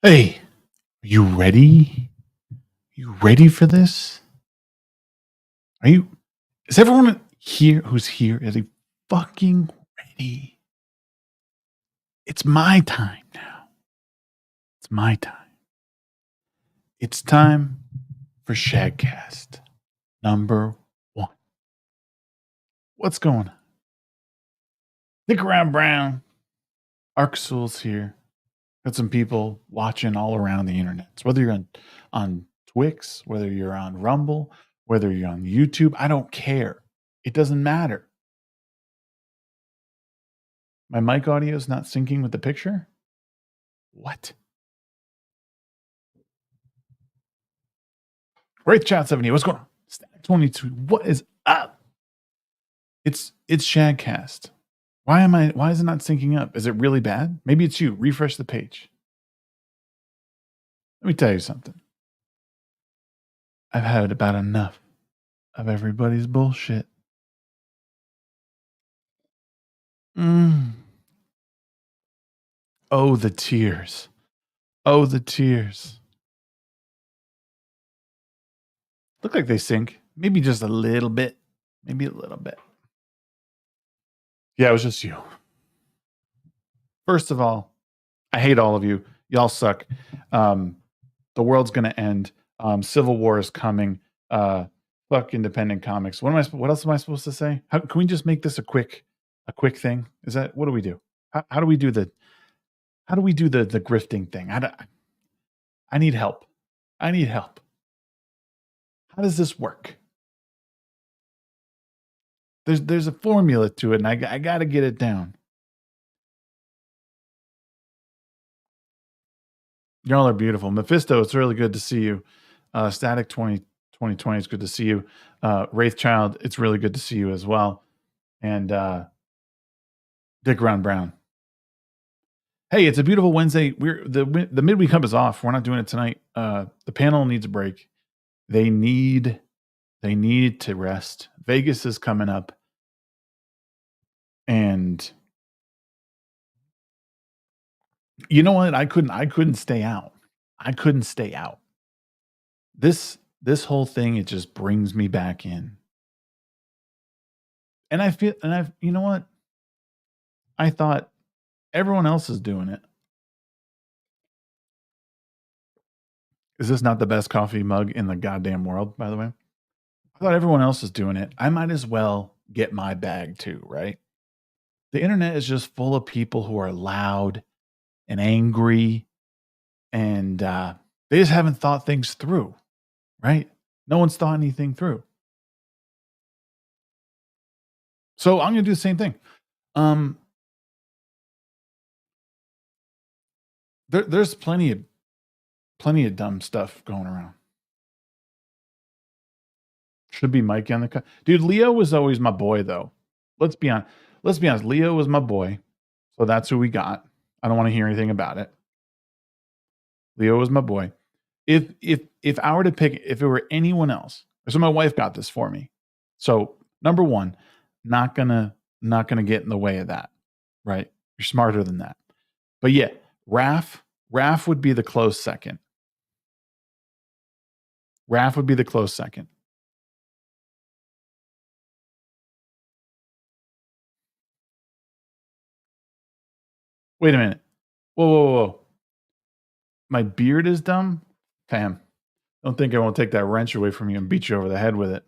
Hey, you ready? You ready for this? Are you? Is everyone here who's here? Is he fucking ready? It's my time now. It's my time. It's time for SHAGCast number 1. What's going on? Stick around, Brown. Arcsoul's here. Got some people watching all around the internet. So whether you're on Twix, whether you're on Rumble, whether you're on YouTube, I don't care. It doesn't matter. My mic audio is not syncing with the picture? What? Wraith Chat 70, what's going on? Stack 22, what is up? It's SHAGCast. Why is it not syncing up? Is it really bad? Maybe it's you. Refresh the page. Let me tell you something. I've had about enough of everybody's bullshit. Oh, the tears. Oh, the tears. Look like they sync. Maybe just a little bit. Maybe a little bit. Yeah, it was just you. First of all, I hate all of you. Y'all suck. The world's gonna end. Civil War is coming. Fuck independent comics. What else am I supposed to say? Can we just make this a quick thing? Is that what do we do? How do we do the grifting thing? I need help. I need help. How does this work? There's a formula to it, and I got to get it down. Y'all are beautiful. Mephisto, it's really good to see you. Static 2020, it's good to see you. Wraith Child, it's really good to see you as well. And Dick Round Brown. Hey, it's a beautiful Wednesday. The midweek hub is off. We're not doing it tonight. The panel needs a break. They need to rest. Vegas is coming up. And you know what? I couldn't stay out. I couldn't stay out. This whole thing, it just brings me back in. And you know what? I thought everyone else is doing it. Is this not the best coffee mug in the goddamn world, by the way? I thought everyone else is doing it. I might as well get my bag too, right? The internet is just full of people who are loud and angry, and they just haven't thought things through, right? No one's thought anything through. So I'm going to do the same thing. There's plenty of dumb stuff going around. Should be Mike on the cut. Dude, Leo was always my boy, though. Let's be honest. Leo was my boy. So that's who we got. I don't want to hear anything about it. Leo was my boy. If I were to pick, if it were anyone else, so my wife got this for me. So number one, not gonna get in the way of that, right? You're smarter than that. But yeah, Raph would be the close second. Raph would be the close second. Wait a minute. Whoa. My beard is dumb? Fam, don't think I won't take that wrench away from you and beat you over the head with it.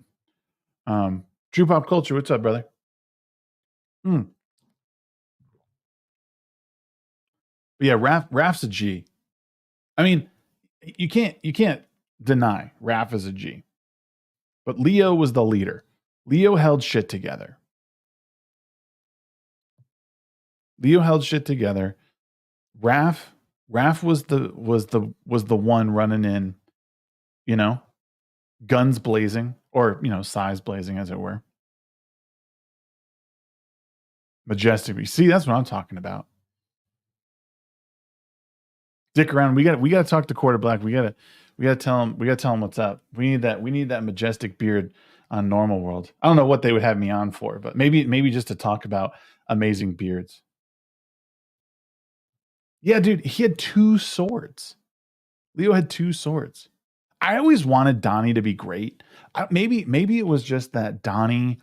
True Pop Culture, what's up, brother? But yeah, Raph's a G. I mean, you can't deny Raph is a G. But Leo was the leader. Leo held shit together. Raph was the one running in, you know, guns blazing, or, you know, size blazing, as it were. Majestic. See, that's what I'm talking about. Dick around. We got to talk to Quarter Black. We got to tell him what's up. We need that majestic beard on Normal World. I don't know what they would have me on for, but maybe just to talk about amazing beards. Yeah, dude, he had 2 swords. Leo had 2 swords. I always wanted Donnie to be great. Maybe it was just that Donnie.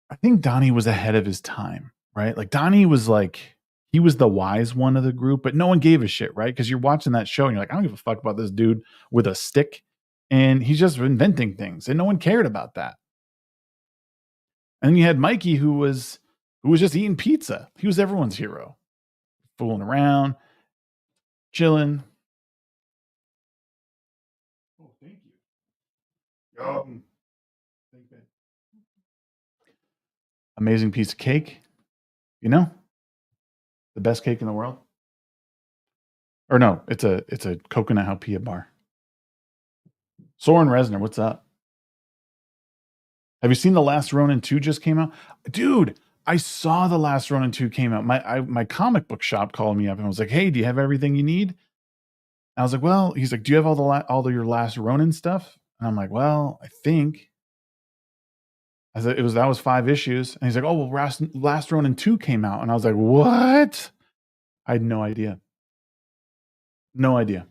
I think Donnie was ahead of his time, right? Like Donnie was like he was the wise one of the group, but no one gave a shit, right? Because you're watching that show and you're like, I don't give a fuck about this dude with a stick, and he's just inventing things, and no one cared about that. And then you had Mikey, who was just eating pizza. He was everyone's hero, fooling around, chilling. Oh, thank you. Amazing piece of cake, you know, the best cake in the world. Or no, it's a coconut halpia bar. Soren Resner, what's up? Have you seen The Last Ronin 2 just came out? Dude, I saw The Last Ronin 2 came out. My comic book shop called me up and was like, "Hey, do you have everything you need?" I was like, "Well," he's like, "Do you have all of your Last Ronin stuff?" And I'm like, "Well, I think." I said, that was 5 issues. And he's like, "Oh, well, Last Ronin 2 came out." And I was like, "What?" I had no idea. No idea.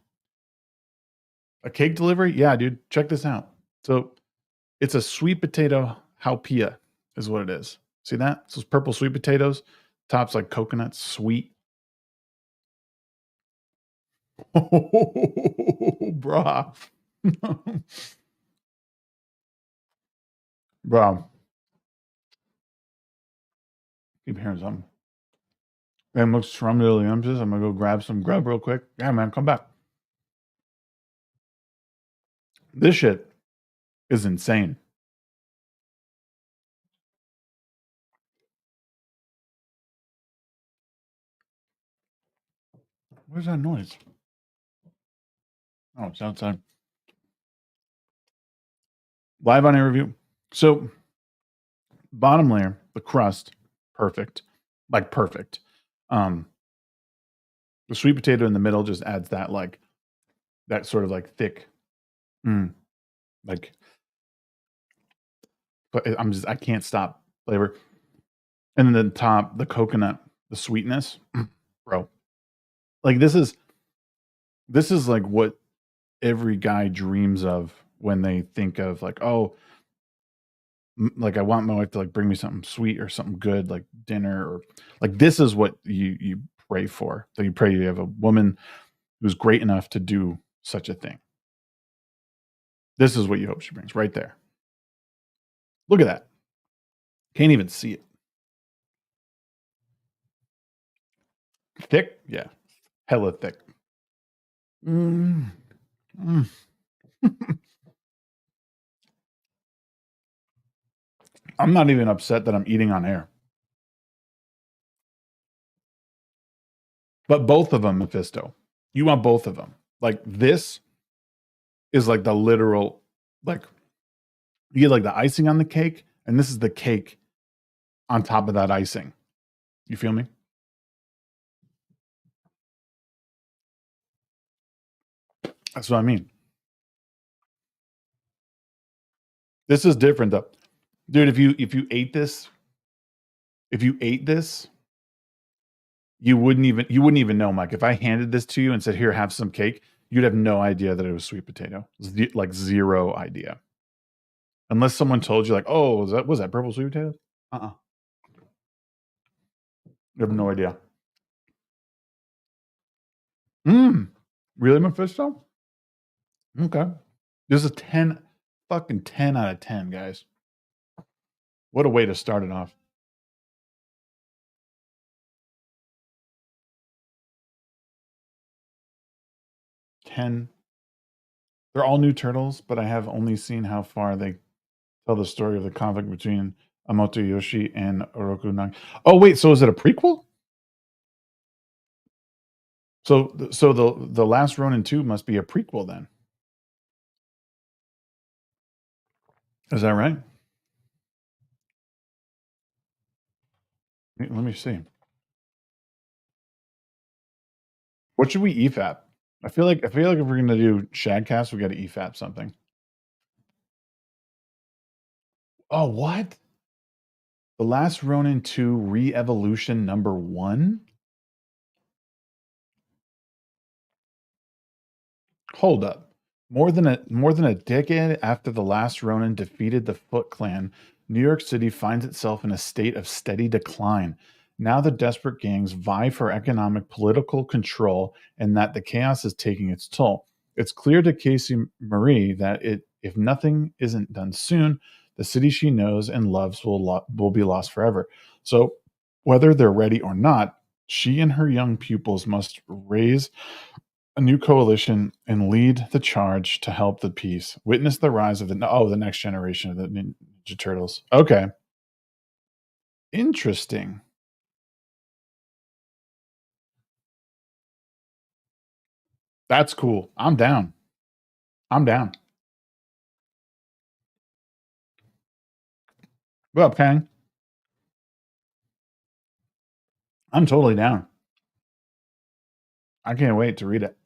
A cake delivery? Yeah, dude. Check this out. So it's a sweet potato halpia, is what it is. See that? It's those purple sweet potatoes. Top's like coconut, sweet. Oh, brah. Bro. Keep hearing something. Man, looks scrumdiddlyumptious. I'm gonna go grab some grub real quick. Yeah, man, come back. This shit is insane. Where's that noise? Oh, it's outside. Live on air review. So, bottom layer, the crust, perfect. Like perfect. Um, the sweet potato in the middle just adds that that sort of like thick, like, but I can't stop flavor. And then the top, the coconut, the sweetness, bro. Like this is like what every guy dreams of when they think of like, oh, like I want my wife to like bring me something sweet or something good, like dinner, or like this is what you pray for. That you pray you have a woman who's great enough to do such a thing. This is what you hope she brings right there. Look at that. Can't even see it. Thick? Yeah. Hella thick. Mm. Mm. I'm not even upset that I'm eating on air. But both of them, Mephisto. You want both of them. Like this is like the literal, like you get like the icing on the cake, and this is the cake on top of that icing. You feel me? That's what I mean. This is different though. Dude, if you ate this, you wouldn't even know, Mike. If I handed this to you and said, "Here, have some cake," you'd have no idea that it was sweet potato. Like zero idea. Unless someone told you, like, "Oh, was that purple sweet potatoes?" You have no idea. Really, Mephisto? Okay. This is 10, fucking 10 out of 10, guys. What a way to start it off. 10. They're all new turtles, but I have only seen how far they tell the story of the conflict between Amoto Yoshi and Oroku Nagi. Oh, wait, so is it a prequel? So the Last Ronin 2 must be a prequel then. Is that right? Let me see. What should we EFAP? I feel like if we're gonna do Shagcast, we got to EFAP something. Oh, what? The Last Ronin 2 Re-Evolution #1? Hold up. More than a decade after the last Ronin defeated the Foot Clan, New York City finds itself in a state of steady decline. Now the desperate gangs vie for economic political control, and that the chaos is taking its toll. It's clear to Casey Marie that if nothing isn't done soon, the city she knows and loves will be lost forever. So, whether they're ready or not, she and her young pupils must raise a new coalition and lead the charge to help the peace. Witness the rise of the next generation of the Ninja Turtles. Okay, interesting. That's cool. I'm down. I'm down. What up, Kang? I'm totally down. I can't wait to read it.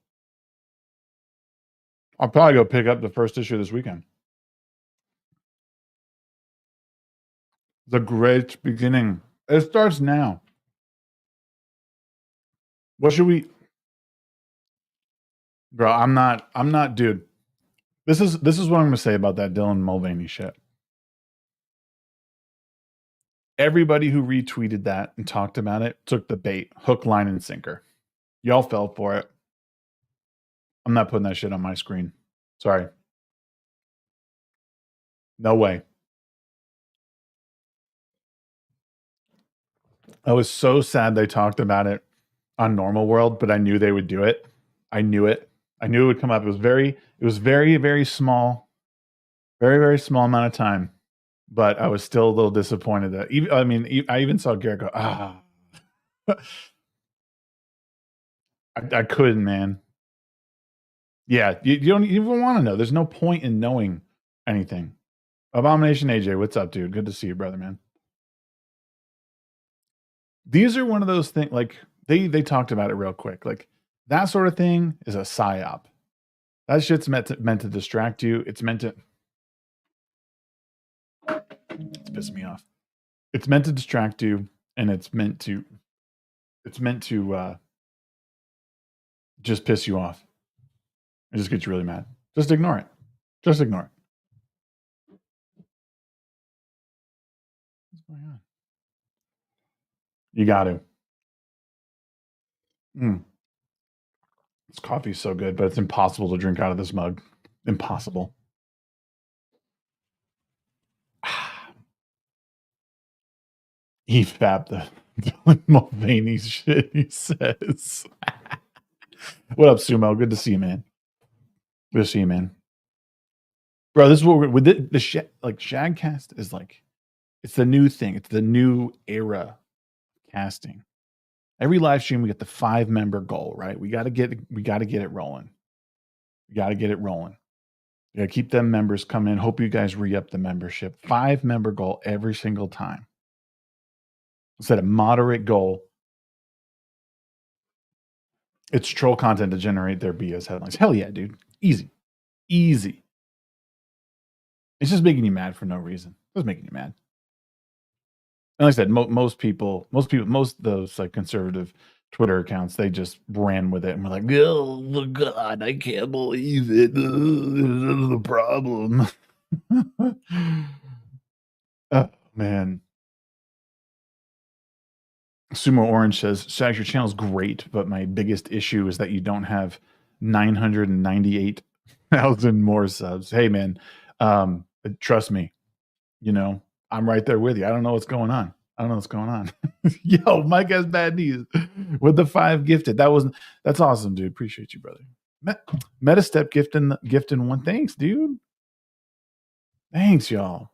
I'll probably go pick up the first issue this weekend. The great beginning. It starts now. What should we, bro? I'm not, dude. This is what I'm gonna say about that Dylan Mulvaney shit. Everybody who retweeted that and talked about it took the bait, hook, line, and sinker. Y'all fell for it. I'm not putting that shit on my screen. Sorry. No way. I was so sad they talked about it on Normal World, but I knew they would do it. I knew it. I knew it would come up. It was very, very small, very, very small amount of time. But I was still a little disappointed that I even saw Garrett go, I couldn't, man. Yeah, you don't even want to know. There's no point in knowing anything. Abomination AJ, what's up, dude? Good to see you, brother, man. These are one of those things, like they talked about it real quick. Like that sort of thing is a psyop. That shit's meant to distract you. It's meant to. It's pissing me off. It's meant to distract you, and it's meant to just piss you off. It just gets you really mad. Just ignore it. Just ignore it. What's going on? You got to. This coffee's so good, but it's impossible to drink out of this mug. Impossible. EFAP the Dylan Mulvaney shit, he says. What up, Sumo? Good to see you, man. Good to see you, man. Bro, this is what we're with the SHAGCast is like, it's the new thing. It's the new era casting. Every live stream we get the 5-member goal, right? We gotta get it rolling. We gotta get it rolling. We gotta keep them members coming in. Hope you guys re-up the membership. 5-member goal every single time. Set a moderate goal. It's troll content to generate their BS headlines. Hell yeah, dude. Easy. It's just making you mad for no reason. It's making you mad. And like I said, most of those like conservative Twitter accounts, they just ran with it and were like, "Oh God, I can't believe it. This is the problem." Oh man. Sumo Orange says, "Shags, your channel's great, but my biggest issue is that you don't have 998,000 more subs." Hey man, trust me, I'm right there with you. I don't know what's going on. Yo, Mike has bad knees with the 5 gifted. That's awesome, dude. Appreciate you, brother. Metastep gifting 1. Thanks, dude. Thanks, y'all.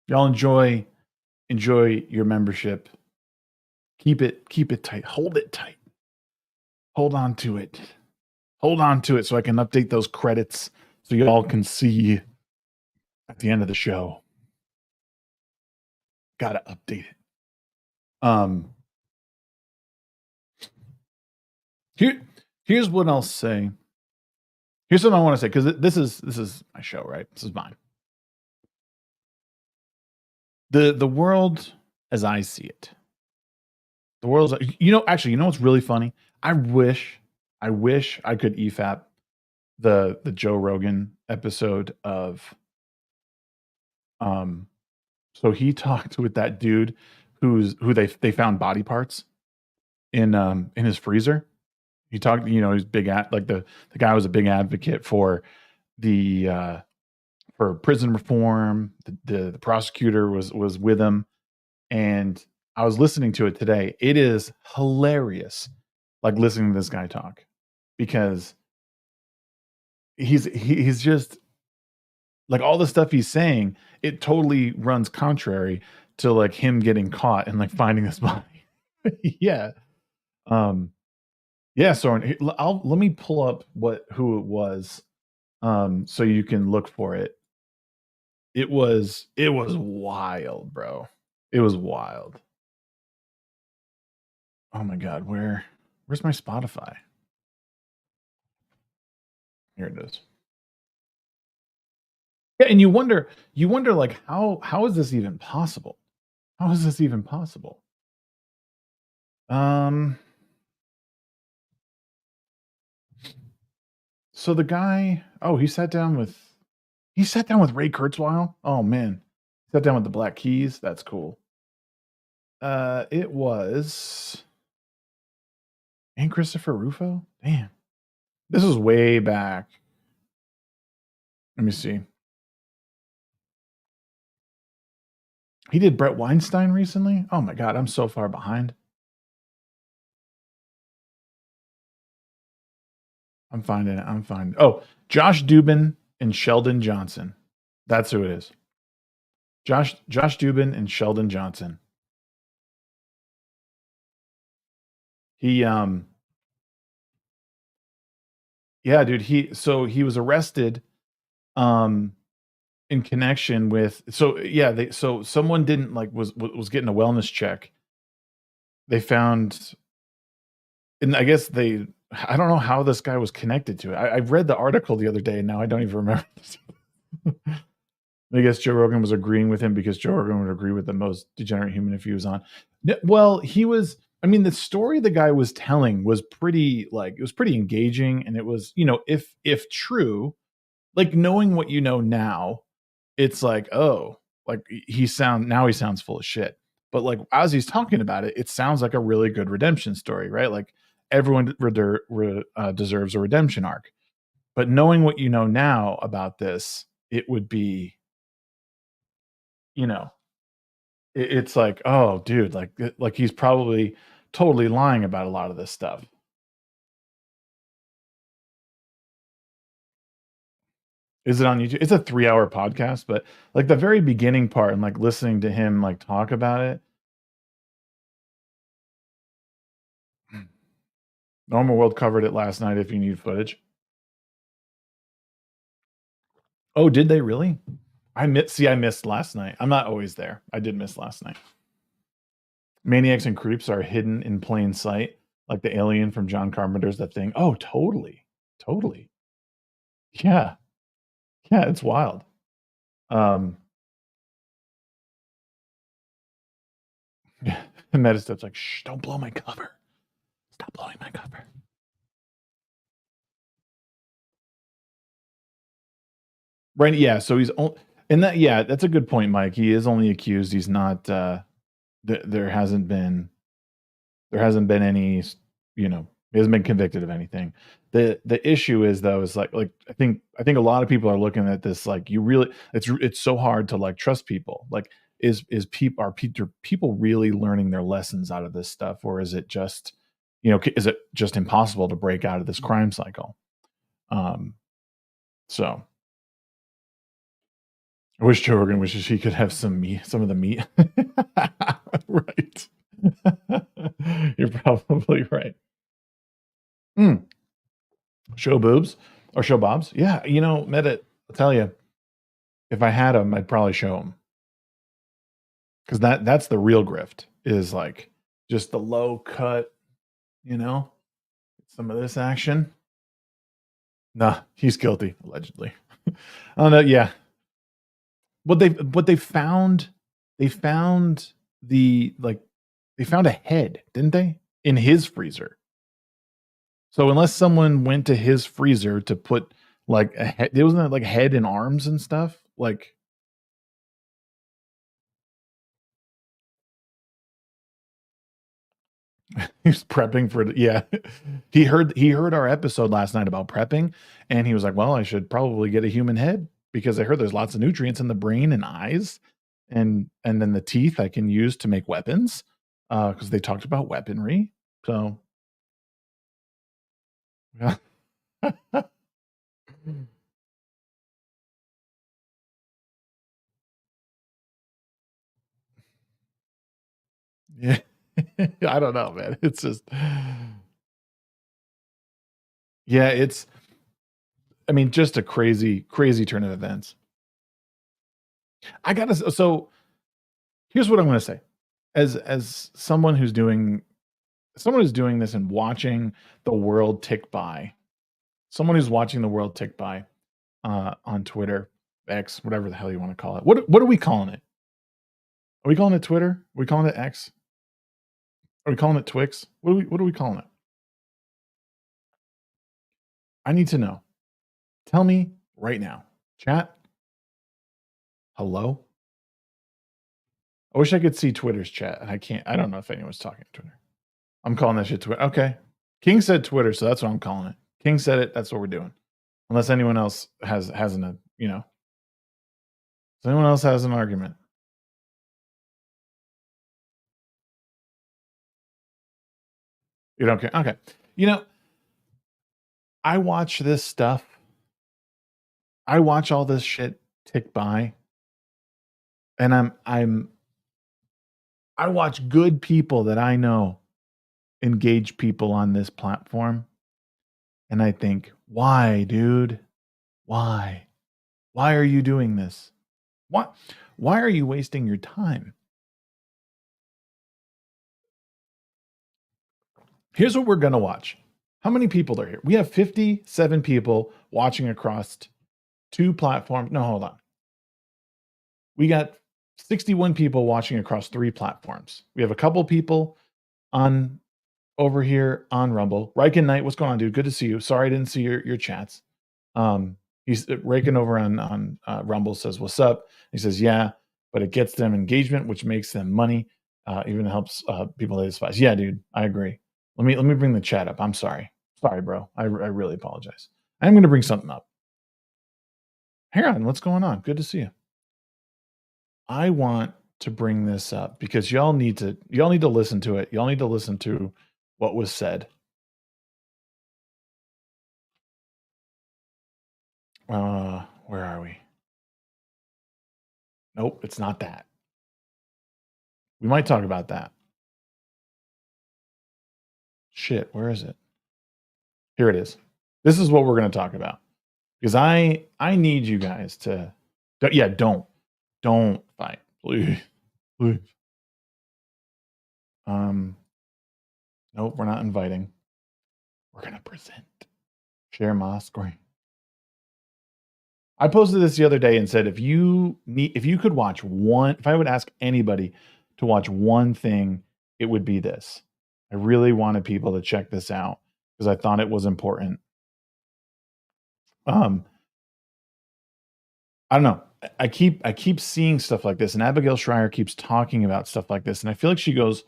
Y'all enjoy your membership. Keep it tight. Hold it tight. Hold on to it so I can update those credits so y'all can see at the end of the show. Gotta update it. Here's what I'll say. Here's what I want to say, because this is my show, right? This is mine. The world as I see it. The world's, actually, what's really funny? I wish I could EFAP the Joe Rogan episode of um so he talked with that dude who they found body parts in his freezer. He talked, he's big at like the guy was a big advocate for the for prison reform. The prosecutor was with him, and I was listening to it today. It is hilarious, like listening to this guy talk, because he's just like all the stuff he's saying. It totally runs contrary to like him getting caught and like finding this body. Yeah. Um. Yeah. So let me pull up who it was, so you can look for it. It was wild, bro. It was wild. Oh my god, where's my Spotify? Here it is. Yeah, and you wonder like how is this even possible? How is this even possible? Um so the guy, oh, he sat down with Ray Kurzweil. Oh man. Sat down with the Black Keys. That's cool. It was and Christopher Rufo? Damn. This was way back. Let me see. He did Brett Weinstein recently? Oh my god, I'm so far behind. I'm finding it. I'm finding. Oh, Josh Dubin and Sheldon Johnson. That's who it is. Josh Dubin and Sheldon Johnson. He yeah, dude, he was arrested um in connection with, so yeah, so someone didn't like was getting a wellness check. They found, and I guess I don't know how this guy was connected to it. I read the article the other day and now I don't even remember. I guess Joe Rogan was agreeing with him because Joe Rogan would agree with the most degenerate human if he was on. Well, he was. I mean, the story the guy was telling was pretty, like, it was pretty engaging, and it was, if true, like knowing what you know now, it's like, oh, like he sounds full of shit. But like as he's talking about it, it sounds like a really good redemption story, right? Like everyone deserves a redemption arc. But knowing what you know now about this, it would be, you know, it's like, oh, dude, like he's probably totally lying about a lot of this stuff. Is it on YouTube? It's a 3-hour podcast, but like the very beginning part and like listening to him like talk about it. Normal World covered it last night if you need footage. Oh, did they really? I missed last night. I'm not always there. I did miss last night. Maniacs and creeps are hidden in plain sight, like the alien from John Carpenter's The Thing. Oh, totally. Totally. Yeah. Yeah, it's wild. Um Yeah. And Metastep's like, shh, don't blow my cover. Stop blowing my cover. Right. Yeah. So he's only, and that, yeah, that's a good point, Mike. He is only accused. He's not, there hasn't been any, he hasn't been convicted of anything. The issue is though, is like, I think a lot of people are looking at this, like you really, it's so hard to like trust people. Like, are people really learning their lessons out of this stuff? Or is it just, is it just impossible to break out of this crime cycle? Um, so I wish Joe Rogan wishes he could have some of the meat. Right. You're probably right. Mm. Show boobs or show bobs? Yeah, Meta, I'll tell you, if I had them, I'd probably show them, because that's the real grift, is like just the low cut, you know, some of this action. Nah, he's guilty, allegedly. Oh no, yeah. What they found the like they found a head, didn't they? In his freezer. So unless someone went to his freezer to put Like it wasn't like head and arms and stuff. Like he was prepping for yeah. He heard our episode last night about prepping, and he was like, "Well, I should probably get a human head because I heard there's lots of nutrients in the brain and eyes, and then the teeth I can use to make weapons, because they talked about weaponry." So yeah. Yeah. I don't know, man. It's just yeah, it's I mean, just a crazy, crazy turn of events. I gotta so here's what I'm gonna say. As someone who's doing this and watching the world tick by, someone who's watching the world tick by, on Twitter, X, whatever the hell you wanna call it. What are we calling it? Are we calling it Twitter? Are we calling it X? Are we calling it Twix? What are we calling it? I need to know. Tell me right now. Chat, hello? I wish I could see Twitter's chat, and I can't. I don't know if anyone's talking to Twitter. I'm calling that shit Twitter. Okay. King said Twitter, so that's what I'm calling it. King said it. That's what we're doing. Unless anyone else hasn't a if anyone else has an argument. You don't care. Okay. You know, I watch this stuff. I watch all this shit tick by, and I watch good people that I know engage people on this platform, and I think, why, dude? Why? Why are you doing this? Why? Why are you wasting your time? Here's what we're gonna watch. How many people are here? We have 57 people watching across 2 platforms. No, hold on. We got 61 people watching across 3 platforms. We have a couple people on over here on Rumble. Riken Knight, what's going on, dude? Good to see you. Sorry I didn't see your chats. He's Raken over on Rumble says, "What's up?" He says, "Yeah, but it gets them engagement, which makes them money. Even helps people they despise." Yeah, dude, I agree. Let me bring the chat up. I'm sorry, bro. I really apologize. I'm going to bring something up. Hang on, what's going on? Good to see you. I want to bring this up because y'all need to listen to it. Y'all need to listen to what was said. Where are we? Nope, it's not that. We might talk about that. Shit, where is it? Here it is. This is what we're going to talk about because I need you guys to don't fight, please, please. Nope, we're not inviting. We're going to present. Share my screen. I posted this the other day and said if you could watch if I would ask anybody to watch one thing, it would be this. I really wanted people to check this out because I thought it was important. I don't know. I keep seeing stuff like this, and Abigail Schreier keeps talking about stuff like this, and I feel like she goes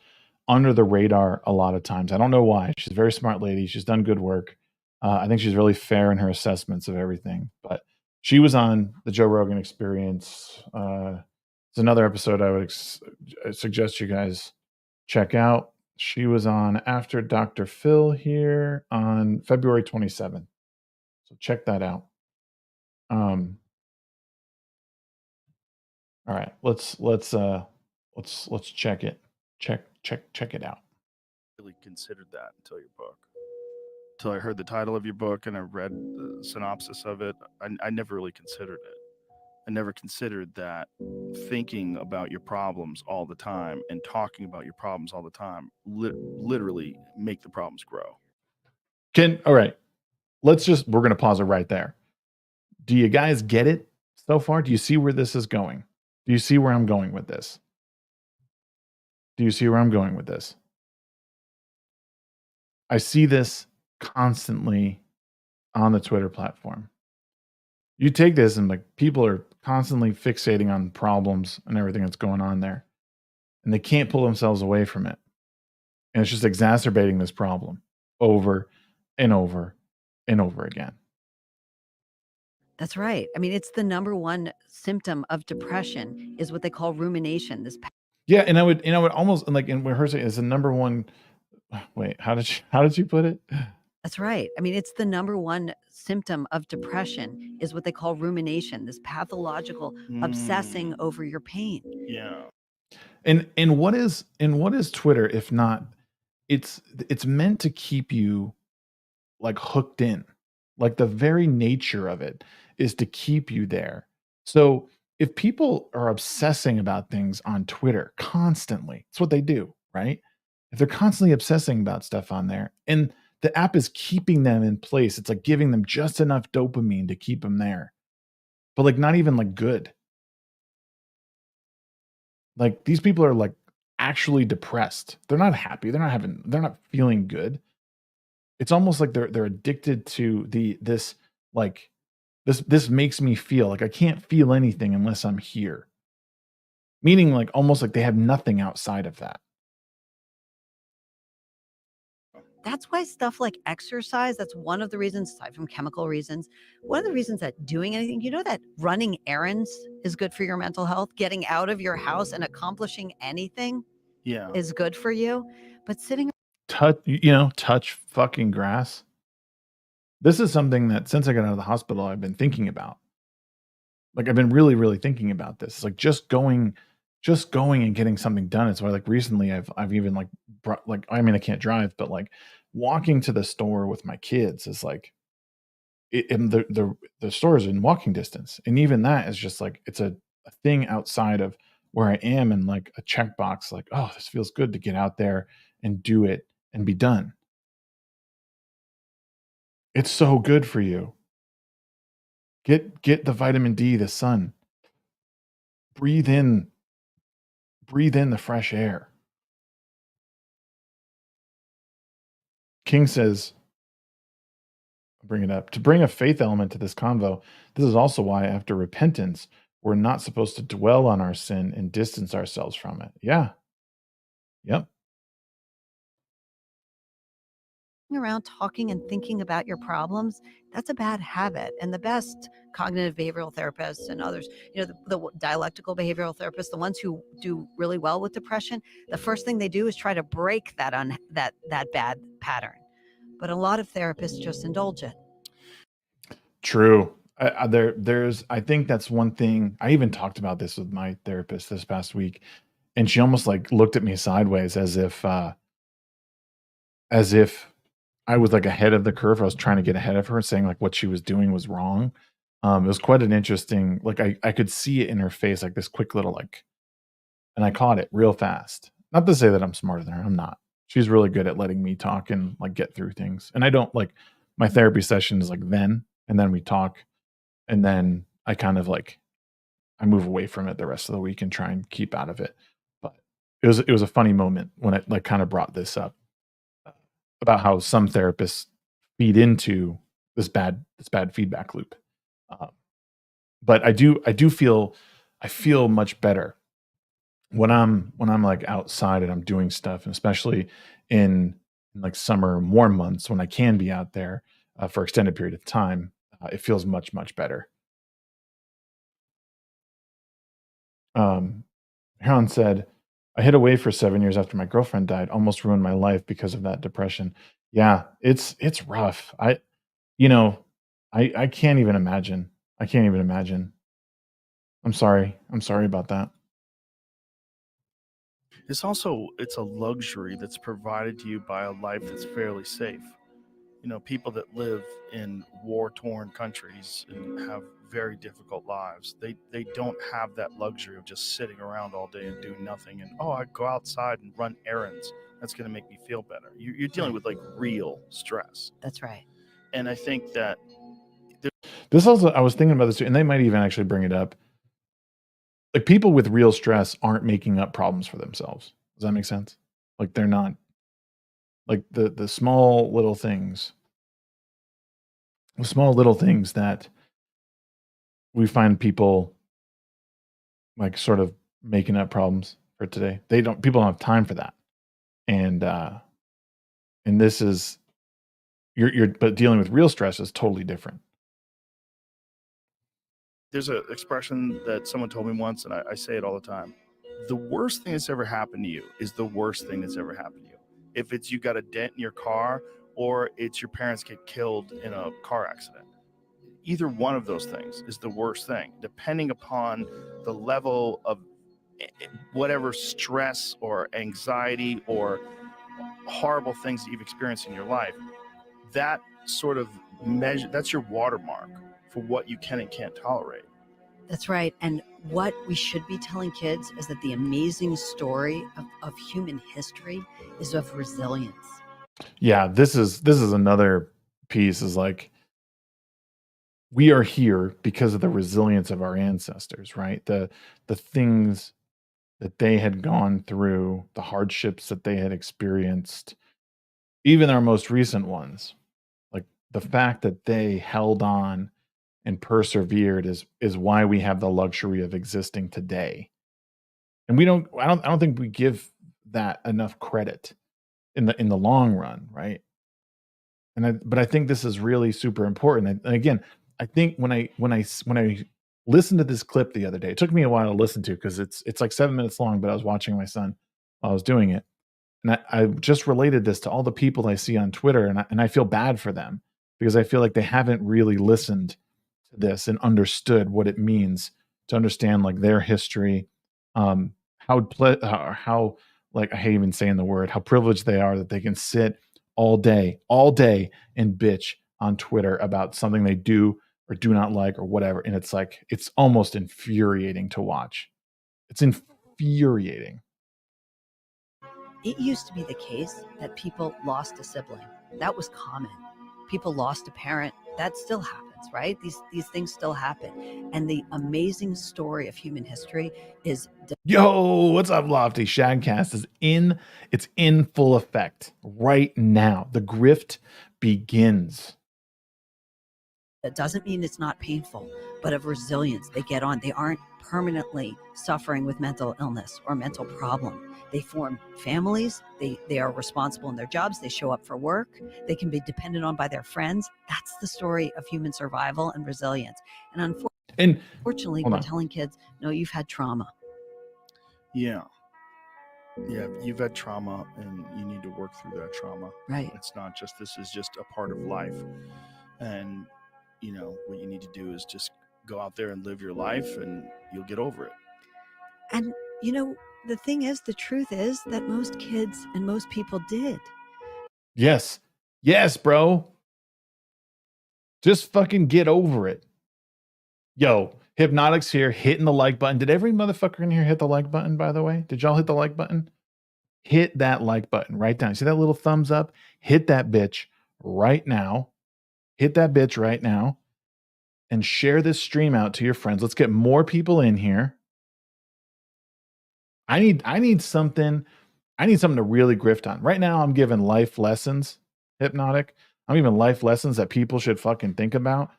under the radar a lot of times. I don't know why. She's a very smart lady. She's done good work. I think she's really fair in her assessments of everything. But she was on the Joe Rogan Experience. It's another episode I would suggest you guys check out. She was on after Dr. Phil here on February 27th. So check that out. All right, let's check it. Check it out. Really considered that until your book. Until I heard the title of your book and I read the synopsis of it, I never really considered it. I never considered that thinking about your problems all the time and talking about your problems all the time literally make the problems grow. All right, we're going to pause it right there. Do you guys get it so far? Do you see where this is going? Do you see where I'm going with this? Do you see where I'm going with this? I see this constantly on the Twitter platform. You take this and like people are constantly fixating on problems and everything that's going on there, and they can't pull themselves away from it. And it's just exacerbating this problem over and over and over again. That's right. I mean, it's the number one symptom of depression is what they call rumination. Yeah, and I would almost like and what her saying is the number one. Wait, how did she put it? That's right. I mean, it's the number one symptom of depression is what they call rumination, this pathological obsessing over your pain. Yeah. And what is Twitter if not it's meant to keep you like hooked in. Like the very nature of it is to keep you there. So if people are obsessing about things on Twitter constantly, it's what they do, right? If they're constantly obsessing about stuff on there and the app is keeping them in place, it's like giving them just enough dopamine to keep them there, but like not even like good. Like these people are like actually depressed. They're not happy. They're not feeling good. It's almost like they're addicted to this like this makes me feel like I can't feel anything unless I'm here. Meaning like almost like they have nothing outside of that. That's why stuff like exercise, that's one of the reasons, aside from chemical reasons, one of the reasons that doing anything, that running errands is good for your mental health, getting out of your house and accomplishing anything is good for you. But sitting touch fucking grass. This is something that since I got out of the hospital, I've been thinking about. Like I've been really, really thinking about this. It's like just going and getting something done. It's why like recently I've even like brought like I mean I can't drive, but like walking to the store with my kids is like and the store is in walking distance. And even that is just like it's a thing outside of where I am and like a checkbox, like, oh, this feels good to get out there and do it and be done. It's so good for you. Get the vitamin D, the sun. Breathe in the fresh air. King says, I'll bring it up. To bring a faith element to this convo, this is also why after repentance, we're not supposed to dwell on our sin and distance ourselves from it. Yeah. Yep. around talking and thinking about your problems, that's a bad habit. And the best cognitive behavioral therapists and others, the dialectical behavioral therapists, the ones who do really well with depression, the first thing they do is try to break that bad pattern. But a lot of therapists just indulge it. True. I think that's one thing. I even talked about this with my therapist this past week, and she almost like looked at me sideways as if I was like ahead of the curve. I was trying to get ahead of her, saying like what she was doing was wrong. It was quite an interesting, like I could see it in her face, like this quick little like, and I caught it real fast. Not to say that I'm smarter than her. I'm not. She's really good at letting me talk and like get through things. And I don't like my therapy session is like then, and then we talk, and then I kind of like I move away from it the rest of the week and try and keep out of it. But it was a funny moment when it like kind of brought this up about how some therapists feed into this bad feedback loop. Um, but I feel much better when I'm like outside and I'm doing stuff, and especially in like summer warm months when I can be out there for extended period of time. It feels much better. Heron said, "I hid away for 7 years after my girlfriend died. Almost ruined my life because of that depression." Yeah, it's rough. You know, I can't even imagine. I can't even imagine. I'm sorry. I'm sorry about that. It's a luxury that's provided to you by a life that's fairly safe. People that live in war-torn countries and have very difficult lives, they don't have that luxury of just sitting around all day and doing nothing and, oh, I go outside and run errands, that's going to make me feel better. You're dealing with like real stress. That's right. And I think that This also, I was thinking about this too, and they might even actually bring it up. Like people with real stress aren't making up problems for themselves. Does that make sense? Like they're not like the small little things that we find people like sort of making up problems for today. People don't have time for that. And this is but dealing with real stress is totally different. There's an expression that someone told me once, and I say it all the time. The worst thing that's ever happened to you is the worst thing that's ever happened to you. If it's you got a dent in your car or it's your parents get killed in a car accident, either one of those things is the worst thing, depending upon the level of whatever stress or anxiety or horrible things that you've experienced in your life. That sort of measure, that's your watermark for what you can and can't tolerate. That's right. And what we should be telling kids is that the amazing story of human history is of resilience. Yeah, this is another piece, is like, we are here because of the resilience of our ancestors, right? The things that they had gone through, the hardships that they had experienced, even our most recent ones. Like, the fact that they held on and persevered is why we have the luxury of existing today. And I don't think we give that enough credit in the long run, right? But I think this is really super important. And again, I think when I listened to this clip the other day, it took me a while to listen to, because it's like 7 minutes long, but I was watching my son while I was doing it. And I just related this to all the people I see on Twitter, and I feel bad for them, because I feel like they haven't really listened to this and understood what it means to understand like their history, how like, I hate even saying the word, how privileged they are that they can sit all day and bitch on Twitter about something they do or do not like or whatever. And it's like, it's almost infuriating to watch. It's infuriating. It used to be the case that people lost a sibling. That was common. People lost a parent. That still happens, right? These things still happen. And the amazing story of human history is... Yo, what's up, Lofty? SHAGCast is in full effect right now. The grift begins. That doesn't mean it's not painful, but of resilience. They get on. They aren't permanently suffering with mental illness or mental problem. They form families. They are responsible in their jobs. They show up for work. They can be depended on by their friends. That's the story of human survival and resilience. And unfortunately, we're telling kids, no, you've had trauma. Yeah, you've had trauma and you need to work through that trauma. Right. It's not just, this is just a part of life. And, you know, what you need to do is just go out there and live your life and you'll get over it. And, you know, the thing is, the truth is that most kids and most people did. Yes, bro. Just fucking get over it. Yo, Hypnotics here, hitting the like button. Did every motherfucker in here hit the like button, by the way? Did y'all hit the like button? Hit that like button right down. See that little thumbs up? Hit that bitch right now. Hit that bitch right now. And share this stream out to your friends. Let's get more people in here. I need something to really grift on. Right now, I'm giving life lessons, Hypnotic. I'm giving life lessons that people should fucking think about.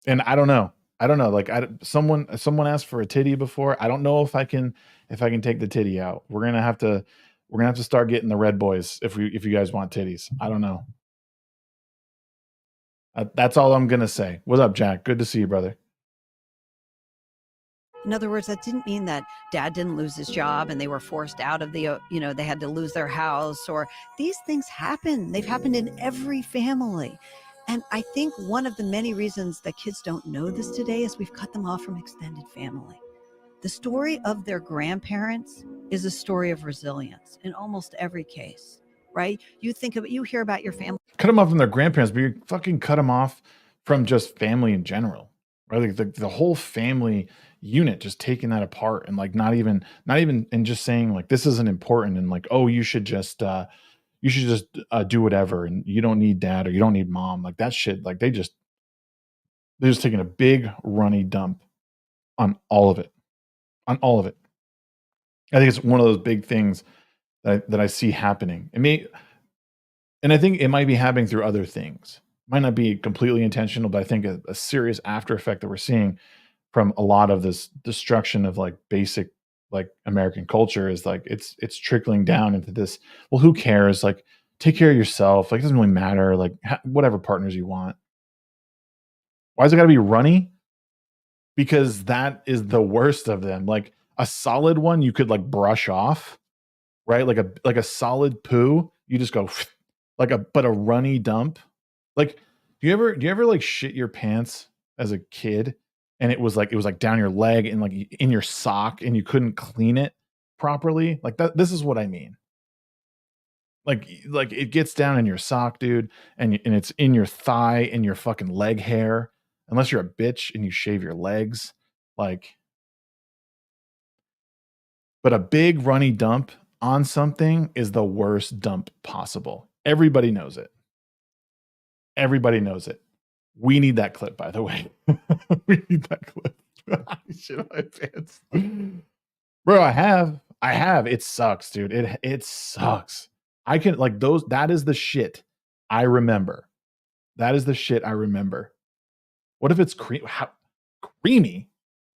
And I don't know. Like, someone asked for a titty before. I don't know if I can take the titty out. We're gonna have to start getting the red boys if you guys want titties. I don't know. That's all I'm gonna say. What's up, Jack? Good to see you, brother. In other words, that didn't mean that dad didn't lose his job and they were forced out of the, they had to lose their house, or these things happen. They've happened in every family. And I think one of the many reasons that kids don't know this today is we've cut them off from extended family. The story of their grandparents is a story of resilience in almost every case, right? You hear about your family. Cut them off from their grandparents, but you fucking cut them off from just family in general, right? Like the whole family unit, just taking that apart and like not even and just saying like, this isn't important, and like, oh, you should just do whatever, and you don't need dad or you don't need mom. Like that shit, like they're just taking a big runny dump on all of it. I think it's one of those big things that I see happening. And I think it might be happening through other things, might not be completely intentional, but I think a serious after effect that we're seeing from a lot of this destruction of like basic like American culture is like it's trickling down into this. Well, who cares? Like, take care of yourself. Like, it doesn't really matter. Like, whatever partners you want. Why is it got to be runny? Because that is the worst of them. Like a solid one, you could like brush off, right? Like a solid poo, you just go but a runny dump. Like, do you ever like shit your pants as a kid and it was like down your leg and like in your sock and you couldn't clean it properly? Like that, this is what I mean. Like it gets down in your sock, dude, and it's in your thigh and your fucking leg hair. Unless you're a bitch and you shave your legs, like. But a big runny dump on something is the worst dump possible. Everybody knows it. Everybody knows it. We need that clip, by the way. We need that clip. Shit my pants. Bro, I have. It sucks, dude. It sucks. I can like those. That is the shit I remember. That is the shit I remember. What if it's creamy?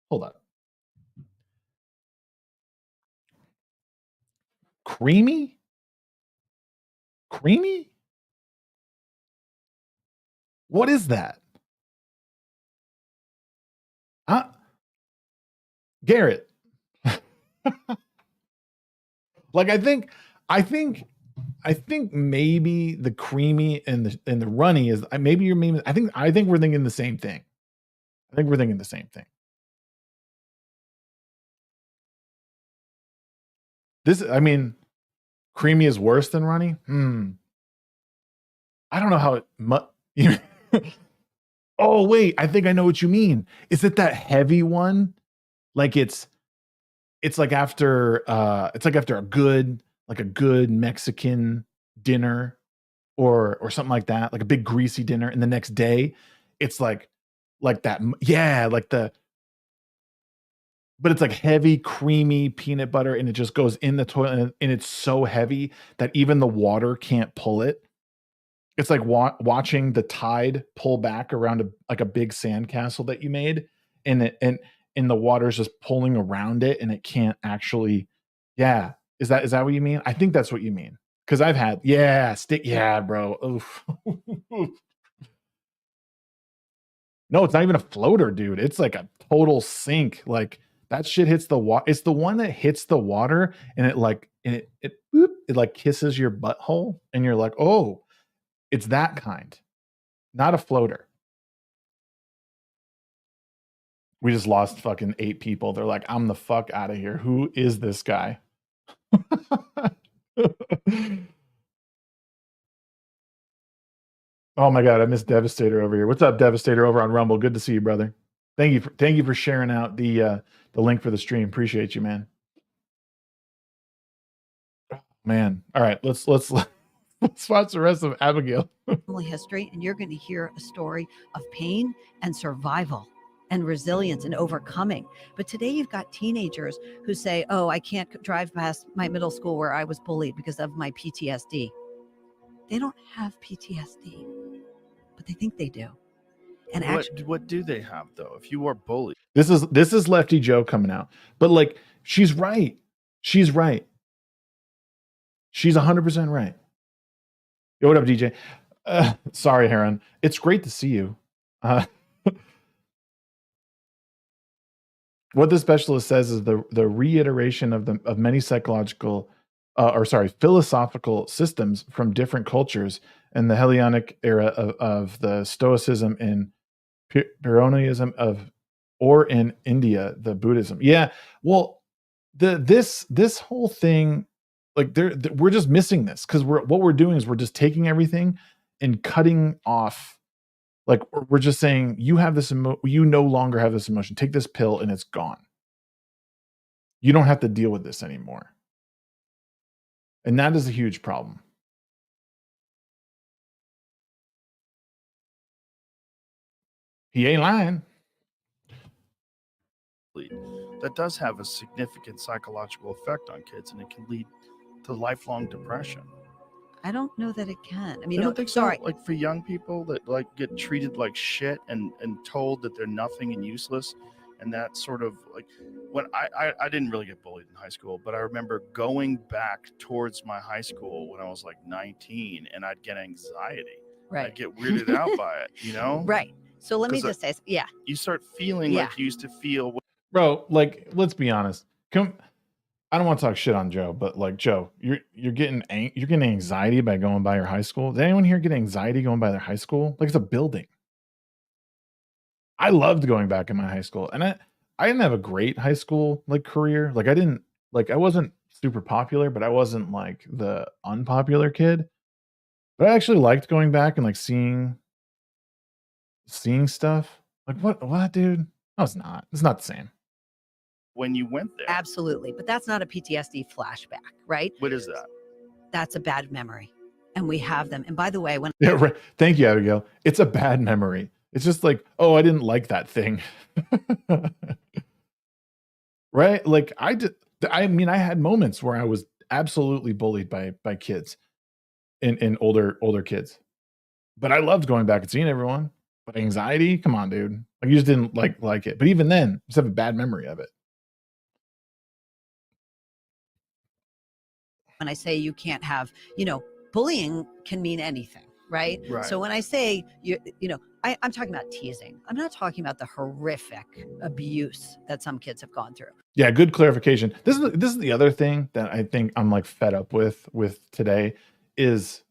Hold up. Creamy? Creamy? What is that? Garrett. Like I think maybe the creamy and the runny is maybe you're maybe I think we're thinking the same thing. I think we're thinking the same thing. I mean, creamy is worse than runny? I don't know how it Oh wait, I think I know what you mean. Is it that heavy one? Like it's like after a good Mexican dinner or something like that, like a big greasy dinner, and the next day it's like that, yeah, but it's like heavy creamy peanut butter and it just goes in the toilet and it's so heavy that even the water can't pull it. It's like watching the tide pull back around a big sandcastle that you made, and the water's just pulling around it and it can't actually. Yeah, is that what you mean? I think that's what you mean, because I've had bro. Oof. No, it's not even a floater, dude. It's like a total sink. Like that shit hits the water. It's the one that hits the water and it like kisses your butthole and you're like, oh, it's that kind, not a floater. We just lost fucking 8 people. They're like, I'm the fuck out of here. Who is this guy? Oh my God, I miss Devastator over here. What's up, Devastator, over on Rumble? Good to see you, brother. Thank you for sharing out the link for the stream. Appreciate you, man. Man. All right, let's watch the rest of Abigail. Family history, and you're going to hear a story of pain and survival and resilience and overcoming. But today you've got teenagers who say, oh, I can't drive past my middle school where I was bullied because of my PTSD. They don't have PTSD, but they think they do. And what do they have though? If you are bullied, this is Lefty Joe coming out, but like she's right. She's 100% right. Yo, what up, DJ? Sorry, Heron. It's great to see you. What the specialist says is the reiteration of many psychological, philosophical systems from different cultures in the Hellenic era of the Stoicism and Pyrrhonism or in India, the Buddhism. Yeah, well, this whole thing, like we're just missing this because what we're doing is we're just taking everything and cutting off. Like we're just saying, you have this you no longer have this emotion. Take this pill and it's gone. You don't have to deal with this anymore. And that is a huge problem. He ain't lying. that does have a significant psychological effect on kids, and it can lead to lifelong depression. I don't know that it can. I mean, You no, don't think sorry. so? Like for young people that like get treated like shit and told that they're nothing and useless, and that sort of like when I didn't really get bullied in high school, but I remember going back towards my high school when I was like 19, and I'd get anxiety. Right. I'd get weirded out by it, you know? Right. So let me 'Cause just say, yeah, You start feeling Yeah. like you used to feel. Bro, like, let's be honest. I don't want to talk shit on Joe, but like Joe, you're getting anxiety by going by your high school. Did anyone here get anxiety going by their high school? Like it's a building. I loved going back in my high school, and I didn't have a great high school like career. Like I wasn't super popular, but I wasn't like the unpopular kid. But I actually liked going back and like seeing stuff. Like what, dude? No, it's not. It's not the same. When you went there. absolutely. But that's not a PTSD flashback, right? What is that? That's a bad memory. And we have them. And by the way, when Yeah, right. Thank you, Abigail. It's a bad memory. It's just like, oh, I didn't like that thing. Right? Like I mean, I had moments where I was absolutely bullied by kids and older kids. But I loved going back and seeing everyone. But anxiety, come on, dude. Like you just didn't like it. But even then, just have a bad memory of it. I say you can't have, bullying can mean anything, right? Right. So when I say I'm talking about teasing. I'm not talking about the horrific abuse that some kids have gone through. Yeah, good clarification. This is the other thing that I think I'm like fed up with today is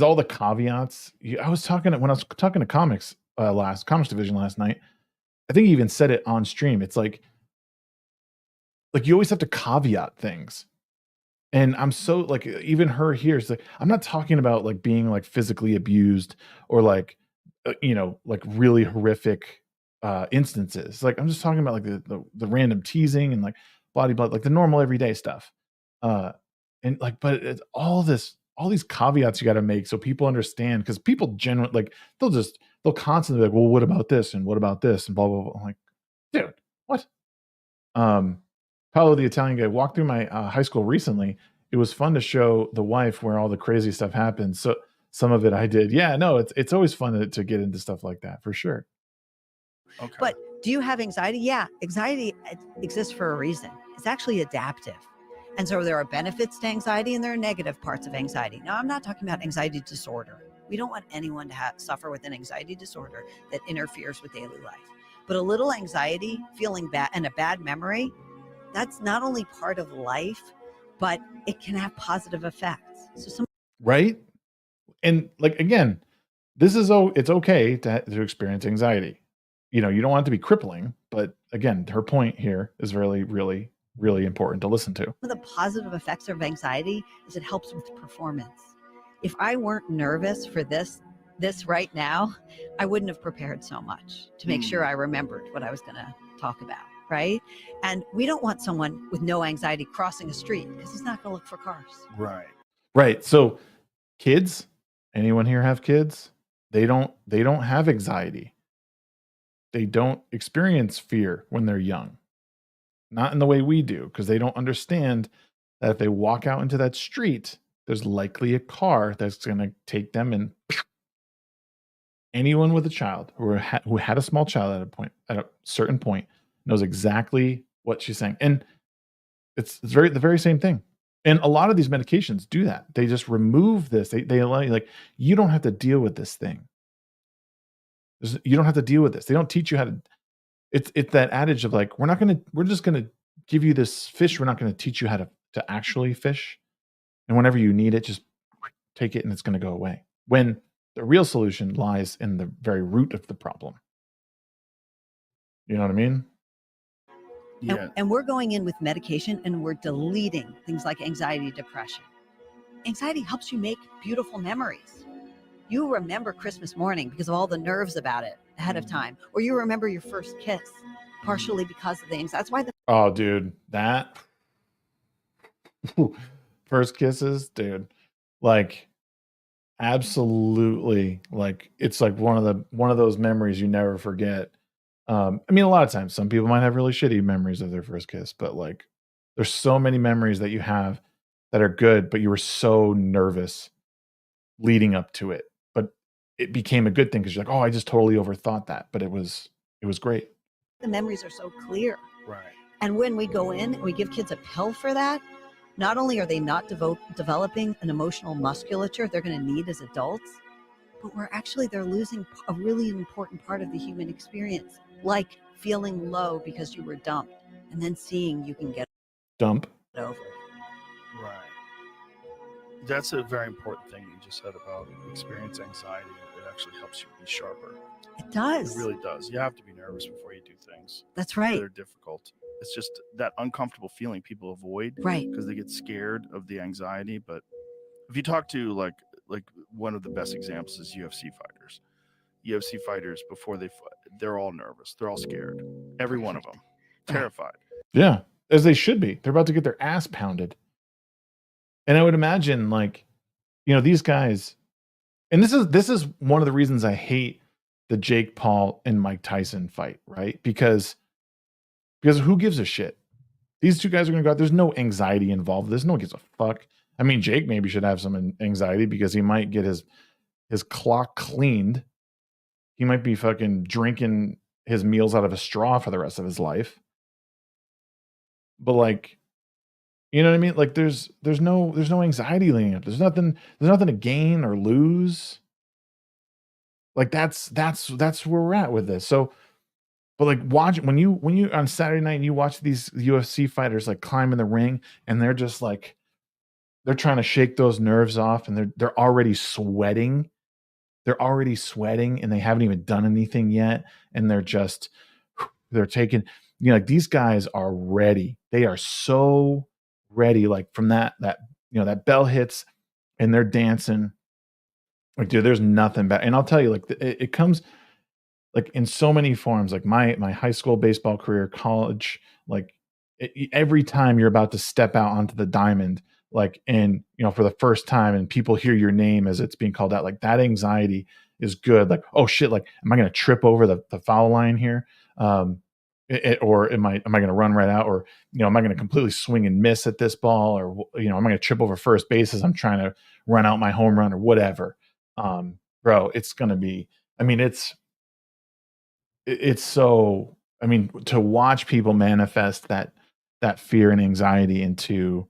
all the caveats. I was talking when I was talking to comics comics division last night. I think he even said it on stream. It's like you always have to caveat things. And I'm so like even her here is like I'm not talking about like being like physically abused or like like really horrific instances. Like I'm just talking about like the random teasing and like body blood, like the normal everyday stuff. And like but it's all these caveats you got to make so people understand because people generally like they'll constantly be like, well, what about this and what about this and blah blah blah. I'm like, dude, what? Paolo, the Italian guy, walked through my high school recently. It was fun to show the wife where all the crazy stuff happens. So some of it I did. Yeah, no, it's always fun to get into stuff like that for sure. Okay. But do you have anxiety? Yeah, anxiety exists for a reason. It's actually adaptive. And so there are benefits to anxiety and there are negative parts of anxiety. Now, I'm not talking about anxiety disorder. We don't want anyone to suffer with an anxiety disorder that interferes with daily life. But a little anxiety, feeling bad, and a bad memory, that's not only part of life, but it can have positive effects. So right? And like again, it's okay to experience anxiety. You don't want it to be crippling, but again, her point here is really, really, really important to listen to. one of the positive effects of anxiety is it helps with performance. If I weren't nervous for this right now, I wouldn't have prepared so much to make sure I remembered what I was going to talk about, right? And we don't want someone with no anxiety crossing a street because he's not going to look for cars. Right. So kids, anyone here have kids? They don't have anxiety. They don't experience fear when they're young. Not in the way we do, because they don't understand that if they walk out into that street, there's likely a car that's going to take them and anyone with a child who had a small child at a certain point knows exactly what she's saying. And it's the very same thing. And a lot of these medications do that. They just remove this. They allow you, like, you don't have to deal with this thing. You don't have to deal with this. They don't teach you how to. It's that adage of like, we're just gonna give you this fish. We're not gonna teach you how to actually fish. And whenever you need it, just take it and it's gonna go away. When the real solution lies in the very root of the problem. You know what I mean? Yeah. And we're going in with medication and we're deleting things like anxiety, depression. Anxiety helps you make beautiful memories. You remember Christmas morning because of all the nerves about it ahead of time, or you remember your first kiss partially because of the anxiety. That's why Oh, dude, that first kisses, dude, like absolutely, like it's like one of those memories you never forget. I mean, a lot of times, some people might have really shitty memories of their first kiss, but like, there's so many memories that you have that are good, but you were so nervous leading up to it, but it became a good thing because you're like, oh, I just totally overthought that, but it was great. The memories are so clear. Right. And when we go in and we give kids a pill for that, not only are they not developing an emotional musculature they're going to need as adults, but they're losing a really important part of the human experience, like feeling low because you were dumped and then seeing you can get Dump. over it. Right. That's a very important thing you just said about experience anxiety. It actually helps you be sharper. It does. It really does. You have to be nervous before you do things. That's right. That are difficult. It's just that uncomfortable feeling people avoid, right? Because they get scared of the anxiety. But if you talk to like one of the best examples is UFC fighters. UFC fighters before they fight, they're all nervous. They're all scared. Every one of them, terrified. Yeah, as they should be. They're about to get their ass pounded. And I would imagine, like, these guys, and this is one of the reasons I hate the Jake Paul and Mike Tyson fight, right? Because who gives a shit? These two guys are going to go out. There's no anxiety involved. No one gives a fuck. I mean, Jake maybe should have some anxiety because he might get his clock cleaned. He might be fucking drinking his meals out of a straw for the rest of his life. But like, you know what I mean? Like there's no anxiety leading up. There's nothing to gain or lose. Like that's where we're at with this. So, but like watch when you on Saturday night you watch these UFC fighters like climb in the ring and they're just like they're trying to shake those nerves off and they're already sweating. They're already sweating and they haven't even done anything yet. And they're taking, like these guys are ready. They are so ready. Like from that bell hits and they're dancing. Like, dude, there's nothing bad. And I'll tell you, like it comes like in so many forms, like my high school baseball career, college, like every time you're about to step out onto the diamond, like, and for the first time and people hear your name as it's being called out, like that anxiety is good. Like, oh shit, like, am I going to trip over the foul line here? Or am I going to run right out? Or, am I going to completely swing and miss at this ball? Or, am I going to trip over first base as I'm trying to run out my home run or whatever? Bro, it's going to be, I mean, it's so, I mean, to watch people manifest that fear and anxiety into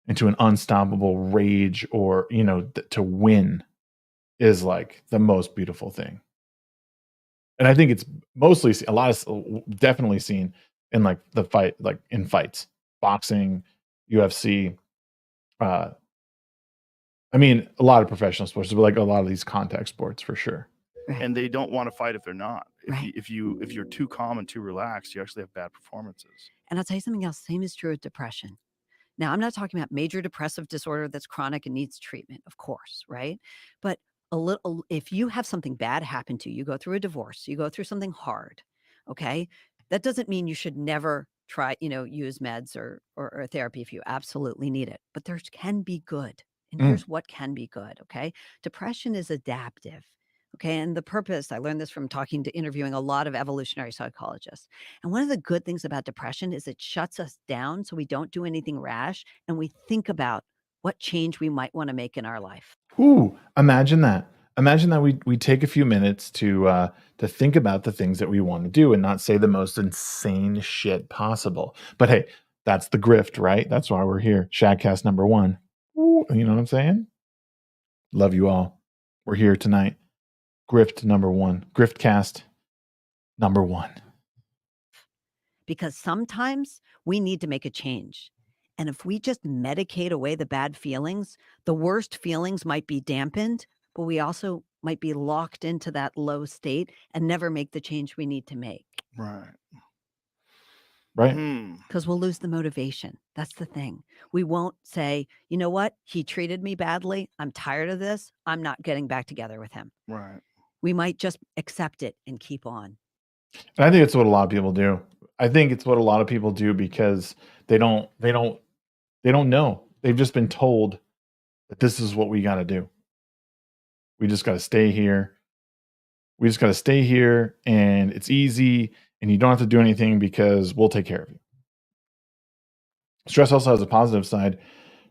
an unstoppable rage or, to win is like the most beautiful thing. And I think it's mostly definitely seen in like the fight, like in fights, boxing, UFC. I mean, a lot of professional sports, but like a lot of these contact sports for sure. And they don't want to fight if they're not. Right. If you're too calm and too relaxed, you actually have bad performances. And I'll tell you something else. Same is true with depression. Now, I'm not talking about major depressive disorder that's chronic and needs treatment, of course, right? But if you have something bad happen to you, you go through a divorce, you go through something hard, okay? That doesn't mean you should never try, use meds or therapy if you absolutely need it. But there can be good. And here's what can be good, okay? Depression is adaptive. Okay. And the purpose, I learned this from interviewing a lot of evolutionary psychologists. And one of the good things about depression is it shuts us down so we don't do anything rash and we think about what change we might want to make in our life. Ooh, imagine that. Imagine that we take a few minutes to think about the things that we want to do and not say the most insane shit possible. But hey, that's the grift, right? That's why we're here. SHAGCast number 1. Ooh, you know what I'm saying? Love you all. We're here tonight. Grift number 1. Griftcast number 1. Because sometimes we need to make a change. And if we just medicate away the bad feelings, the worst feelings might be dampened, but we also might be locked into that low state and never make the change we need to make. Right. Because we'll lose the motivation. That's the thing. We won't say, you know what? He treated me badly. I'm tired of this. I'm not getting back together with him. Right. We might just accept it and keep on. And I think it's what a lot of people do. I think it's what a lot of people do because they don't know. They've just been told that this is what we got to do. We just got to stay here. We just got to stay here and it's easy and you don't have to do anything because we'll take care of you. Stress also has a positive side.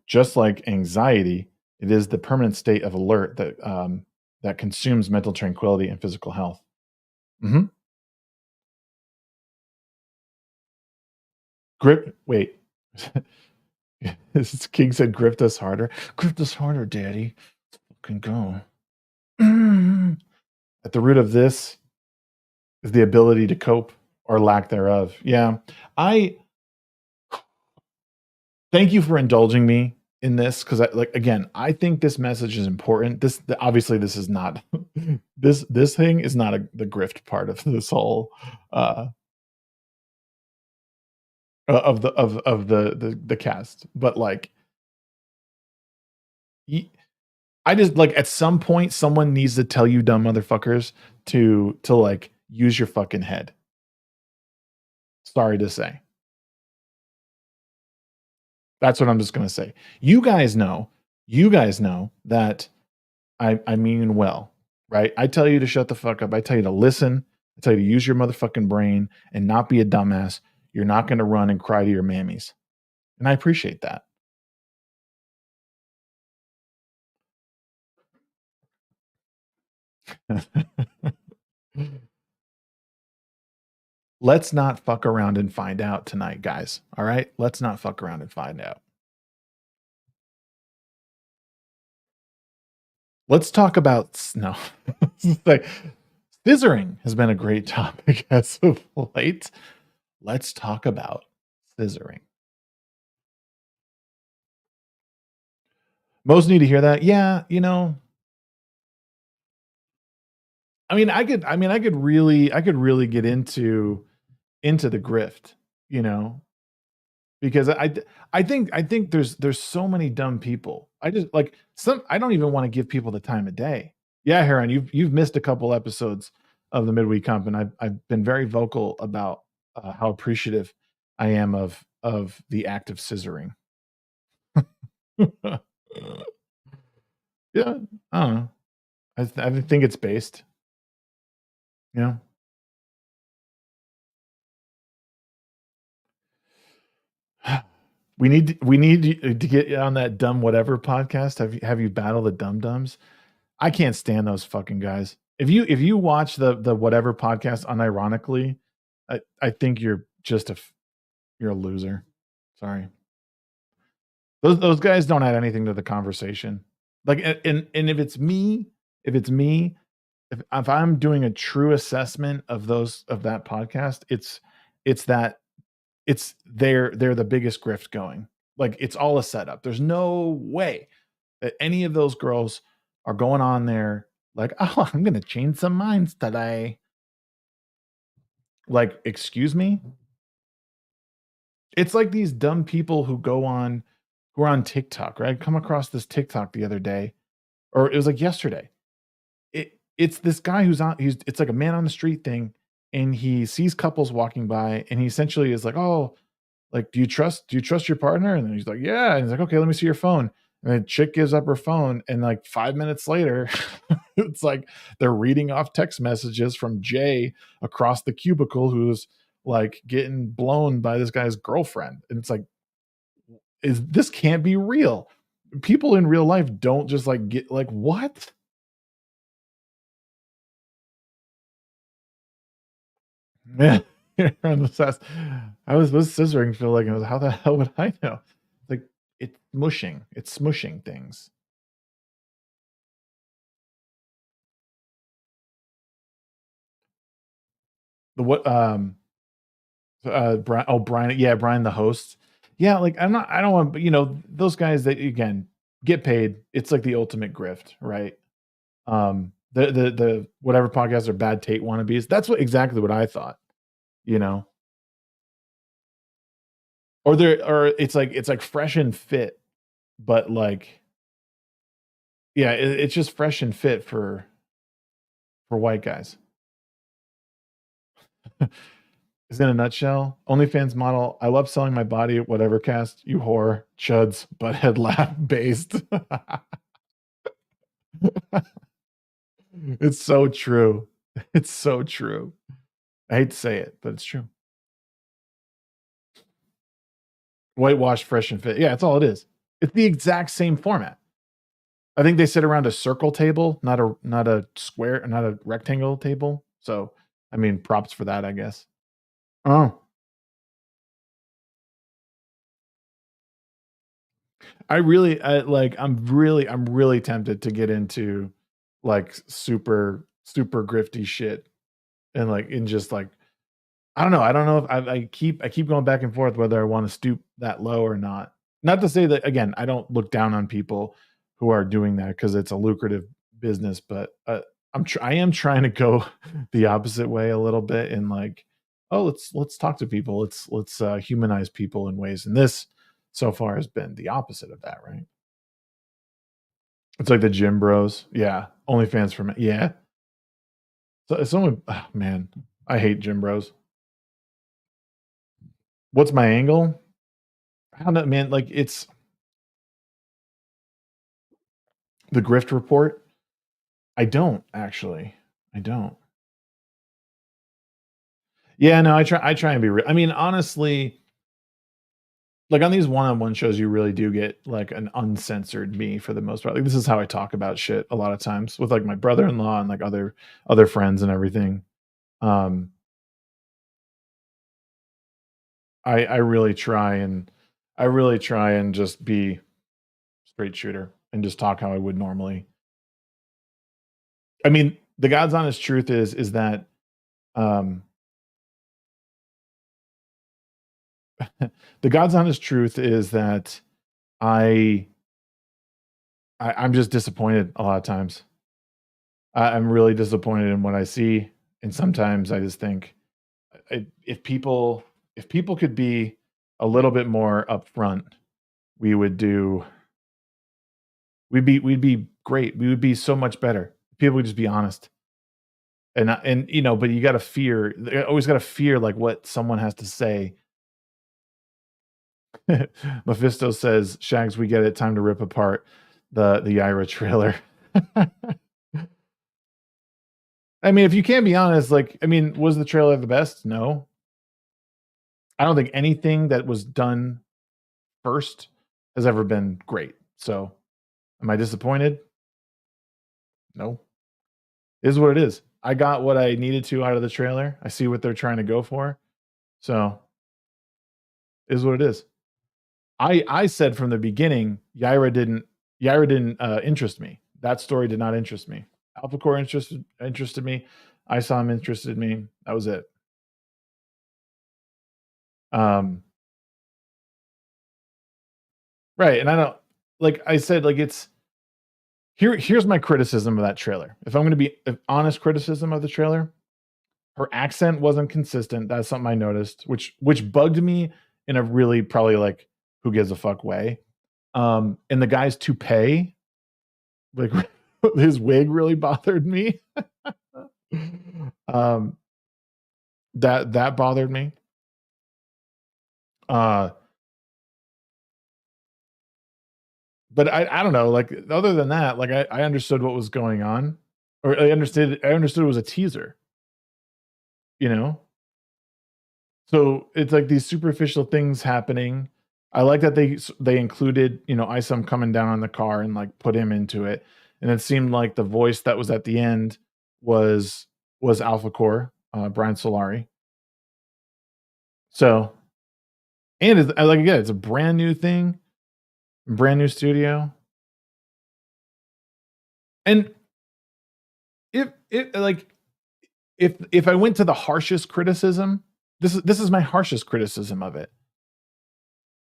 Just like anxiety, It is the permanent state of alert that consumes mental tranquility and physical health. Mm-hmm. Wait. This King said, "Grift us harder. Grift us harder, Daddy. Can go." At the root of this is the ability to cope or lack thereof. Yeah, I thank you for indulging me in this because, again, I think this message is important. Obviously this is not this thing is not the grift part of this whole of the cast, but like. I just like at some point someone needs to tell you dumb motherfuckers to like use your fucking head. Sorry to say. That's what I'm just gonna say. You guys know that I mean well, right? I tell you to shut the fuck up. I tell you to listen. I tell you to use your motherfucking brain and not be a dumbass. You're not gonna run and cry to your mammies. And I appreciate that. Let's not fuck around and find out tonight, guys. All right? Let's not fuck around and find out. Let's talk about no. Like, scissoring has been a great topic as of late. Let's talk about scissoring. Most need to hear that. Yeah, I could really get into the grift, because I think there's so many dumb people. I don't even want to give people the time of day. Yeah, Heron, you've missed a couple episodes of the midweek comp, and I've been very vocal about how appreciative I am of the act of scissoring. Yeah, I don't know. I think it's based. We need to get on that dumb whatever podcast. Have you battled the dum dums? I can't stand those fucking guys. If you watch the whatever podcast unironically, I think you're you're a loser. Sorry. Those guys don't add anything to the conversation. Like, and if it's me, if I'm doing a true assessment of that podcast, it's that they're the biggest grift going. Like, it's all a setup. There's no way that any of those girls are going on there like, "Oh, I'm gonna change some minds today." Like, excuse me? It's like these dumb people who are on TikTok, right? I come across this TikTok the other day, or it was like yesterday. It's this guy it's like a man on the street thing, and he sees couples walking by, and he essentially is like, "Oh, like, do you trust your partner?" And then he's like, "Yeah." And he's like, "Okay, let me see your phone." And the chick gives up her phone, and like 5 minutes later, it's like they're reading off text messages from Jay across the cubicle, who's like getting blown by this guy's girlfriend. And it's like, this can't be real. People in real life don't just like get like, what? Yeah. I was scissoring feel like, how the hell would I know? Like, it's smushing things. The what Brian, yeah, Brian the host. Yeah, like I don't want, but those guys that again get paid. It's like the ultimate grift, right? The whatever podcasts are bad Tate wannabes. That's exactly what I thought, you know. Or it's like fresh and fit, but like, yeah, it's just fresh and fit for white guys. Is in a nutshell, OnlyFans model. I love selling my body at whatever cast. You whore, chuds, butthead laugh based. It's so true. It's so true. I hate to say it, but it's true. Whitewash, fresh and fit. Yeah, that's all it is. It's the exact same format. I think they sit around a circle table, not a square, not a rectangle table. So, I mean, props for that, I guess. Oh, I'm really tempted to get into like super grifty shit and like in just like I don't know. I don't know if I keep going back and forth whether I want to stoop that low or not. Not to say that again, I don't look down on people who are doing that because it's a lucrative business, but I am trying to go the opposite way a little bit and like, oh, let's talk to people. Let's humanize people in ways. And this so far has been the opposite of that, right? It's like the gym bros. Yeah. OnlyFans for me. Yeah. So it's only oh, man, I hate gym bros. What's my angle? I don't know, man. Like it's the grift report. I don't actually. I don't. Yeah, no, I try and be real. I mean, honestly, like on these one-on-one shows, you really do get like an uncensored me for the most part. Like this is how I talk about shit a lot of times with like my brother-in-law and like other friends and everything. Um, I really try and just be straight shooter and just talk how I would normally. I mean, the God's honest truth is that um the God's honest truth is that I, I'm just disappointed a lot of times. I'm really disappointed in what I see, and sometimes I just think if people could be a little bit more upfront, we would do we'd be great. We would be so much better. People would just be honest. And you know, but you got to fear. Always got to fear like what someone has to say. Mephisto says, "Shags, we get it. Time to rip apart the Ira trailer." I mean, if you can't be honest, like, I mean, was the trailer the best? No. I don't think anything that was done first has ever been great. So, am I disappointed? No. It is what it is. I got what I needed to out of the trailer. I see what they're trying to go for. So, it is what it is. I said from the beginning, Yaira didn't interest me. That story did not interest me. Alpha Core interested me. I saw him interested in me. That was it. Um, right, and I don't like I said, like it's here's my criticism of that trailer. If I'm going to be honest criticism of the trailer, her accent wasn't consistent. That's something I noticed, which bugged me in a really probably like who gives a fuck way. And the guy's toupee, like his wig really bothered me. um, that bothered me. Uh, but I don't know. Like other than that, like I understood what was going on, or I understood it was a teaser. You know, so it's like these superficial things happening. I like that they included, you know, Isom coming down on the car and like put him into it. And it seemed like the voice that was at the end was Alpha Core, Brian Solari. So, and it's, like again, it's a brand new thing, brand new studio. And if like if I went to the harshest criticism, this is my harshest criticism of it.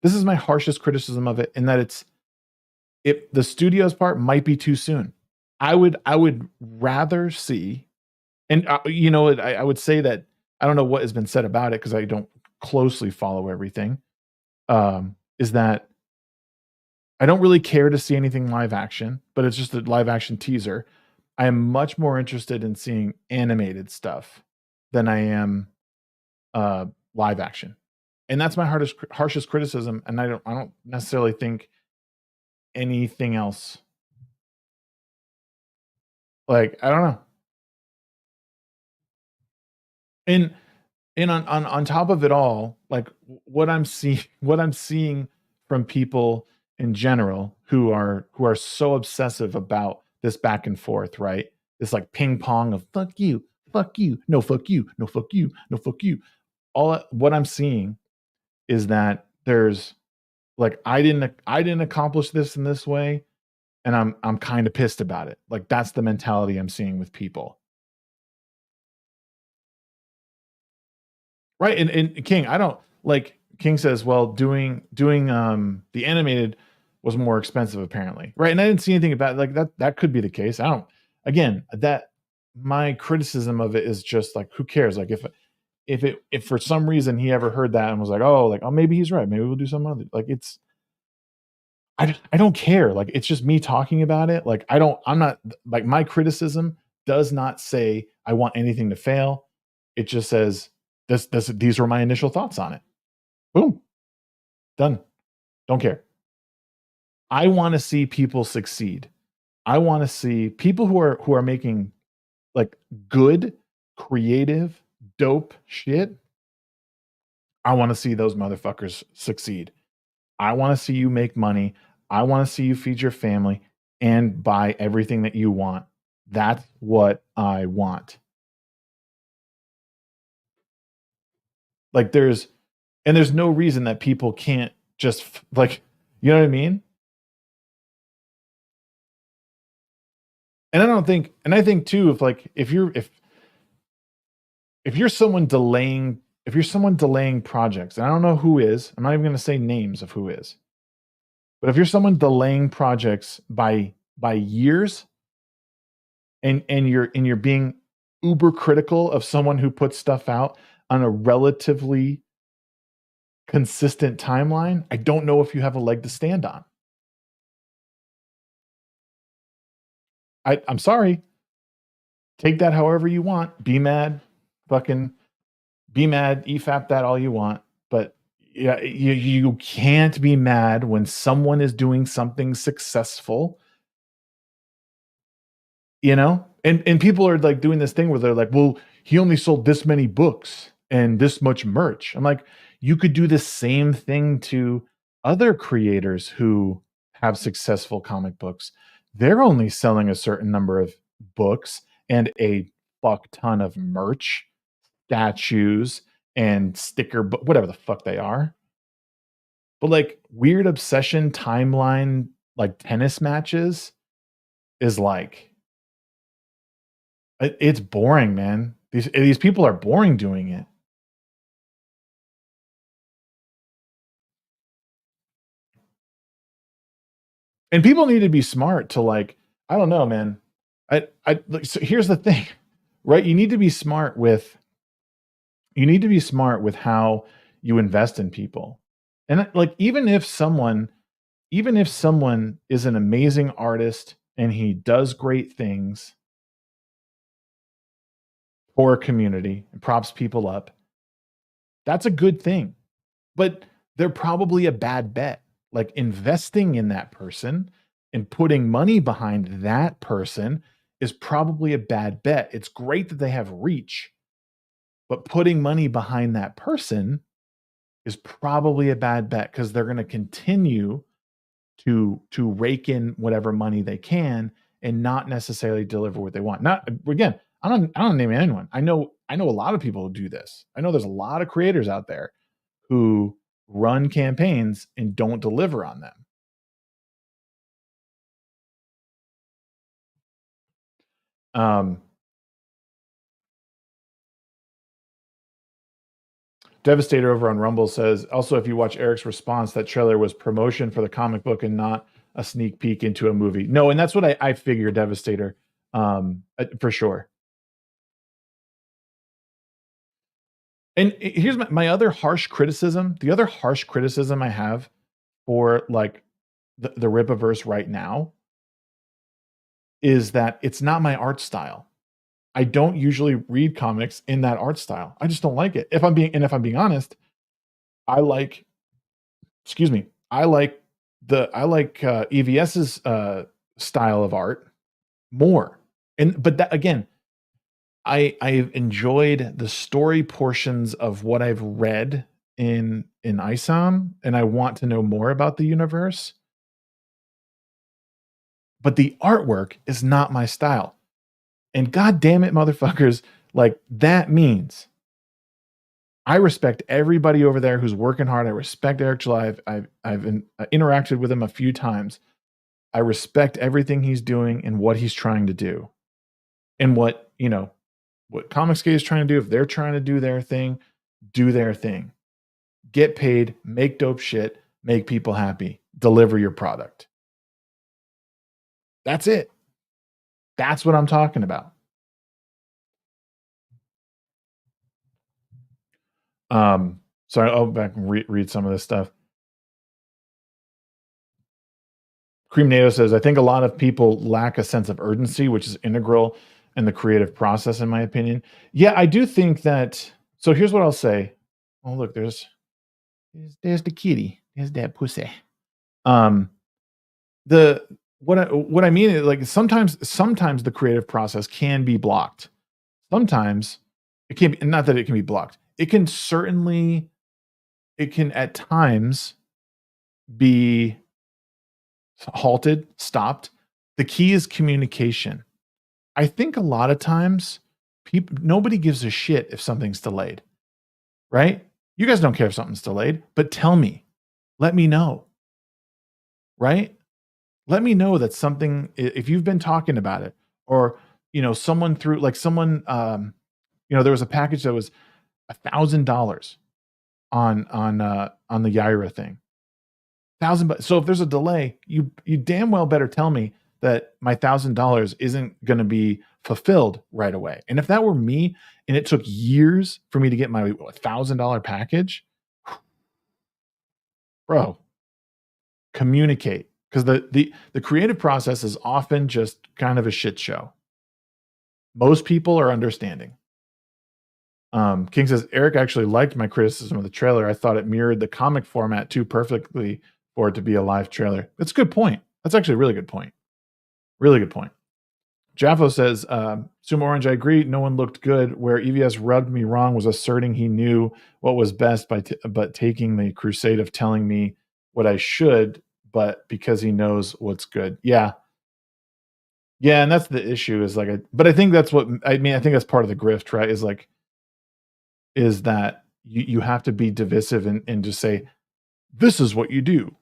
This is my harshest criticism of it in that if the studios part might be too soon. I would rather see, and you know, I would say that I don't know what has been said about it because I don't closely follow everything. Is that I don't really care to see anything live action, but it's just a live action teaser. I am much more interested in seeing animated stuff than I am live action, and that's my harshest criticism. And I don't necessarily think anything else. Like I don't know. And on top of it all, like what I'm seeing what I'm seeing from people in general who are so obsessive about this back and forth, right? This like ping pong of fuck you, no fuck you, no fuck you, no fuck you. What I'm seeing is that there's like I didn't accomplish this in this way, and I'm kind of pissed about it. Like that's the mentality I'm seeing with people. Right. And King, I don't like King says, well, doing the animated was more expensive apparently. Right. And I didn't see anything about it. Like that could be the case. Again, that my criticism of it is just like, who cares? Like if for some reason he ever heard that and was like, oh, maybe he's right. Maybe we'll do some other, like I don't care. Like it's just me talking about it. Like I'm not like my criticism does not say I want anything to fail. It just says these were my initial thoughts on it. Boom. Done. Don't care. I want to see people succeed. I want to see people who are making like good, creative, dope shit. I want to see those motherfuckers succeed. I want to see you make money. I want to see you feed your family and buy everything that you want. That's what I want. Like there's no reason that people can't just like, you know what I mean? And I think too, if you're someone delaying projects, and I don't know who is, I'm not even going to say names of who is, but if you're someone delaying projects by years, and you're being uber critical of someone who puts stuff out on a relatively consistent timeline, I don't know if you have a leg to stand on. I'm sorry. Take that however you want. Be mad. Fucking be mad. EFAP that all you want. But yeah, you can't be mad when someone is doing something successful. You know? And people are like doing this thing where they're like, well, he only sold this many books and this much merch. I'm like, you could do the same thing to other creators who have successful comic books. They're only selling a certain number of books and a fuck ton of merch, statues, and whatever the fuck they are. But like weird obsession timeline, like tennis matches, is like, it's boring, man. These people are boring doing it. And people need to be smart to like, I don't know, man. So here's the thing, right? You need to be smart with how you invest in people. And like even if someone is an amazing artist and he does great things for a community and props people up, that's a good thing. But they're probably a bad bet. Like investing in that person and putting money behind that person is probably a bad bet. It's great that they have reach, but putting money behind that person is probably a bad bet because they're going to continue to rake in whatever money they can and not necessarily deliver what they want. Not again, I don't name anyone. I know a lot of people who do this. I know there's a lot of creators out there who run campaigns and don't deliver on them. Devastator over on Rumble says, also, if you watch Eric's response, that trailer was promotion for the comic book and not a sneak peek into a movie. No, and that's what I figure, Devastator, for sure. And here's my other harsh criticism. The other harsh criticism I have for like the Rippaverse right now is that it's not my art style. I don't usually read comics in that art style. I just don't like it. If I'm being honest, I like EVS's style of art more. But that again, I've enjoyed the story portions of what I've read in ISOM, and I want to know more about the universe. but the artwork is not my style. And god damn it, motherfuckers, like that means I respect everybody over there who's working hard. I respect Eric July. I've interacted with him a few times. I respect everything he's doing and what he's trying to do. And what, you know, what Comicsgate is trying to do. If they're trying to do their thing, do their thing. Get paid, make dope shit, make people happy, deliver your product. That's it. That's what I'm talking about. Sorry, I'll back and read some of this stuff. Cream NATO says, I think a lot of people lack a sense of urgency, which is integral in the creative process, in my opinion. Yeah, I do think that. So here's what I'll say. Oh, look, there's the kitty. There's that pussy. What I mean is, like, sometimes the creative process can be blocked. Sometimes it can be, not that it can be blocked. It can at times be halted, stopped. The key is communication. I think a lot of times nobody gives a shit if something's delayed, right? You guys don't care if something's delayed, but tell me, let me know, right? Let me know that something, if you've been talking about it, or, you know, someone through, like someone, you know, there was a package that was $1,000 on the Yaira thing. $1,000. So if there's a delay, you damn well better tell me that my $1,000 isn't going to be fulfilled right away. And if that were me, and it took years for me to get my $1,000 package, bro, communicate, because the creative process is often just kind of a shit show. Most people are understanding. King says, Eric actually liked my criticism of the trailer. I thought it mirrored the comic format too perfectly for it to be a live trailer. That's a good point. That's actually a really good point. Really good point. Jaffo says, Sumo Orange, I agree. No one looked good. Where EVS rubbed me wrong was asserting he knew what was best but taking the crusade of telling me what I should, but because he knows what's good. Yeah. Yeah, and that's the issue, is like, but I think that's what, I mean, I think that's part of the grift, right? Is that you have to be divisive and just say, this is what you do.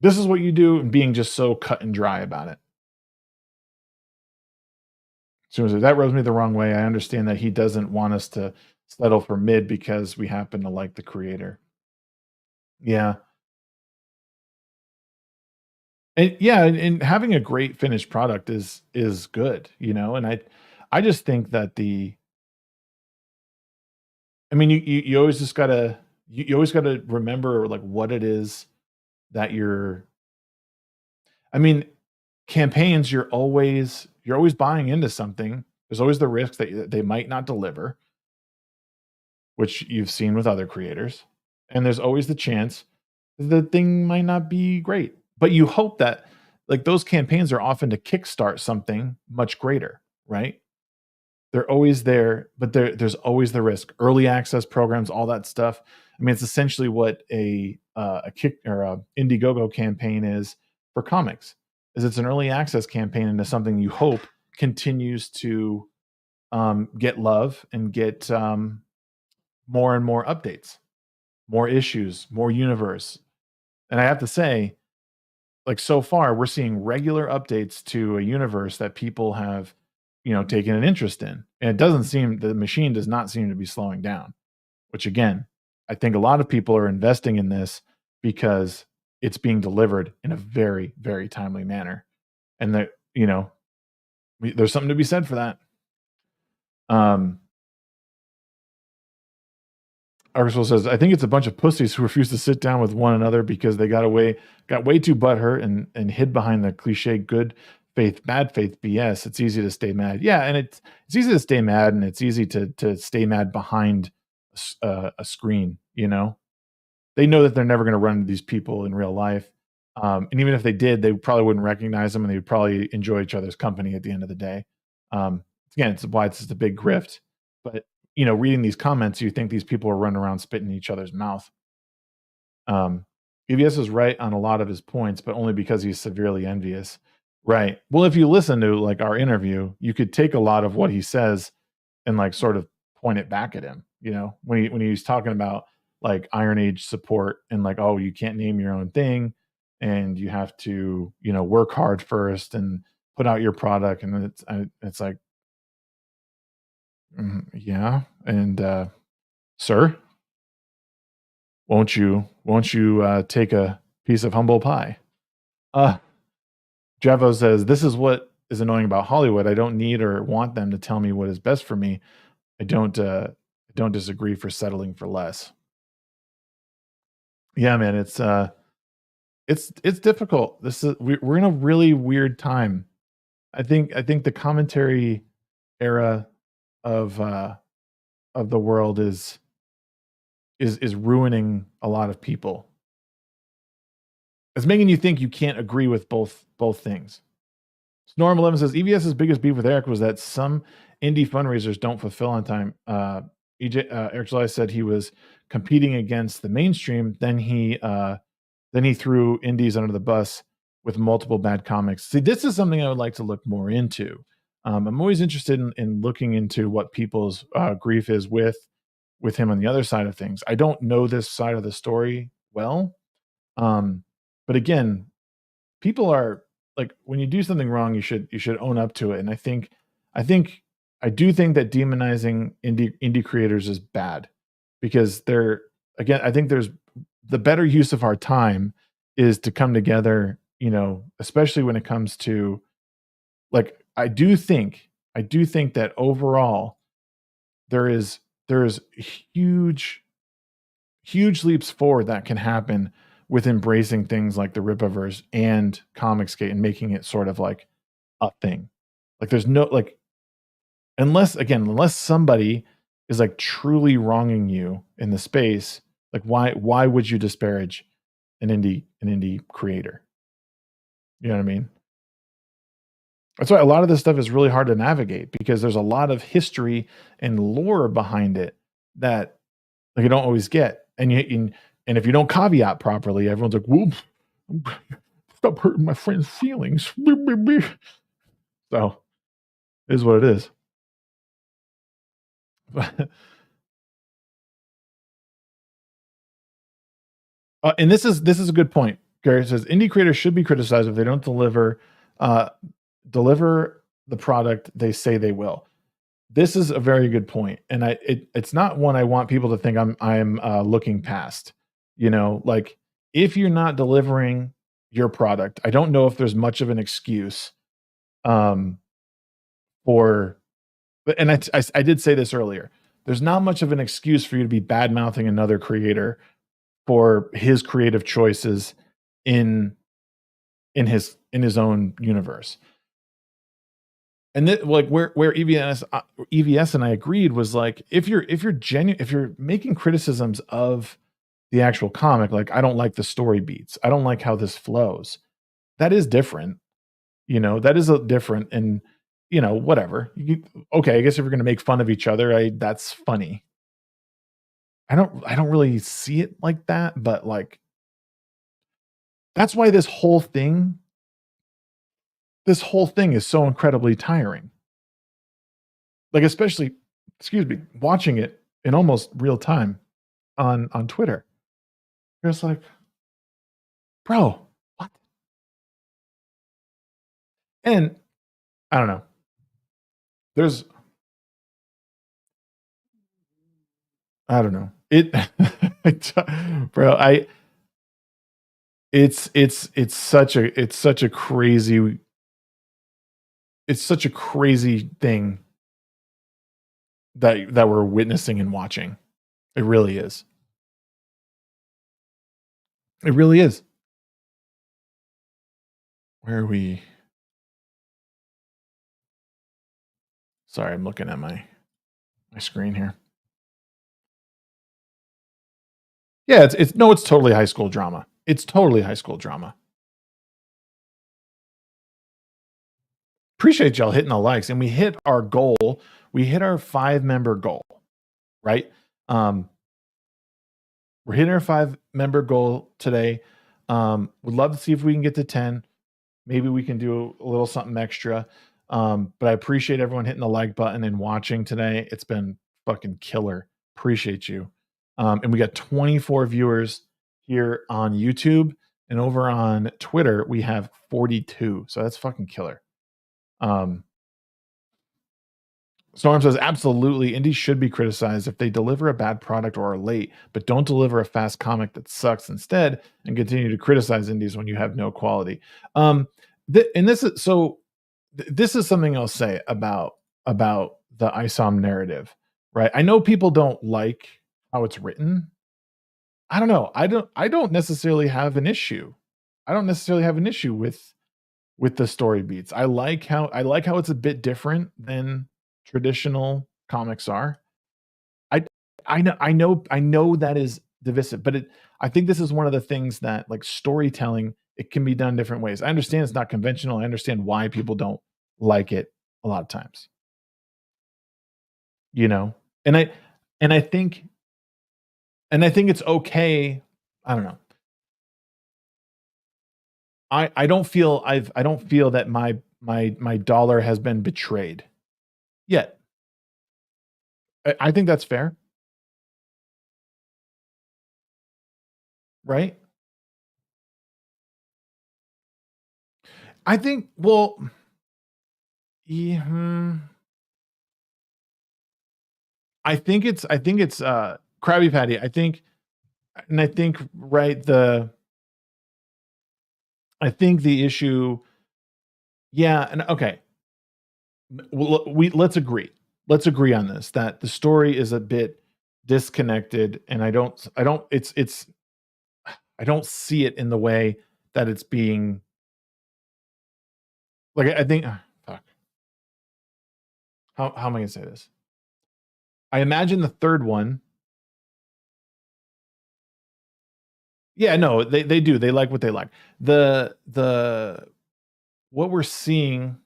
This is what you do, and being just so cut and dry about it. So that rubs me the wrong way. I understand that he doesn't want us to settle for mid because we happen to like the creator. Yeah. And yeah, and having a great finished product is good, you know, and I just think that I mean, you always just gotta, you always gotta remember, like, what it is that I mean, campaigns, you're always buying into something. There's always the risk that they might not deliver, which you've seen with other creators. And there's always the chance the thing might not be great. But you hope that, like, those campaigns are often to kickstart something much greater, right? They're always there, but there's always the risk. Early access programs, all that stuff. I mean, it's essentially what a kick or a Indiegogo campaign is for comics. Is it's an early access campaign into something you hope continues to get love and get more and more updates, more issues, more universe. And I have to say, like, so far, we're seeing regular updates to a universe that people have, you know, taken an interest in. And it doesn't seem, the machine does not seem to be slowing down, which, again, I think a lot of people are investing in this because it's being delivered in a very, very timely manner. And that, you know, there's something to be said for that. Arsenal says, I think it's a bunch of pussies who refuse to sit down with one another because they got way too butthurt and hid behind the cliche good faith, bad faith BS. It's easy to stay mad. Yeah, and it's easy to stay mad, and it's easy to stay mad behind a screen, you know? They know that they're never going to run into these people in real life. And even if they did, they probably wouldn't recognize them, and they would probably enjoy each other's company at the end of the day. Again, it's why it's just a big grift. But, you know, reading these comments, you think these people are running around spitting in each other's mouth. EVS is right on a lot of his points, but only because he's severely envious. Right. Well, if you listen to like our interview, you could take a lot of what he says and like sort of point it back at him. You know, when he's talking about like Iron Age support and like, oh, you can't name your own thing, and you have to, you know, work hard first and put out your product, and it's like, yeah, and sir, won't you take a piece of humble pie? Javo says, this is what is annoying about Hollywood. I don't need or want them to tell me what is best for me. I don't disagree for settling for less. Yeah, man, it's difficult. We're in a really weird time. I think the commentary era of the world is ruining a lot of people. It's making you think you can't agree with both things. Norm 11 says EVS's biggest beef with Eric was that some indie fundraisers don't fulfill on time. Eric July said he was competing against the mainstream. Then he threw indies under the bus with multiple bad comics. See, this is something I would like to look more into. I'm always interested in looking into what people's grief is with him on the other side of things. I don't know this side of the story well, but again, people are like, when you do something wrong, you should own up to it. And I do think that demonizing indie creators is bad, because I think there's the better use of our time is to come together, you know, especially when it comes to like, I do think that overall there is huge leaps forward that can happen with embracing things like the Rippaverse and Comicsgate and making it sort of like a thing. Like there's no like, unless somebody is like truly wronging you in the space, like why would you disparage an indie creator? You know what I mean? That's why a lot of this stuff is really hard to navigate, because there's a lot of history and lore behind it that like you don't always get. And if you don't caveat properly, everyone's like, whoop, stop hurting my friend's feelings. So it is what it is. And this is a good point. Gary says indie creators should be criticized if they don't deliver the product they say they will. This is a very good point, and it's not one I want people to think I'm looking past. You know, like if you're not delivering your product, I don't know if there's much of an excuse for. And I did say this earlier. There's not much of an excuse for you to be bad mouthing another creator for his creative choices in his own universe. And like where EVS and I agreed was like, if you're making criticisms of the actual comic, like I don't like the story beats, I don't like how this flows, that is different. You know, that is a different, and you know, whatever. Okay, I guess if we're gonna make fun of each other, that's funny. I don't really see it like that, but like that's why this whole thing is so incredibly tiring. Like, especially, watching it in almost real time on Twitter. You're just like, bro, what? And I don't know. I don't know. Bro, it's such a crazy thing that we're witnessing and watching. It really is. It really is. Where are we? Sorry, I'm looking at my screen here. Yeah, it's totally high school drama. It's totally high school drama. Appreciate y'all hitting the likes, and we hit our goal. We hit our 5-member goal, right? We're hitting our 5-member goal today. Would love to see if we can get to 10. Maybe we can do a little something extra. But I appreciate everyone hitting the like button and watching today. It's been fucking killer. Appreciate you. And we got 24 viewers here on YouTube, and over on Twitter we have 42. So that's fucking killer. Storm says, absolutely, indies should be criticized if they deliver a bad product or are late, but don't deliver a fast comic that sucks instead, and continue to criticize indies when you have no quality. This is something I'll say about the ISOM narrative, right? I know people don't like how it's written. I don't know. I don't necessarily have an issue. I don't necessarily have an issue with the story beats. I like how it's a bit different than traditional comics are. I know that is divisive, but I think this is one of the things that, like, storytelling, it can be done different ways. I understand it's not conventional. I understand why people don't like it a lot of times. You know? And I think it's okay. I don't know. I don't feel that my dollar has been betrayed yet. I think that's fair. Right? I think, well, yeah, I think it's Krabby Patty. I think right, I think the issue, yeah, and okay. Well, let's agree. Let's agree on this, that the story is a bit disconnected, and I don't see it in the way that it's being, like, I think, fuck. How am I gonna say this? I imagine the third one. Yeah, no, they do. They like what they like. The what we're seeing,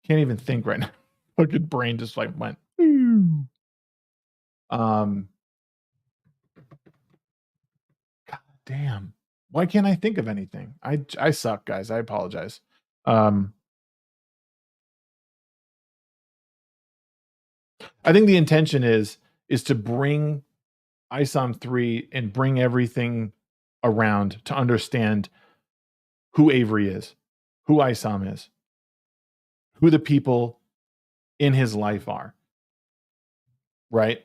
can't even think right now. Fucking brain just like went. God damn. Why can't I think of anything? I suck, guys. I apologize. I think the intention is to bring ISOM 3 and bring everything around to understand who Avery is, who ISOM is, who the people in his life are. Right?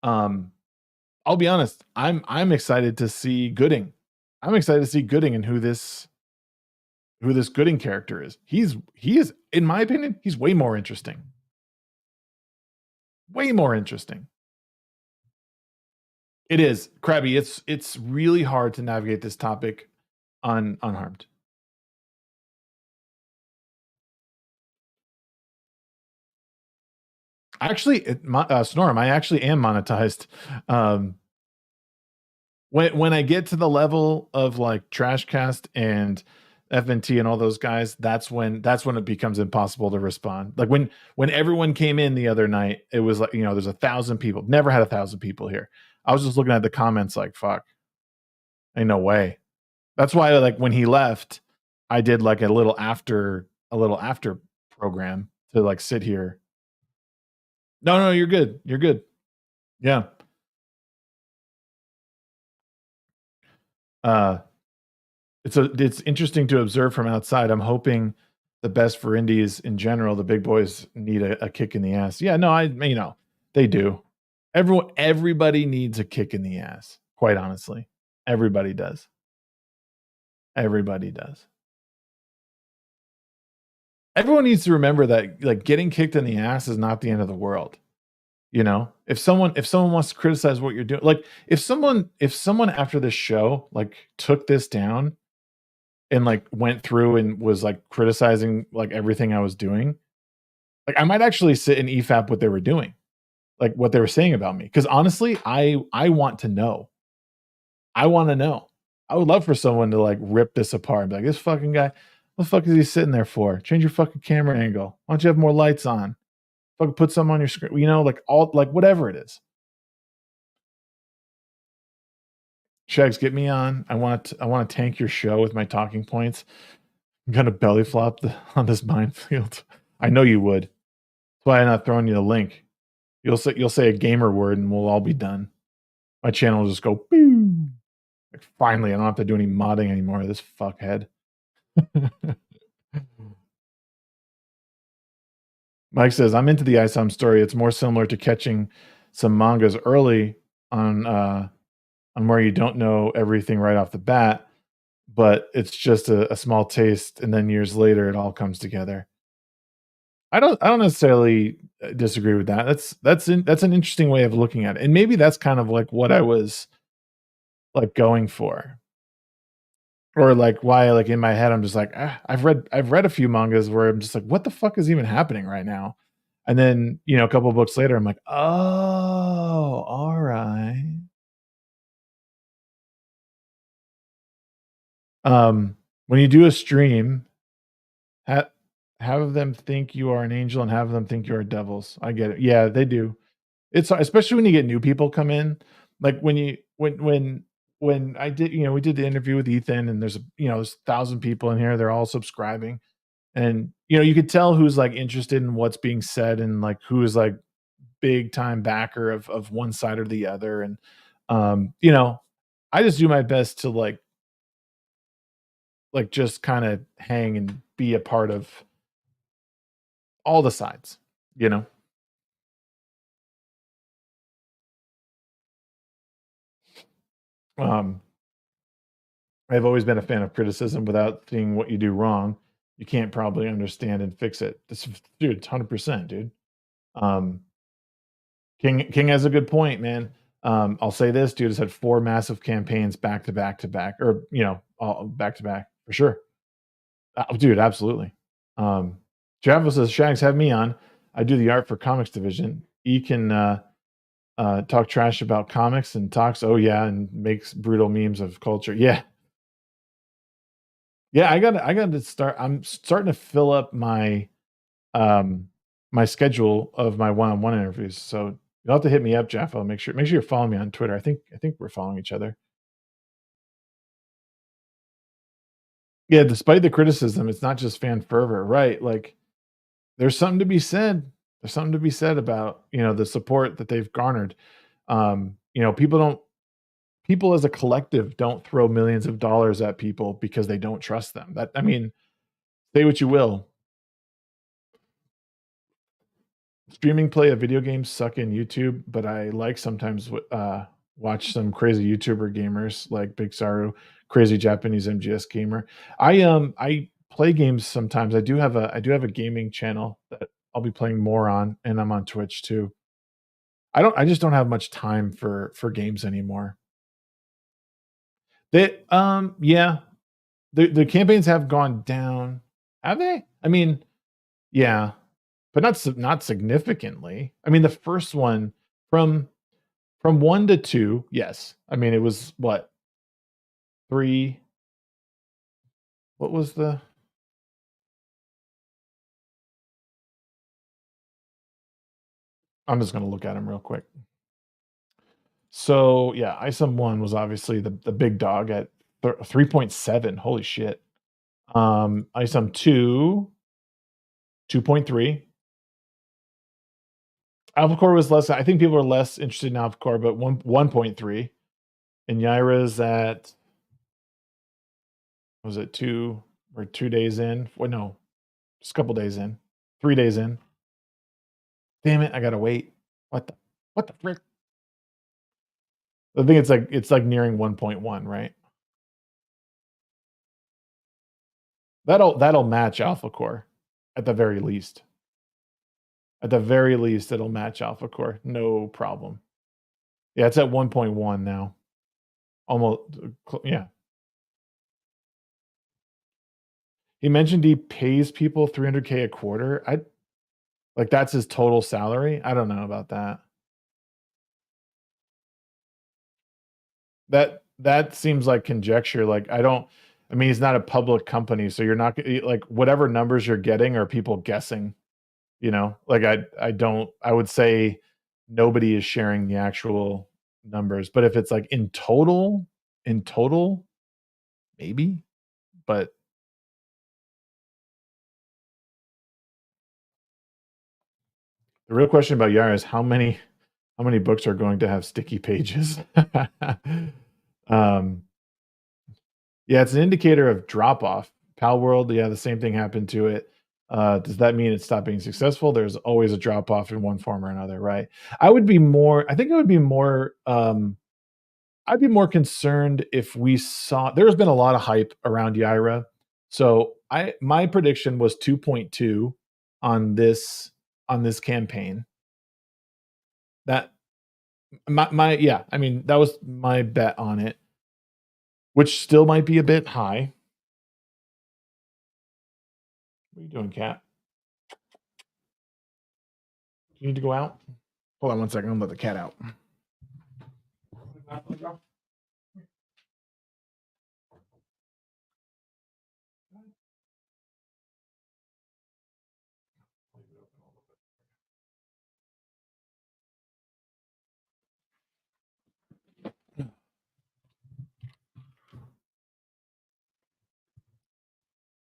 I'll be honest, I'm excited to see Gooding. I'm excited to see Gooding and who this Gooding character is. He is, in my opinion, he's way more interesting. Way more interesting. It is, Krabby. It's really hard to navigate this topic unharmed. Actually, Snorm, I actually am monetized. When I get to the level of, like, ThashCast and FNT and all those guys, that's when it becomes impossible to respond. Like, when everyone came in the other night, it was like, there's 1,000 people. Never had 1,000 people here. I was just looking at the comments like, fuck, ain't no way. That's why, like, when he left, I did like a little after program to, like, sit here. No, you're good. You're good. Yeah. It's interesting to observe from outside. I'm hoping the best for indies in general. The big boys need a kick in the ass. Yeah, no, they do. Everybody needs a kick in the ass. Quite honestly, everybody does. Everybody does. Everyone needs to remember that, like, getting kicked in the ass is not the end of the world. If someone wants to criticize what you're doing, like, if someone after this show, like, took this down and, like, went through and was, like, criticizing, like, everything I was doing, like, I might actually sit and EFAP what they were doing, like, what they were saying about me. Because honestly, I want to know. I want to know. I would love for someone to, like, rip this apart and be like, this fucking guy, what the fuck is he sitting there for? Change your fucking camera angle. Why don't you have more lights on? Fucking put some on your screen. Like, all, like, whatever it is. Shags, get me on. I want to tank your show with my talking points. I'm gonna belly flop on this minefield. I know you would. That's why I'm not throwing you the link. You'll say a gamer word and we'll all be done. My channel will just go boom. Like, finally, I don't have to do any modding anymore. This fuckhead. Mike says, I'm into the ISOM story. It's more similar to catching some mangas early on where you don't know everything right off the bat, but it's just a small taste, and then years later it all comes together. I don't necessarily disagree with that. That's an interesting way of looking at it. And maybe that's kind of like what I was like going for. Or like why like in my head I'm just like, I've read a few mangas where I'm just like, what the fuck is even happening right now? And then, a couple of books later I'm like, oh, all right. When you do a stream, have them think you are an angel and have them think you are devils. I get it. Yeah, they do. It's especially when you get new people come in. Like when I did, we did the interview with Ethan, and there's 1,000 people in here. They're all subscribing, and you could tell who's like interested in what's being said, and like who is like big time backer of one side or the other. And I just do my best to like just kind of hang and be a part of all the sides, I've always been a fan of criticism without seeing what you do wrong. You can't probably understand and fix it. Dude, 100%, dude. King has a good point, man. I'll say this, dude has had 4 massive campaigns back to back to back, or all back to back for sure. Dude, absolutely. Travis says, Shags, have me on. I do the art for comics division. E can talk trash about comics and talks, and makes brutal memes of culture. Yeah. Yeah, I got to start. I'm starting to fill up my my schedule of my one-on-one interviews. So you'll have to hit me up, Jeff. I'll make sure you're following me on Twitter. I think we're following each other. Yeah, despite the criticism, it's not just fan fervor, right? Like there's something to be said. There's something to be said about, the support that they've garnered. People as a collective don't throw millions of dollars at people because they don't trust them. Say what you will. Streaming play of video games suck in YouTube, but I like sometimes watch some crazy YouTuber gamers like Big Saru, crazy Japanese MGS gamer. I play games sometimes. I do have a gaming channel that I'll be playing more on, and I'm on Twitch too. I just don't have much time for games anymore. Yeah. The campaigns have gone down. Have they? Yeah. But not significantly. The first one from 1 to 2, yes. It was what? 3. What was the I'm just gonna look at them real quick. So yeah, ISOM 1 was obviously the big dog at 3.7. Holy shit. ISOM 2, 2.3. AlphaCore was less. I think people are less interested in AlphaCore, but 1.3. And Yaira's at, was it 2 or 2 days in? Well, no, just a couple days in. 3 days in. Damn it, I gotta wait. What the frick? I think it's like nearing 1.1, right? That'll match AlphaCore at the very least. At the very least, it'll match AlphaCore. No problem. Yeah, it's at 1.1 now. Almost, yeah. He mentioned he pays people $300K a quarter. Like that's his total salary. I don't know about that. That seems like conjecture. Like he's not a public company, so you're not like whatever numbers you're getting are people guessing. Like I would say nobody is sharing the actual numbers, but if it's like in total in total, maybe, but the real question about Yara is how many books are going to have sticky pages? Yeah, it's an indicator of drop off. Pal World, yeah, the same thing happened to it. Does that mean it stopped being successful? There's always a drop off in one form or another, right? I think I would be more I'd be more concerned if we saw there's been a lot of hype around Yaira. So my prediction was 2.2 on this campaign. That my yeah, I mean that was my bet on it, which still might be a bit high. What are you doing, cat? You need to go out? Hold on one second. I'm gonna let the cat out.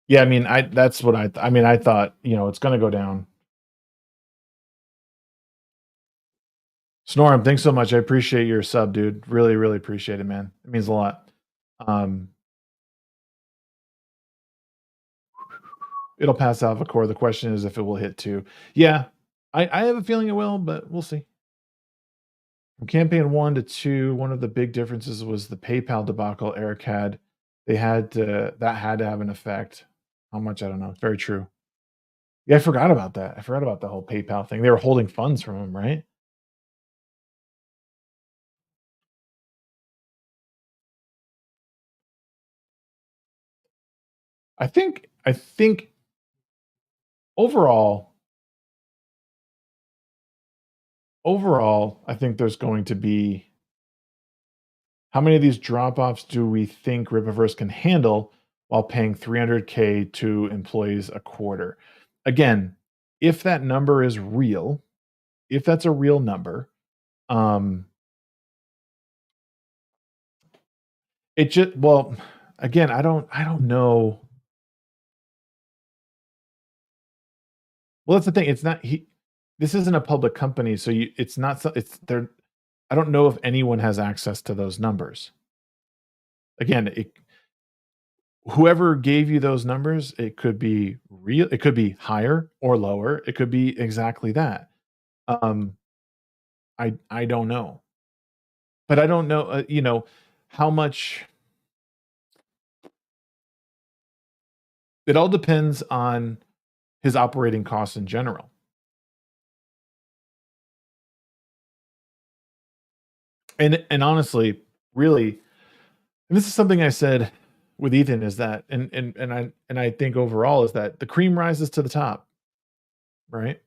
Yeah, I mean, that's what I mean, I thought, it's gonna go down. Snorum, thanks so much. I appreciate your sub, dude. Really, really appreciate it, man. It means a lot. It'll pass Alpha Core. The question is if it will hit 2. Yeah, I have a feeling it will, but we'll see. From campaign 1 to 2, one of the big differences was the PayPal debacle Eric had. That had to have an effect. How much? I don't know. It's very true. Yeah, I forgot about that. I forgot about the whole PayPal thing. They were holding funds from him, right? I think overall, I think there's going to be how many of these drop-offs do we think Ripiverse can handle while paying $300K to employees a quarter? Again, if that number is real, if that's a real number, it just again, I don't know. Well, that's the thing. It's not this isn't a public company, so it's not it's there. I don't know if anyone has access to those numbers. Again, whoever gave you those numbers, it could be real, it could be higher or lower, it could be exactly that. I don't know. But I don't know, how much it all depends on his operating costs in general. And honestly, really, and this is something I said with Ethan is that and I think overall is that the cream rises to the top, right?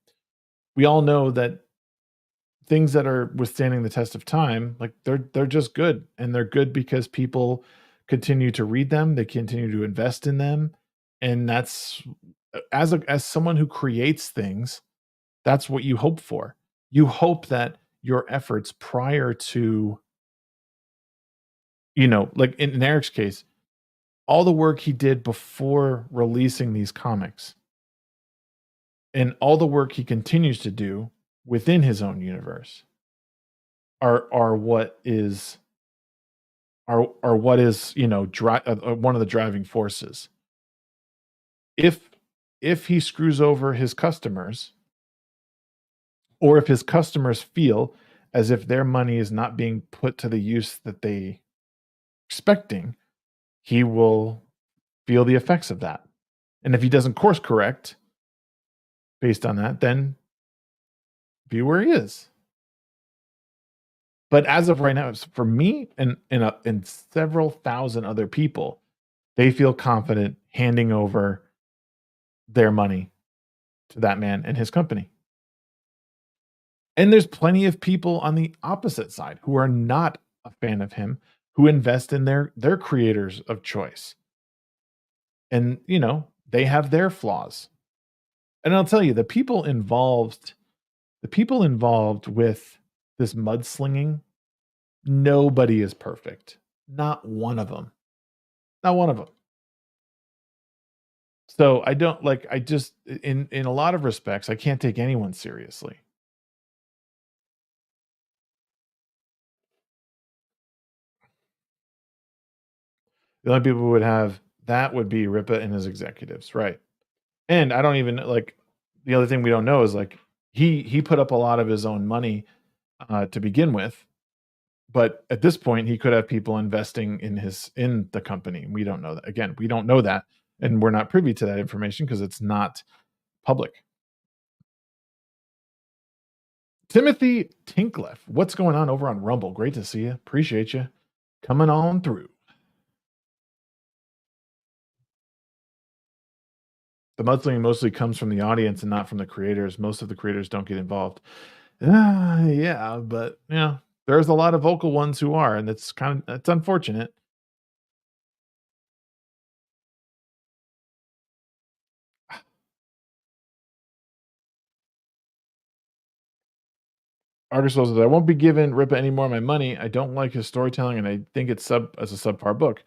We all know that things that are withstanding the test of time, like they're just good, and they're good because people continue to read them, they continue to invest in them, and that's as someone who creates things, that's what you hope for. You hope that your efforts prior to, like in Eric's case, all the work he did before releasing these comics and all the work he continues to do within his own universe are what is one of the driving forces. If he screws over his customers, or if his customers feel as if their money is not being put to the use that they expecting, he will feel the effects of that. And if he doesn't course correct based on that, then be where he is. But as of right now, for me and several thousand other people, they feel confident handing over their money to that man and his company. And there's plenty of people on the opposite side who are not a fan of him, who invest in their creators of choice. And, they have their flaws. And I'll tell you, the people involved with this mudslinging, nobody is perfect. Not one of them. Not one of them. So I don't like. I just in a lot of respects, I can't take anyone seriously. The only people who would have that would be Ripa and his executives, right? And I don't even like the other thing we don't know is like he put up a lot of his own money to begin with, but at this point he could have people investing in the company. We don't know that. Again, we don't know that, and we're not privy to that information because it's not public. Timothy Tinkleff, what's going on over on Rumble? Great to see you. Appreciate you coming on through. The mudslinging mostly comes from the audience and not from the creators. Most of the creators don't get involved. Yeah, but yeah, there's a lot of vocal ones who are, and it's unfortunate. Artist says, I won't be giving Ripa any more of my money. I don't like his storytelling, and I think it's as a subpar book.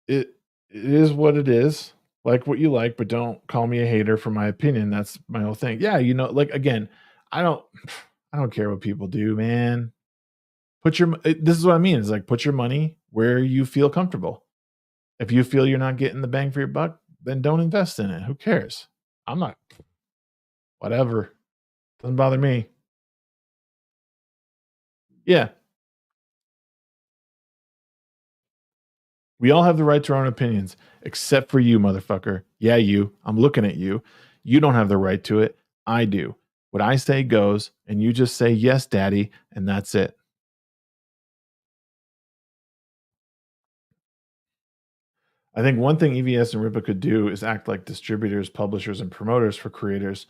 It is what it is. Like what you like, but don't call me a hater for my opinion. That's my whole thing. Yeah, like again, I don't care what people do, man. This is what I mean. It's like put your money where you feel comfortable. If you feel you're not getting the bang for your buck, then don't invest in it. Who cares? I'm not. Whatever. Doesn't bother me. Yeah. We all have the right to our own opinions, except for you, motherfucker. Yeah, you. I'm looking at you. You don't have the right to it. I do. What I say goes, and you just say, yes, daddy, and that's it. I think one thing EVS and Ripa could do is act like distributors, publishers, and promoters for creators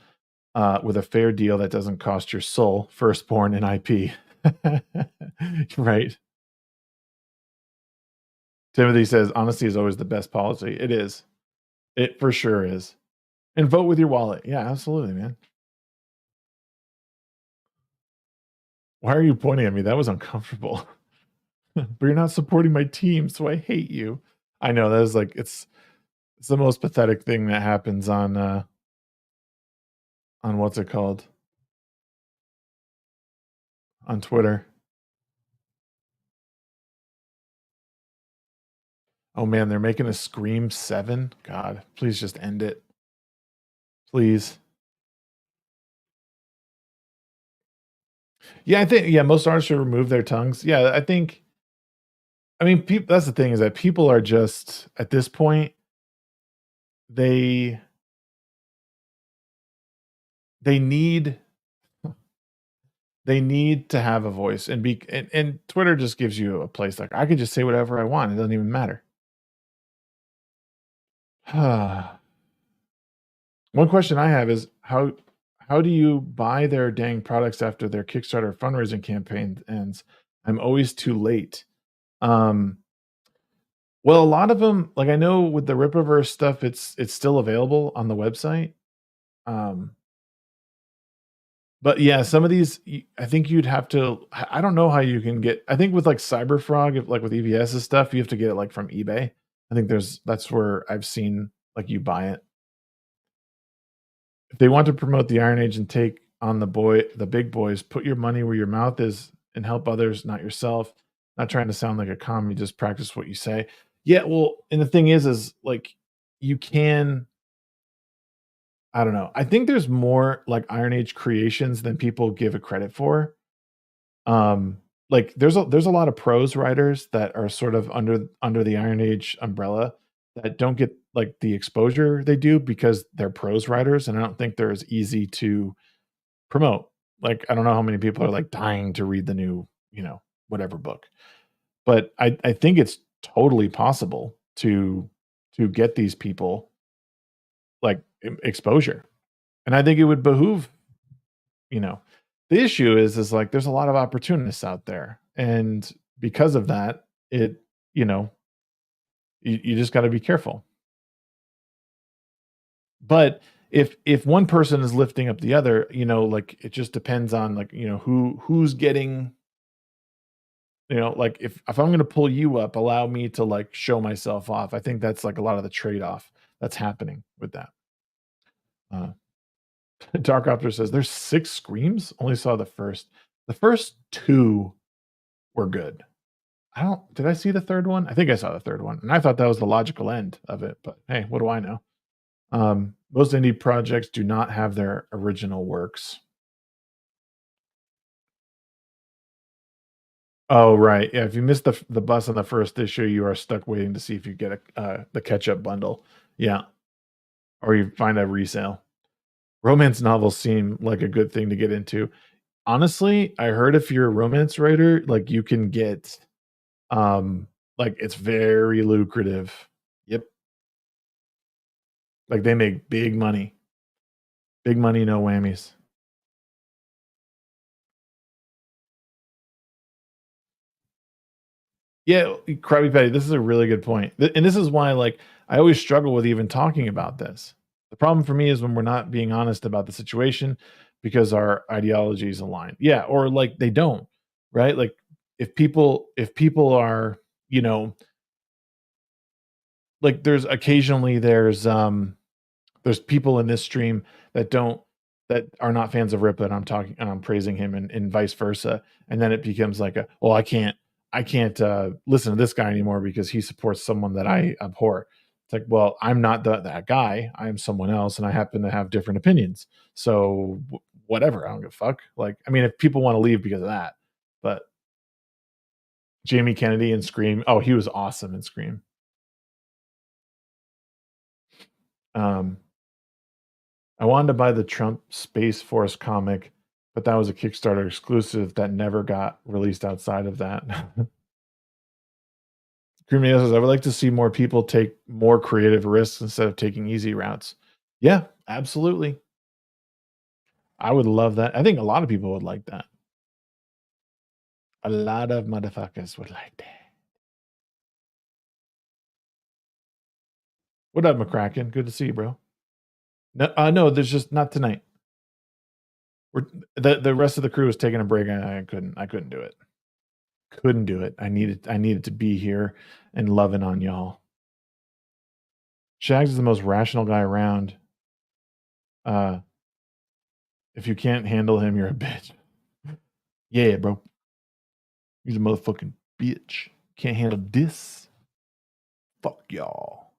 with a fair deal that doesn't cost your soul, firstborn, and IP. Right. Timothy says, honesty is always the best policy. It is. It for sure is. And vote with your wallet. Yeah, absolutely, man. Why are you pointing at me? That was uncomfortable. But you're not supporting my team, so I hate you. I know that is like it's the most pathetic thing that happens on what's it called? On Twitter. Oh man, they're making a Scream 7. God, please just end it. Please. Yeah, I think most artists should remove their tongues. Yeah, I mean, that's the thing is that people are just at this point they need to have a voice and and Twitter just gives you a place like I could just say whatever I want. It doesn't even matter. One question I have is how do you buy their dang products after their Kickstarter fundraising campaign ends? I'm always too late. Well, a lot of them, like I know with the Rippaverse stuff, it's still available on the website. But yeah, some of these, I think you'd have to. I don't know how you can get. I think with like Cyberfrog, if like with EVS's stuff, you have to get it like from eBay. I think that's where I've seen like you buy it. If they want to promote the Iron Age and take on the big boys, put your money where your mouth is and help others, not yourself. Not trying to sound like a commie, just practice what you say. Yeah, well, and the thing is like you can. I don't know. I think there's more like Iron Age creations than people give it credit for. Like there's a lot of prose writers that are sort of under the Iron Age umbrella that don't get like the exposure they do because they're prose writers, and I don't think they're as easy to promote. Like I don't know how many people are like dying to read the new, whatever book. But I think it's totally possible to get these people like exposure. And I think it would behoove, the issue is like there's a lot of opportunists out there. And because of that, you just got to be careful. But if one person is lifting up the other, like it just depends on like, who's getting You know, like if I'm going to pull you up, allow me to like show myself off. I think that's like a lot of the trade-off that's happening with that. Dark Opter says there's 6 screams. Only saw the first. The first 2 were good. Did I see the third one? I think I saw the third one, and I thought that was the logical end of it. But hey, what do I know? Most indie projects do not have their original works. Oh, right. Yeah, if you missed the bus on the first issue, you are stuck waiting to see if you get the catch-up bundle. Yeah. Or you find a resale. Romance novels seem like a good thing to get into. Honestly, I heard if you're a romance writer, like you can get like it's very lucrative. Yep. Like they make big money. Big money, no whammies. Yeah, Krabby Patty, this is a really good point. And this is why like I always struggle with even talking about this. The problem for me is when we're not being honest about the situation because our ideologies align. Yeah, or like they don't, right? Like if people are, you know, like there's people in this stream that are not fans of Rip and I'm praising him and vice versa. And then it becomes like I can't listen to this guy anymore because he supports someone that I abhor. It's like, well, I'm not that guy. I am someone else and I happen to have different opinions. So whatever, I don't give a fuck. Like, I mean, if people want to leave because of that, but Jamie Kennedy in Scream, oh, he was awesome in Scream. I wanted to buy the Trump Space Force comic, but that was a Kickstarter exclusive that never got released outside of that. Creamy says, I would like to see more people take more creative risks instead of taking easy routes. Yeah, absolutely. I would love that. I think a lot of people would like that. A lot of motherfuckers would like that. What up, McCracken? Good to see you, bro. No, there's just not tonight. The rest of the crew was taking a break and I couldn't do it. Couldn't do it. I needed to be here and loving on y'all. Shags is the most rational guy around. If you can't handle him, you're a bitch. Yeah, bro. He's a motherfucking bitch. Can't handle this. Fuck y'all.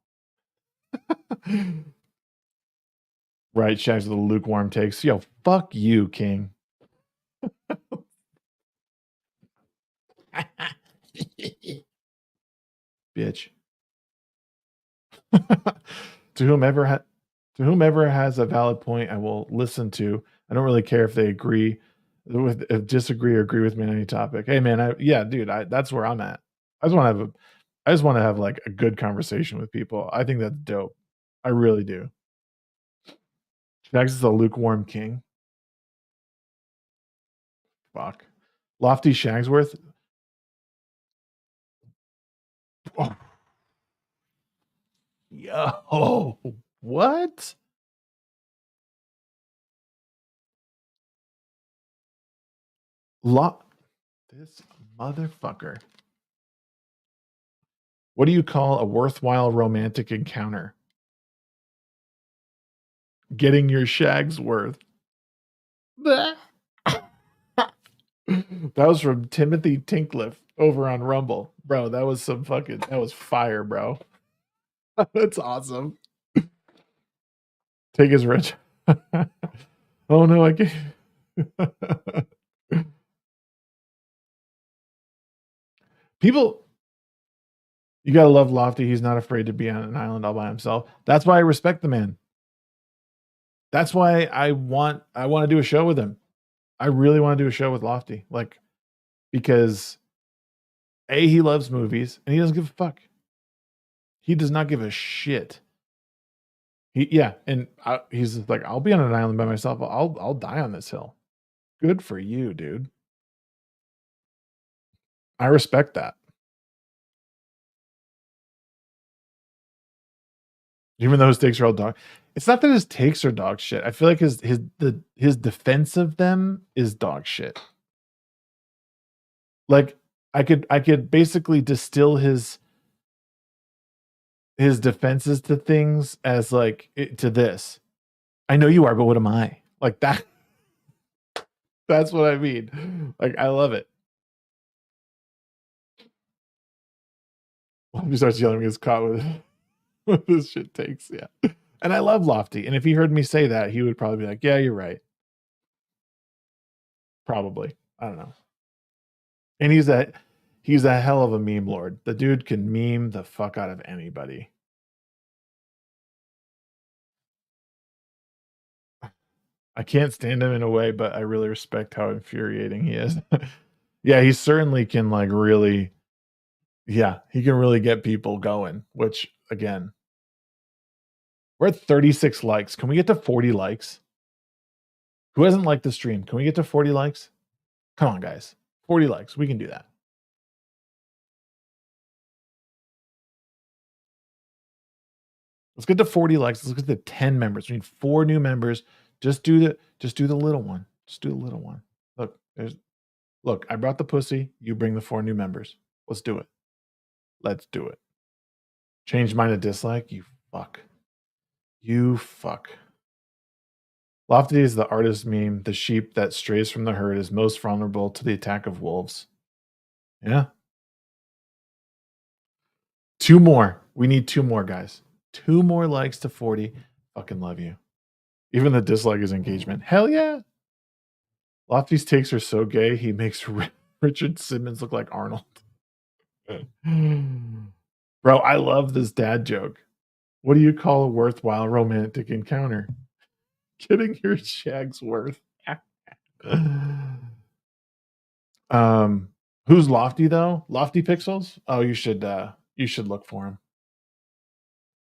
Right, Shags with the lukewarm takes. Yo, fuck you, King. Bitch. To whomever has a valid point, I will listen to. I don't really care if they disagree or agree with me on any topic. Hey man, that's where I'm at. I just want to have like a good conversation with people. I think that's dope. I really do. Shags is a lukewarm king. Fuck. Lofty Shagsworth. Oh. Yo, what? This motherfucker. What do you call a worthwhile romantic encounter? Getting your Shagsworth. That was from Timothy Tinkliff over on Rumble. Bro, that was fire, bro. That's awesome. Take his rich. Oh no, I can't. People, you gotta love Lofty. He's not afraid to be on an island all by himself. That's why I respect the man. That's why I want to do a show with him. I really want to do a show with Lofty, like, because he loves movies and he doesn't give a fuck. He does not give a shit. He's like, I'll be on an island by myself. I'll die on this hill. Good for you, dude. I respect that. Even though his takes are all dog. It's not that his takes are dog shit. I feel like his defense of them is dog shit. Like I could basically distill his defenses to things as like to this. I know you are, but what am I? Like that. That's what I mean. Like I love it. He starts yelling, he gets caught with what this shit takes. Yeah. And I love Lofty. And if he heard me say that, he would probably be like, yeah, you're right. Probably. I don't know. And he's a hell of a meme lord. The dude can meme the fuck out of anybody. I can't stand him in a way, but I really respect how infuriating he is. Yeah, he certainly can like really, yeah, he can really get people going, which again, we're at 36 likes. Can we get to 40 likes? Who hasn't liked the stream? Can we get to 40 likes? Come on, guys. 40 likes. We can do that. Let's get to 40 likes. Let's get to 10 members. We need 4 new members. Just do the little one. Just do the little one. Look, I brought the pussy. You bring the 4 new members. Let's do it. Let's do it. Change mine to dislike. You fuck. You fuck. Lofty is the artist meme. The sheep that strays from the herd is most vulnerable to the attack of wolves. Yeah. 2 more. We need 2 more, guys. 2 more likes to 40. Fucking love you. Even the dislike is engagement. Hell yeah. Lofty's takes are so gay, he makes Richard Simmons look like Arnold. Bro, I love this dad joke. What do you call a worthwhile romantic encounter? Getting your SHAGCast. Who's Lofty though? Lofty Pixels? Oh, you should look for him.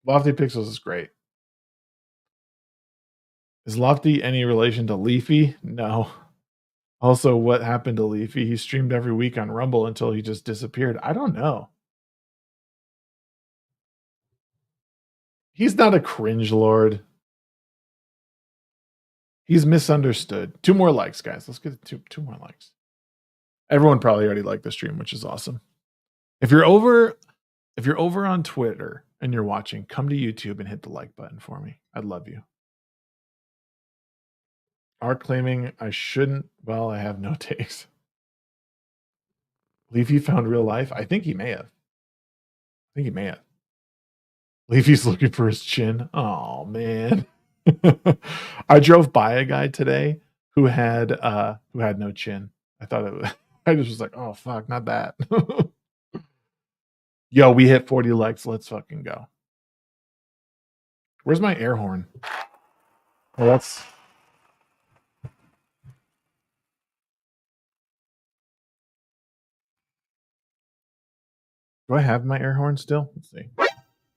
Lofty Pixels is great. Is Lofty any relation to Leafy? No. Also, what happened to Leafy? He streamed every week on Rumble until he just disappeared. I don't know. He's not a cringe lord. He's misunderstood. 2 more likes, guys. Let's get 2 more likes. Everyone probably already liked the stream, which is awesome. If you're over on Twitter and you're watching, come to YouTube and hit the like button for me. I'd love you. Are claiming I shouldn't. Well, I have no takes. Leafy found real life. I think he may have. Leafy's looking for his chin. Oh man. I drove by a guy today who had no chin. I thought it was, I just was like, oh fuck, not that. Yo, we hit 40 likes. Let's fucking go. Where's my air horn? Oh, that's do I have my air horn still? Let's see.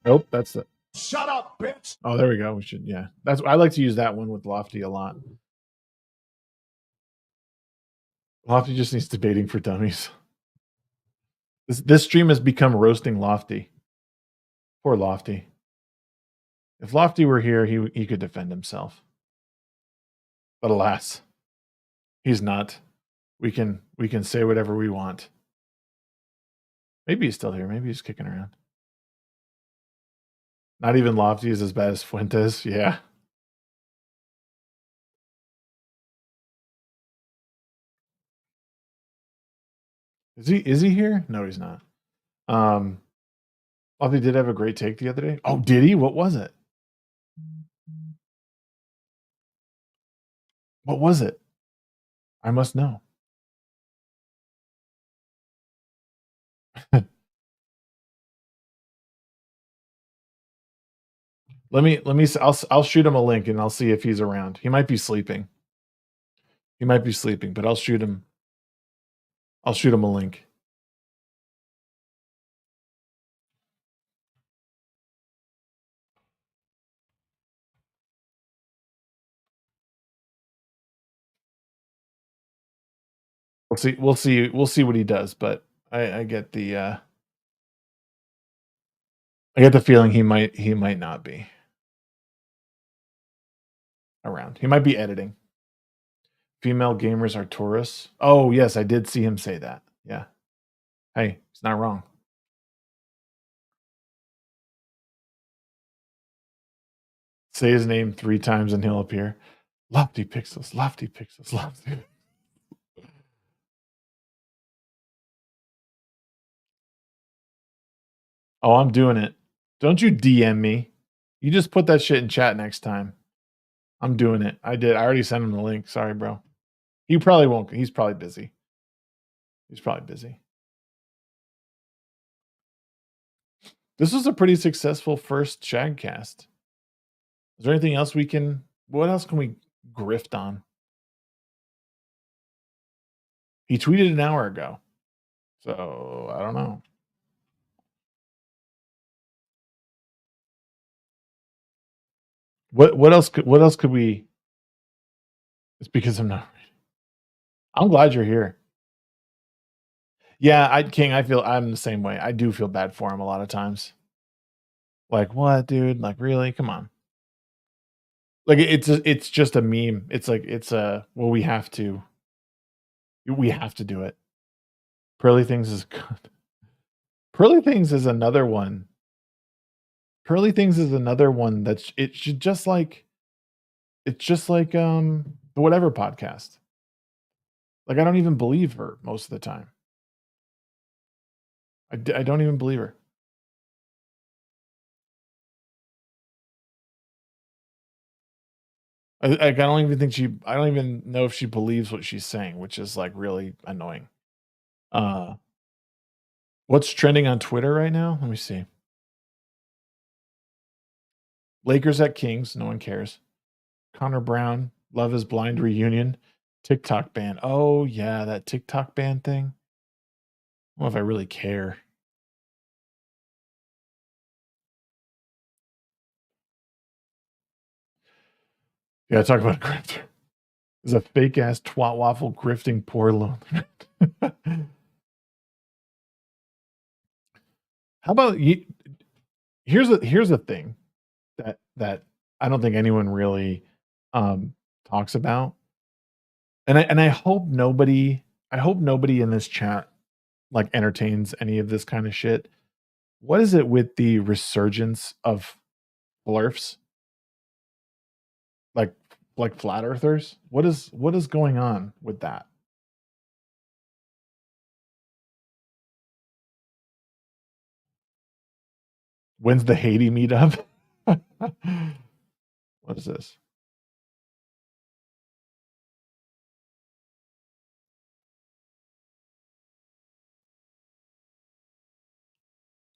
Nope, that's it. Shut up, bitch. Oh, there we go. We should, yeah. That's I like to use that one with Lofty a lot. Lofty just needs debating for dummies. This stream has become roasting Lofty. Poor Lofty. If Lofty were here, he could defend himself. But alas, he's not. We can say whatever we want. Maybe he's still here. Maybe he's kicking around. Not even Lofty is as bad as Fuentes. Yeah. Is he here? No, he's not. Lofty did have a great take the other day. Oh, did he? What was it? What was it? I must know. Let me I'll shoot him a link and I'll see if he's around. He might be sleeping. But I'll shoot him a link. We'll see what he does, but I get the feeling he might not be around. He might be editing. Female gamers are Taurus. Oh, yes, I did see him say that. Yeah. Hey, it's not wrong. Say his name 3 times and he'll appear. Lofty pixels, lofty pixels, lofty. Oh, I'm doing it. Don't you DM me. You just put that shit in chat next time. I'm doing it. I did. I already sent him the link. Sorry, bro. He probably won't. He's probably busy. He's probably busy. This was a pretty successful first SHAGCast. Is there anything else we can... What else can we grift on? He tweeted an hour ago. So, I don't know. What else could we... It's because I'm not... I'm glad you're here. Yeah, King, I'm the same way. I do feel bad for him a lot of times. Like, what, dude? Like, really? Come on. Like, it's just a meme. It's like, well, we have to do it. Pearly Things is good. Pearly Things is another one. Pearly Things is another one that's, it's just like the Whatever podcast. Like, I don't even believe her most of the time. I don't even believe her. I don't even know if she believes what she's saying, which is like really annoying. What's trending on Twitter right now? Let me see. Lakers at Kings. No one cares. Connor Brown. Love is Blind reunion. TikTok ban. Oh yeah, that TikTok ban thing. I don't know if I really care. Yeah, talk about a grifter. Is a fake ass twat waffle grifting poor lonely. How about you? Here's a thing that I don't think anyone really talks about, and I hope nobody in this chat like entertains any of this kind of shit. What is it with the resurgence of flurfs? Like flat earthers? What is going on with that? When's the Haiti meetup? What is this?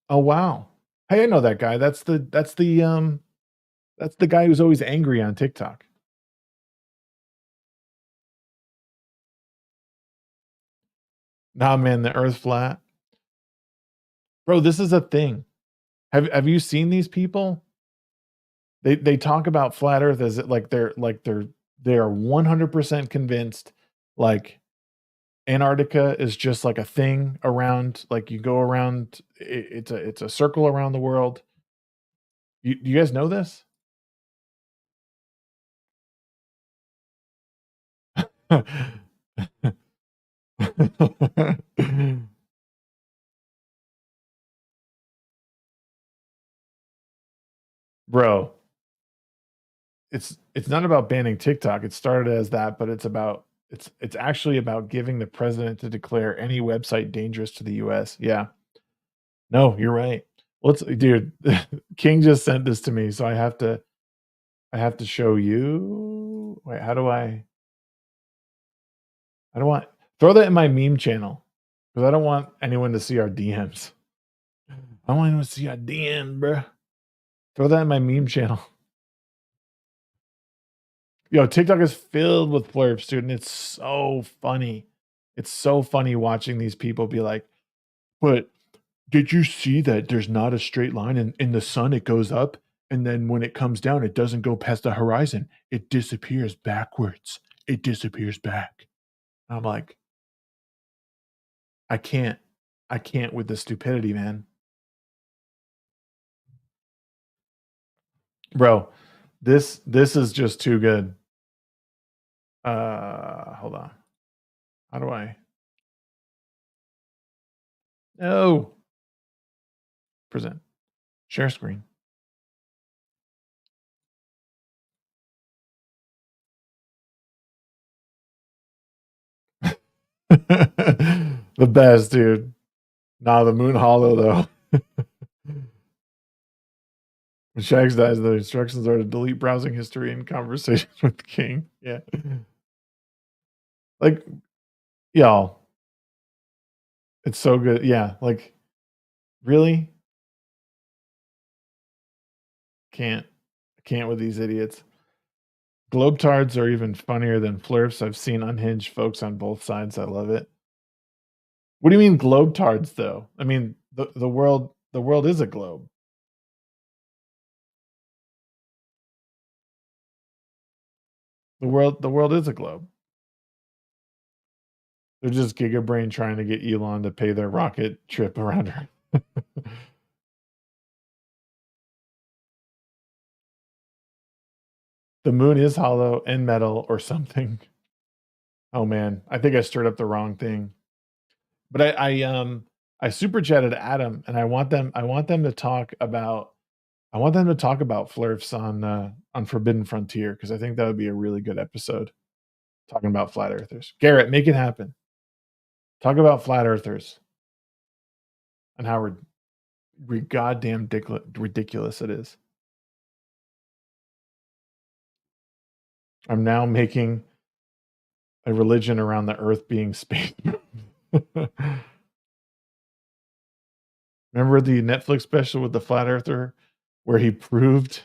Oh wow. Hey, I know that guy. That's the guy who's always angry on TikTok. Nah, man, the earth flat. Bro, this is a thing. Have you seen these people? They talk about flat earth as like they are 100% convinced like Antarctica is just like a thing around, like you go around, it's a circle around the world. You guys know this? Bro, it's not about banning TikTok. It started as that, but it's actually about giving the president to declare any website dangerous to the US. Yeah. No, you're right. Dude, King just sent this to me, so I have to show you. Wait, how do I want throw that in my meme channel because I don't want anyone to see our DMs. I don't want anyone to see our DM, bro. Throw that in my meme channel. Yo, TikTok is filled with flirts, dude, and it's so funny. It's so funny watching these people be like, but did you see that there's not a straight line and in the sun it goes up and then when it comes down it doesn't go past the horizon. It disappears backwards. It disappears back. And I'm like, I can't with the stupidity, man. Bro, this is just too good. Hold on. How do I No. Present. Share screen. The best, dude. Nah, the moon hollow though. When Shags dies, the instructions are to delete browsing history and conversations with the king. Yeah. Like, y'all. It's so good. Yeah. Like, really? Can't with these idiots. Globetards are even funnier than flirfs. I've seen unhinged folks on both sides. I love it. What do you mean globetards though? I mean the world is a globe. The world is a globe. They're just gigabrain trying to get Elon to pay their rocket trip around Earth. The moon is hollow and metal or something. Oh man, I think I stirred up the wrong thing. But I super chatted Adam and I want them to talk about flirfs on Forbidden Frontier because I think that would be a really good episode talking about flat earthers. Garrett, make it happen. Talk about flat earthers and how goddamn ridiculous it is. I'm now making a religion around the earth being space. Remember the Netflix special with the flat earther where he proved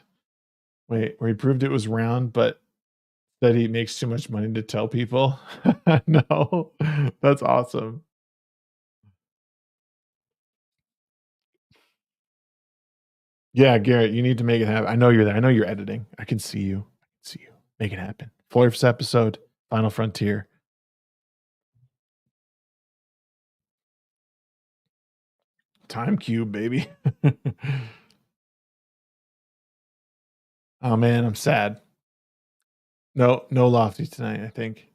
it was round, but that he makes too much money to tell people? No, that's awesome. Yeah, Garrett, you need to make it happen. I know you're there. I know you're editing. I can see you. Make it happen. Florf's episode, Final Frontier. Time cube, baby. Oh man, I'm sad. No Lofty tonight, I think.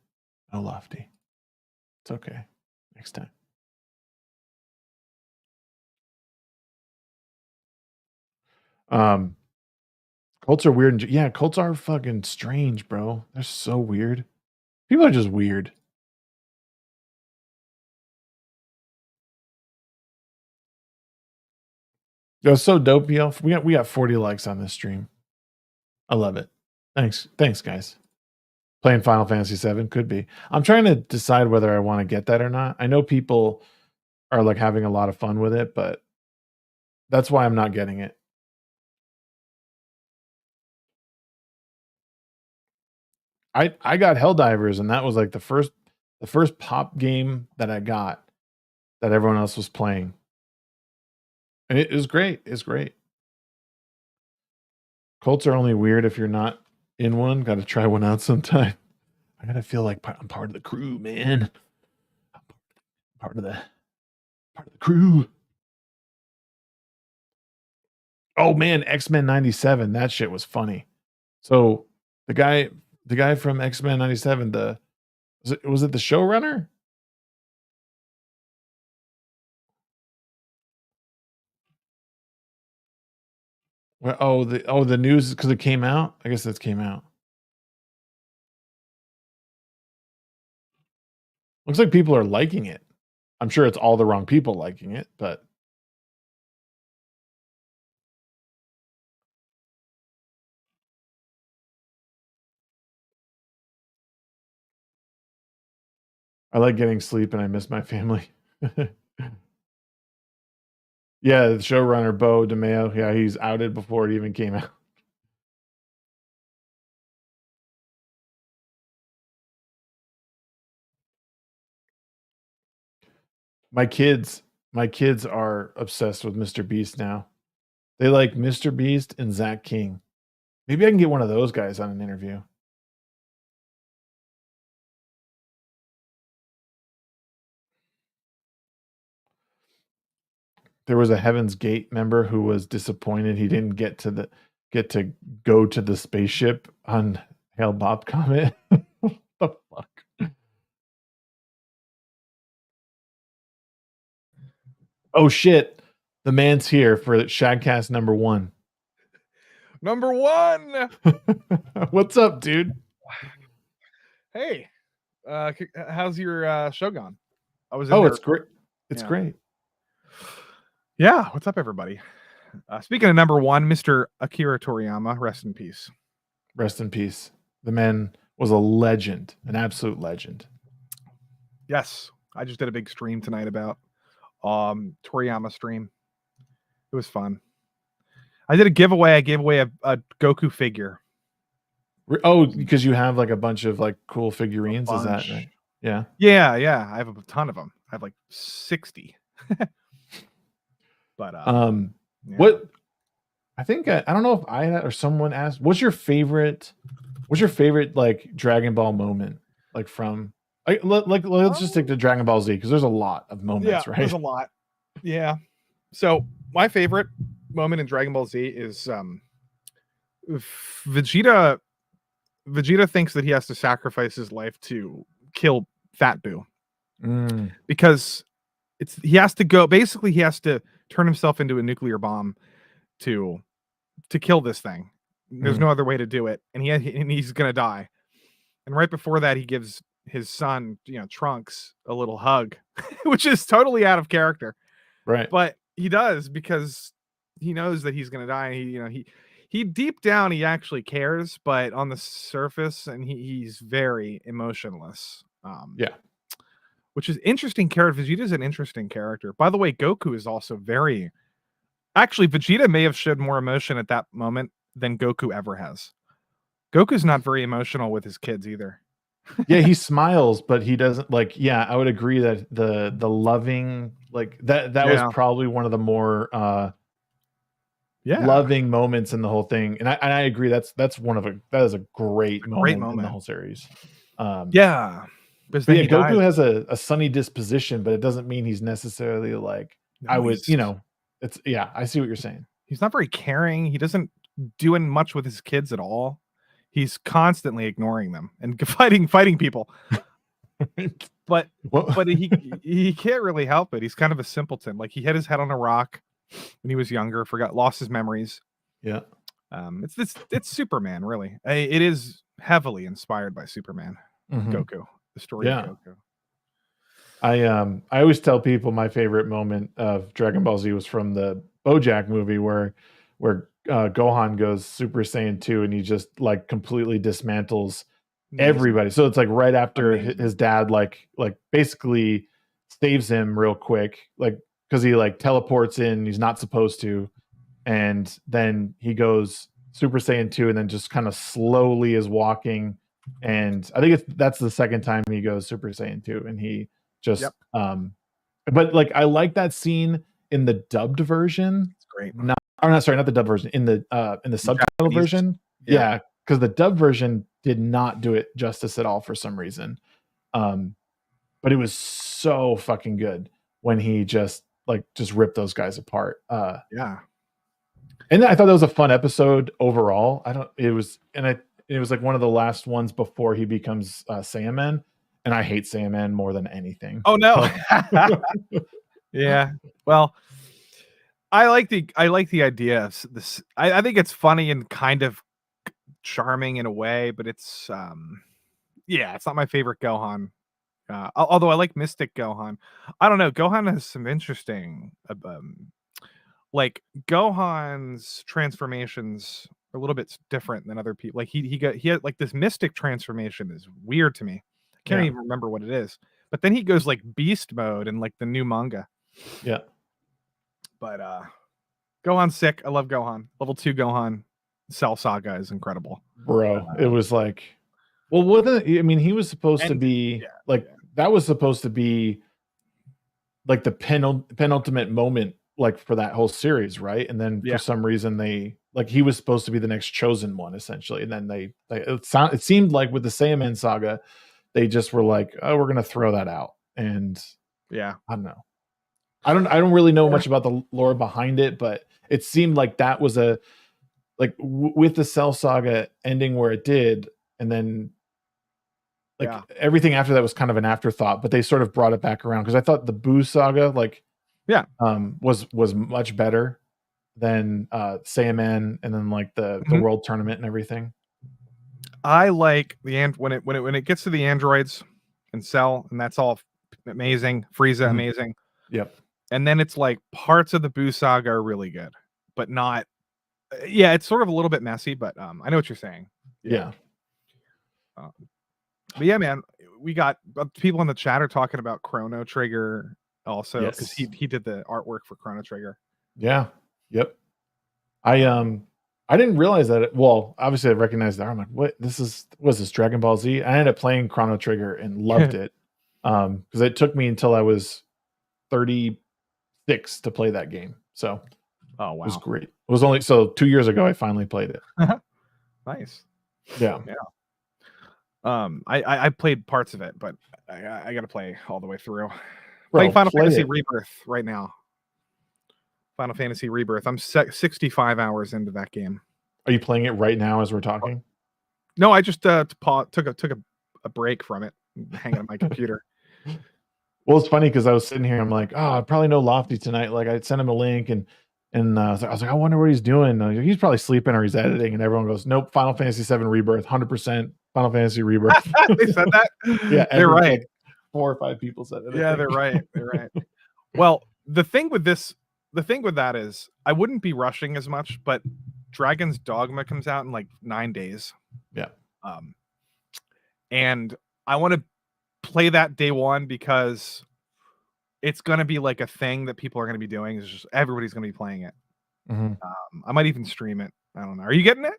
No Lofty. It's okay. Next time. Cults are weird. Yeah, cults are fucking strange, bro. They're so weird. People are just weird. It was so dope, y'all. We got 40 likes on this stream. I love it. Thanks, guys. Playing Final Fantasy VII could be. I'm trying to decide whether I want to get that or not. I know people are like having a lot of fun with it, but that's why I'm not getting it. I got Helldivers, and that was like the first pop game that I got that everyone else was playing. And it was great. It's great. Cults are only weird if you're not in one. Got to try one out sometime. I gotta feel like I'm part of the crew, man. I'm part of the crew. Oh man, X-Men 97. That shit was funny. So the guy from X-Men 97, was it the showrunner? The news because it came out. I guess it came out. Looks like people are liking it. I'm sure it's all the wrong people liking it, but I like getting sleep and I miss my family. Yeah, the showrunner Bo DeMeo. Yeah, he's outed before it even came out. My kids are obsessed with Mr. Beast now. They like Mr. Beast and Zach King. Maybe I can get one of those guys on an interview. There was a Heaven's Gate member who was disappointed he didn't get to go to the spaceship on Hail Bob Comet. What the fuck? Oh shit. The man's here for SHAGCast number 1. Number 1. What's up, dude? Hey, how's your show gone? I was. It's great. It's Yeah. great. Yeah. What's up, everybody? Speaking of number 1, Mr. Akira Toriyama, rest in peace. Rest in peace. The man was a legend, an absolute legend. Yes, I just did a big stream tonight about Toriyama stream. It was fun. I did a giveaway. I gave away a Goku figure. Oh, because you have like a bunch of like cool figurines. Is that right? Yeah. Yeah. I have a ton of them. I have like 60. But yeah. What I think I don't know if I or someone asked, what's your favorite like Dragon Ball moment? Like from let's just stick to Dragon Ball Z because there's a lot of moments, right? There's a lot. Yeah. So my favorite moment in Dragon Ball Z is Vegeta thinks that he has to sacrifice his life to kill Fat Boo. Because he has to turn himself into a nuclear bomb to kill this thing. There's no other way to do it, and he's gonna die. And right before that, he gives his son, Trunks, a little hug, which is totally out of character, right? But he does because he knows that he's gonna die. And he deep down he actually cares, but on the surface, and he's very emotionless. Yeah. Which is interesting character. Vegeta's an interesting character. By the way, Goku is also very... Actually, Vegeta may have showed more emotion at that moment than Goku ever has. Goku's not very emotional with his kids either. Yeah, he smiles, but he doesn't I would agree that the loving that was probably one of the more loving moments in the whole thing. And I agree that is a great moment in the whole series. Yeah. But yeah, Goku has a sunny disposition, but it doesn't mean he's necessarily like I see what you're saying. He's not very caring. He doesn't do much with his kids at all. He's constantly ignoring them and fighting people. but he can't really help it. He's kind of a simpleton. Like he hit his head on a rock when he was younger, lost his memories. Yeah. It's Superman, really. It is heavily inspired by Superman. Goku. The story of Goku. I always tell people my favorite moment of Dragon Ball Z was from the BoJack movie where Gohan goes Super Saiyan 2 and he just like completely dismantles everybody. So it's like right after his dad like basically saves him real quick, like because he like teleports in, he's not supposed to, and then he goes Super Saiyan 2 and then just kind of slowly is walking. And I think that's the second time he goes Super Saiyan 2, and he just but like I like that scene in the dubbed version. It's great. Not the dubbed version, in the subtitle version. Yeah, because the dubbed version did not do it justice at all for some reason. But it was so fucking good when he just ripped those guys apart. And I thought that was a fun episode overall. It was like one of the last ones before he becomes Saiyaman, and I hate Saiyaman more than anything. Oh no. Yeah. Well, I like the idea of this. I think it's funny and kind of charming in a way, but it's it's not my favorite Gohan. Although I like Mystic Gohan. I don't know. Gohan has some interesting like Gohan's transformations are a little bit different than other people. Like he had like this mystic transformation is weird to me. I can't even remember what it is. But then he goes like beast mode in like the new manga. Yeah. But Gohan's sick. I love Gohan. Level 2 Gohan Cell Saga is incredible. Bro, it was like, well, he was supposed to be that was supposed to be like the penultimate moment like for that whole series, right? And then for some reason he was supposed to be the next chosen one essentially, and then it seemed like with the Saiyaman saga they just were like, oh, we're gonna throw that out. And I don't know, I don't really know much about the lore behind it, but it seemed like that was with the Cell saga ending where it did, and then everything after that was kind of an afterthought, but they sort of brought it back around because I thought the Boo saga was much better than Saiyaman and then like the Mhm. world tournament and everything. I like when it gets to the androids and Cell, and that's all amazing. Frieza, Mhm. amazing. Yep. And then it's like parts of the Buu saga are really good, but not. Yeah, it's sort of a little bit messy, but I know what you're saying. Yeah. But yeah, man, we got people in the chat are talking about Chrono Trigger also because Yes. he did the artwork for Chrono Trigger. Yeah. Yep. I didn't realize that. Well, obviously I recognized that. I'm like, what? Was this Dragon Ball Z? I ended up playing Chrono Trigger and loved it. Because it took me until I was 36 to play that game. So Oh it was wow, great. It was only 2 years ago I finally played it. nice. Yeah. I played parts of it, but I got to play all the way through. Bro, Playing Final play Fantasy it. Rebirth right now. Final Fantasy Rebirth. I'm 65 hours into that game. Are you playing it right now as we're talking? No, I just took a break from it, hanging on my computer. Well, it's funny because I was sitting here. I'm like, oh, I probably know Lofty tonight. Like, I sent him a link, and I was like, I wonder what he's doing. He's probably sleeping or he's editing. And everyone goes, nope. Final Fantasy VII Rebirth, 100%. Final Fantasy Rebirth. They said that. Yeah, they're right. Like 4 or 5 people said it. Yeah, they're right. They're right. Well, the thing with that is, I wouldn't be rushing as much, but Dragon's Dogma comes out in like 9 days. Yeah. And I want to play that day one because it's going to be like a thing that people are going to be doing. It's just everybody's going to be playing it. Mm-hmm. I might even stream it. I don't know. Are you getting it?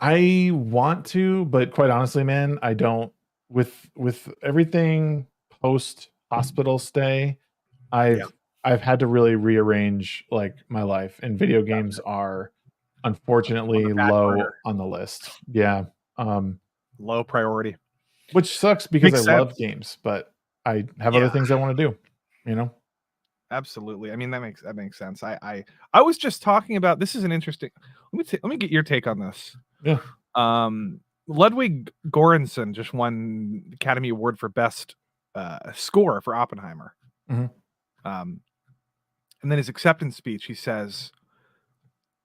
I want to, but quite honestly, man, I don't. With everything post hospital stay, I've had to really rearrange like my life, and video games are unfortunately low on the list. Yeah. Low priority. Which sucks because Makes I love sense. games, but I have other things I want to do, you know? Absolutely. I mean, that makes sense. I was just talking about, this is an interesting, let me get your take on this. Yeah. Ludwig Göransson just won the Academy Award for best score for Oppenheimer. Mm-hmm. And then his acceptance speech, he says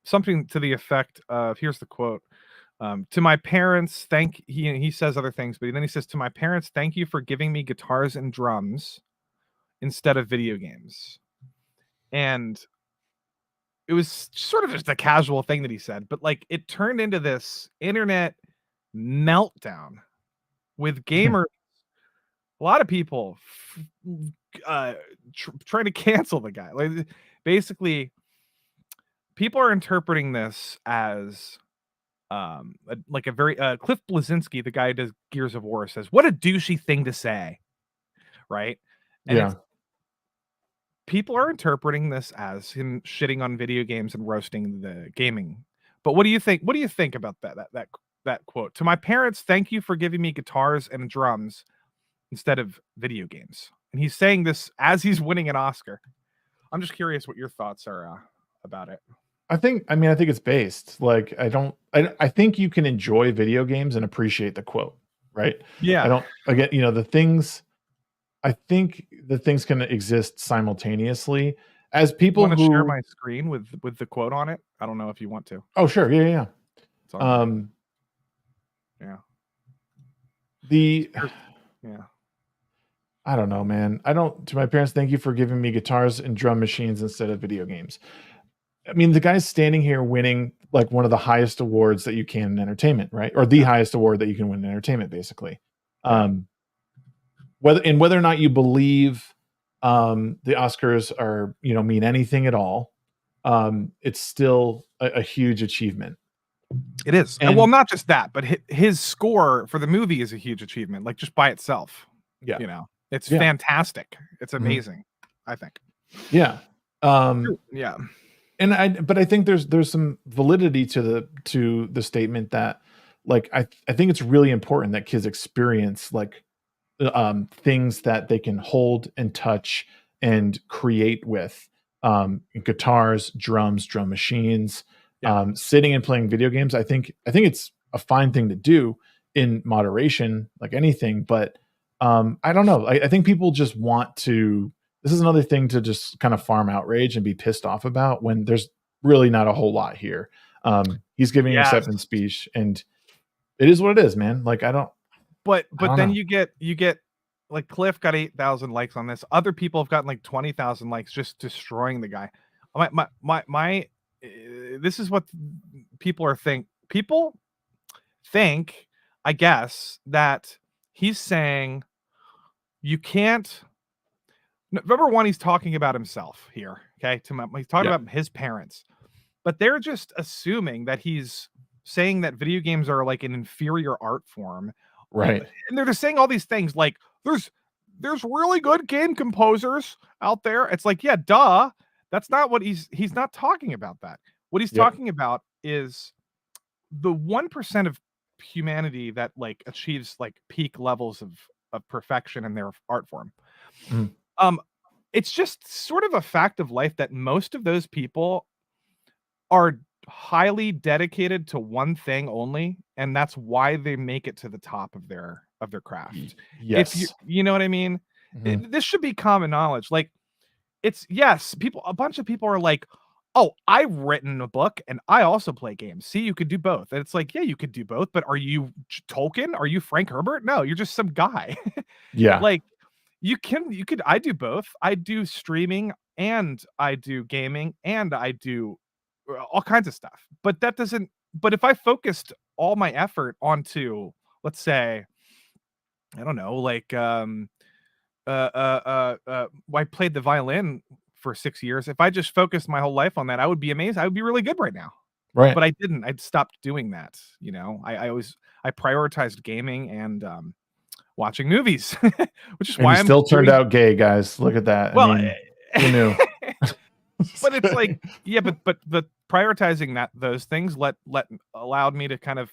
something to the effect of, here's the quote. To my parents, he says other things, but then he says, to my parents, thank you for giving me guitars and drums instead of video games. And it was sort of just a casual thing that he said, but like it turned into this internet meltdown with gamers. A lot of people trying to cancel the guy. Like, basically, people are interpreting this as like a very Cliff Bleszinski, the guy who does Gears of War, says, "What a douchey thing to say," right? And people are interpreting this as him shitting on video games and roasting the gaming. But what do you think? What do you think about that quote? To my parents, thank you for giving me guitars and drums instead of video games. And he's saying this as he's winning an Oscar. I'm just curious what your thoughts are about it. I think it's based. Like, I think you can enjoy video games and appreciate the quote, right? Yeah. I think the things can exist simultaneously as people who share my screen with the quote on it. I don't know if you want to. Oh, sure. Yeah. I don't know, man. To my parents, thank you for giving me guitars and drum machines instead of video games. I mean, the guy's standing here winning like one of the highest awards that you can in entertainment, right? Or the highest award that you can win in entertainment, basically. Whether or not you believe the Oscars are, mean anything at all, it's still a huge achievement. It is. And well, not just that, but his score for the movie is a huge achievement, like just by itself. Yeah. It's fantastic. It's amazing, I think. Yeah. Yeah. But I think there's some validity to the statement that, like, I think it's really important that kids experience like things that they can hold and touch and create with guitars, drums, drum machines, sitting and playing video games. I think it's a fine thing to do in moderation, like anything. But I don't know. I think people just want to this is another thing to just kind of farm outrage and be pissed off about when there's really not a whole lot here. He's giving acceptance speech, and it is what it is, man. Like, I don't then know. you get like Cliff got 8,000 likes on this. Other people have gotten like 20,000 likes just destroying the guy. This is what people think, I guess, that he's saying you can't. Number one, he's talking about himself here. Okay. He's talking about his parents, but they're just assuming that he's saying that video games are like an inferior art form. Right. And they're just saying all these things like there's really good game composers out there. It's like, yeah, duh. That's not what he's not talking about that. What he's talking about is the 1% of humanity that like achieves like peak levels of perfection in their art form. It's just sort of a fact of life that most of those people are highly dedicated to one thing only, and that's why they make it to the top of their craft. Yes. If you know what I mean? This should be common knowledge. Like, a bunch of people are like, oh, I've written a book and I also play games. See, you could do both. And it's like, yeah, you could do both, but are you Tolkien? Are you Frank Herbert? No, you're just some guy. Yeah. Like, I do both. I do streaming and I do gaming and I do all kinds of stuff. But if I focused all my effort onto, let's say, I don't know, like I played the violin for 6 years. If I just focused my whole life on that, I would be amazing. I would be really good right now. Right. But I didn't. I'd stopped doing that. I prioritized gaming and watching movies, which is why I'm still turned out gay, guys. Look at that. Well, I mean, who knew? But it's like, yeah, but the prioritizing those things allowed me to kind of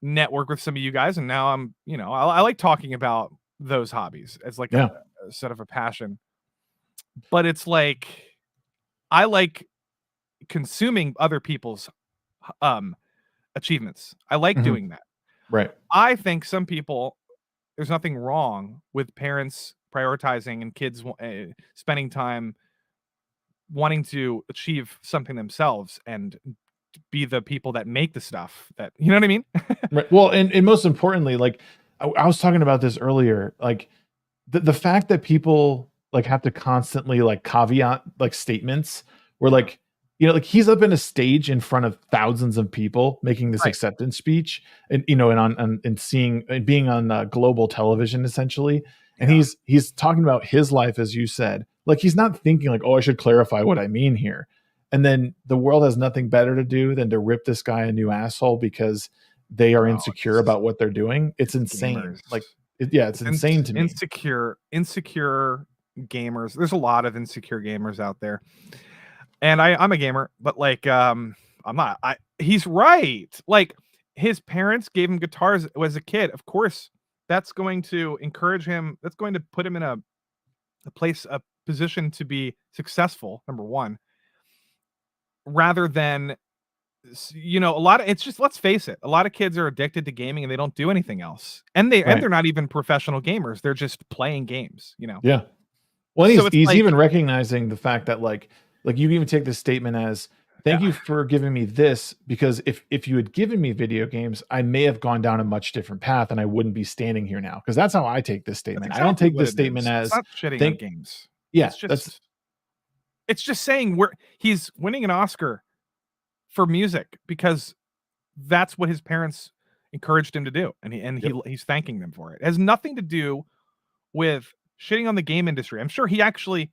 network with some of you guys, and now I'm, I like talking about those hobbies as like a sort of a passion. But it's like I like consuming other people's achievements. I like doing that. Right. I think some people, there's nothing wrong with parents prioritizing and kids spending time wanting to achieve something themselves and be the people that make the stuff that, you know what I mean? Right. Well, and most importantly, like I was talking about this earlier, like the fact that people like have to constantly like caveat like statements where like, like he's up in a stage in front of thousands of people making this acceptance speech, and and seeing and being on global television essentially, and he's talking about his life, as you said. Like, he's not thinking like, oh, I should clarify what I mean here. And then the world has nothing better to do than to rip this guy a new asshole because they are insecure about what they're doing. It's insane. Gamers. Like, it's insane to me. Insecure gamers. There's a lot of insecure gamers out there. And I'm a gamer, but like, I'm not. He's right. Like, his parents gave him guitars as a kid. Of course, that's going to encourage him. That's going to put him in a position to be successful. Number one, rather than, it's just, let's face it, a lot of kids are addicted to gaming and they don't do anything else, and they're not even professional gamers. They're just playing games. Yeah. Well, he's even recognizing the fact that like you even take this statement as, thank you for giving me this, because if you had given me video games, I may have gone down a much different path and I wouldn't be standing here now. Because that's how I take this statement. Exactly. I don't take this statement as it's not shitting on games. Yeah, it's just saying he's winning an Oscar for music because that's what his parents encouraged him to do, and he's thanking them for it. It has nothing to do with shitting on the game industry. I'm sure he actually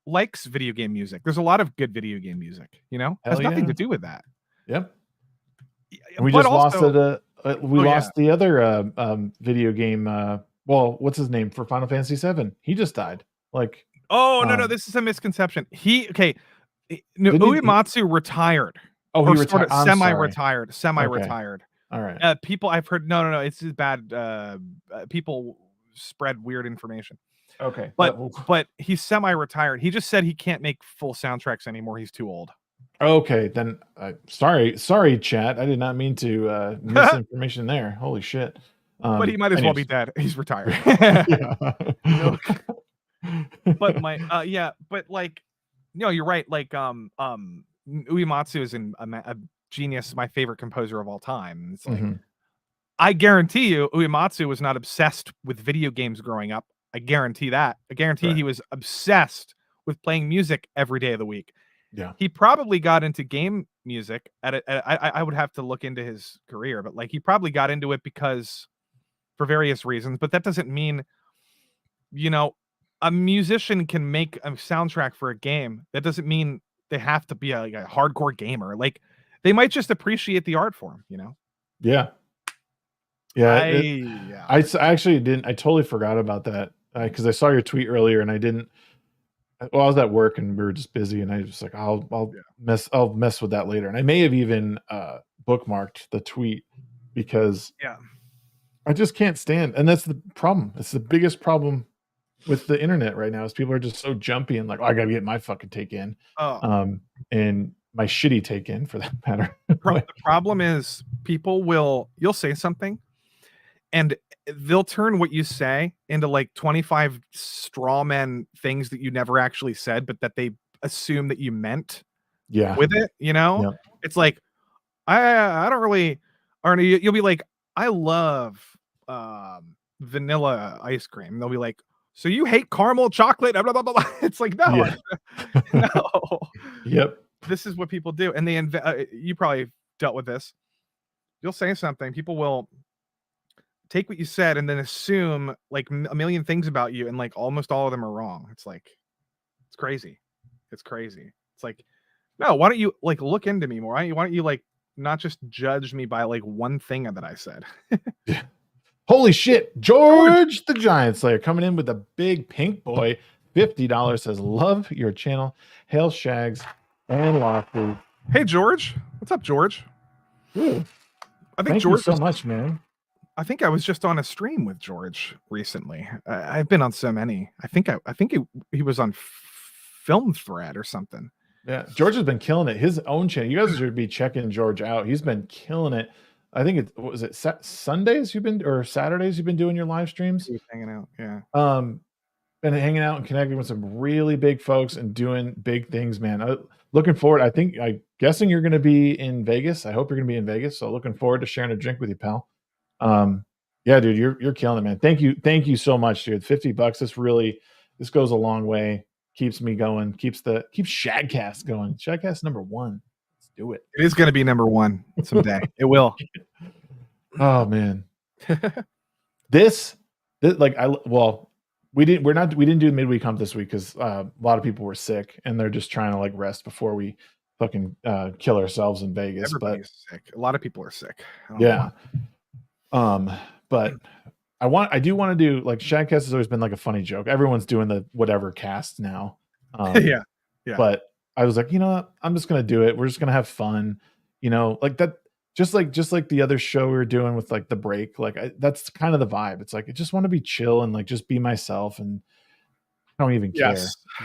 likes video game music. There's a lot of good video game music, it has nothing to do with that. Yep. We just lost the other video game. Well, what's his name for Final Fantasy VII? He just died. Like, no, this is a misconception. Uematsu retired. Oh, he retired. Semi-retired. Okay. All right. People I've heard. No. It's bad. People spread weird information. Okay. But he's semi-retired. He just said he can't make full soundtracks anymore. He's too old. Okay, then sorry, chat. I did not mean to misinformation there. Holy shit. But he might as well be dead. He's retired. But my but like, no, you're right. Like Uematsu is a genius, my favorite composer of all time. It's like, Mhm. I guarantee you Uematsu was not obsessed with video games growing up. I guarantee that. I guarantee Right. he was obsessed with playing music every day of the week. Yeah. He probably got into game music I would have to look into his career, but like he probably got into it because for various reasons, but that doesn't mean, you know, a musician can make a soundtrack for a game. That doesn't mean they have to be like a hardcore gamer. Like they might just appreciate the art form, you know? Yeah. Yeah. Yeah. I actually didn't. I totally forgot about that because I saw your tweet earlier and I didn't. Well, I was at work and we were just busy, and I was like, I'll mess with that later. And I may have even bookmarked the tweet because Yeah. I just can't stand. And that's the problem. It's the biggest problem with the internet right now is people are just so jumpy and like, oh, I got to get my fucking take in, Oh, and my shitty take in for that matter. the problem is you'll say something and they'll turn what you say into like 25 straw man things that you never actually said, but that they assume that you meant Yeah. with it, you know? Yep. It's like, I don't really, or you'll be like, I love vanilla ice cream. They'll be like, so you hate caramel chocolate? Blah, blah, blah, blah. It's like, no, Yeah. no. Yep. This is what people do, and you probably dealt with this. You'll say something, people will take what you said and then assume like a million things about you, and like almost all of them are wrong. It's like, it's crazy. It's crazy. It's like, no, why don't you like look into me more? Why don't you like not just judge me by like one thing that I said? Yeah. Holy shit. George the Giant Slayer coming in with a big pink boy. $50 says, love your channel. Hail Shags and Lofty. Hey George, what's up, George? Ooh, I think thank you George so was, much, man. I think I was just on a stream with George recently. I've been on so many. I think he was on Film Thread or something. Yeah, George has been killing it. His own channel. You guys should be checking George out. He's been killing it. I think it was it Sundays you've been or Saturdays you've been doing your live streams. He was hanging out. Yeah. Been hanging out and connecting with some really big folks and doing big things, man. Looking forward. I'm guessing you're going to be in Vegas. I hope you're going to be in Vegas. So looking forward to sharing a drink with you, pal. Yeah, dude, you're killing it, man. Thank you so much, dude. $50. This goes a long way. Keeps me going. Keeps SHAGCast going. SHAGCast number 1. Let's do it. It is going to be number 1 someday. It will. Oh man. This like we didn't do midweek hump this week because a lot of people were sick and they're just trying to like rest before we fucking kill ourselves in Vegas. Everybody's sick. A lot of people are sick. Yeah. But I do want to do like SHAGCast has always been like a funny joke. Everyone's doing the whatever cast now. Yeah. But I was like, you know what? I'm just gonna do it. We're just gonna have fun. You know, like that. Just like the other show we were doing with like the break. Like that's kind of the vibe. It's like I just want to be chill and like just be myself, and I don't even care.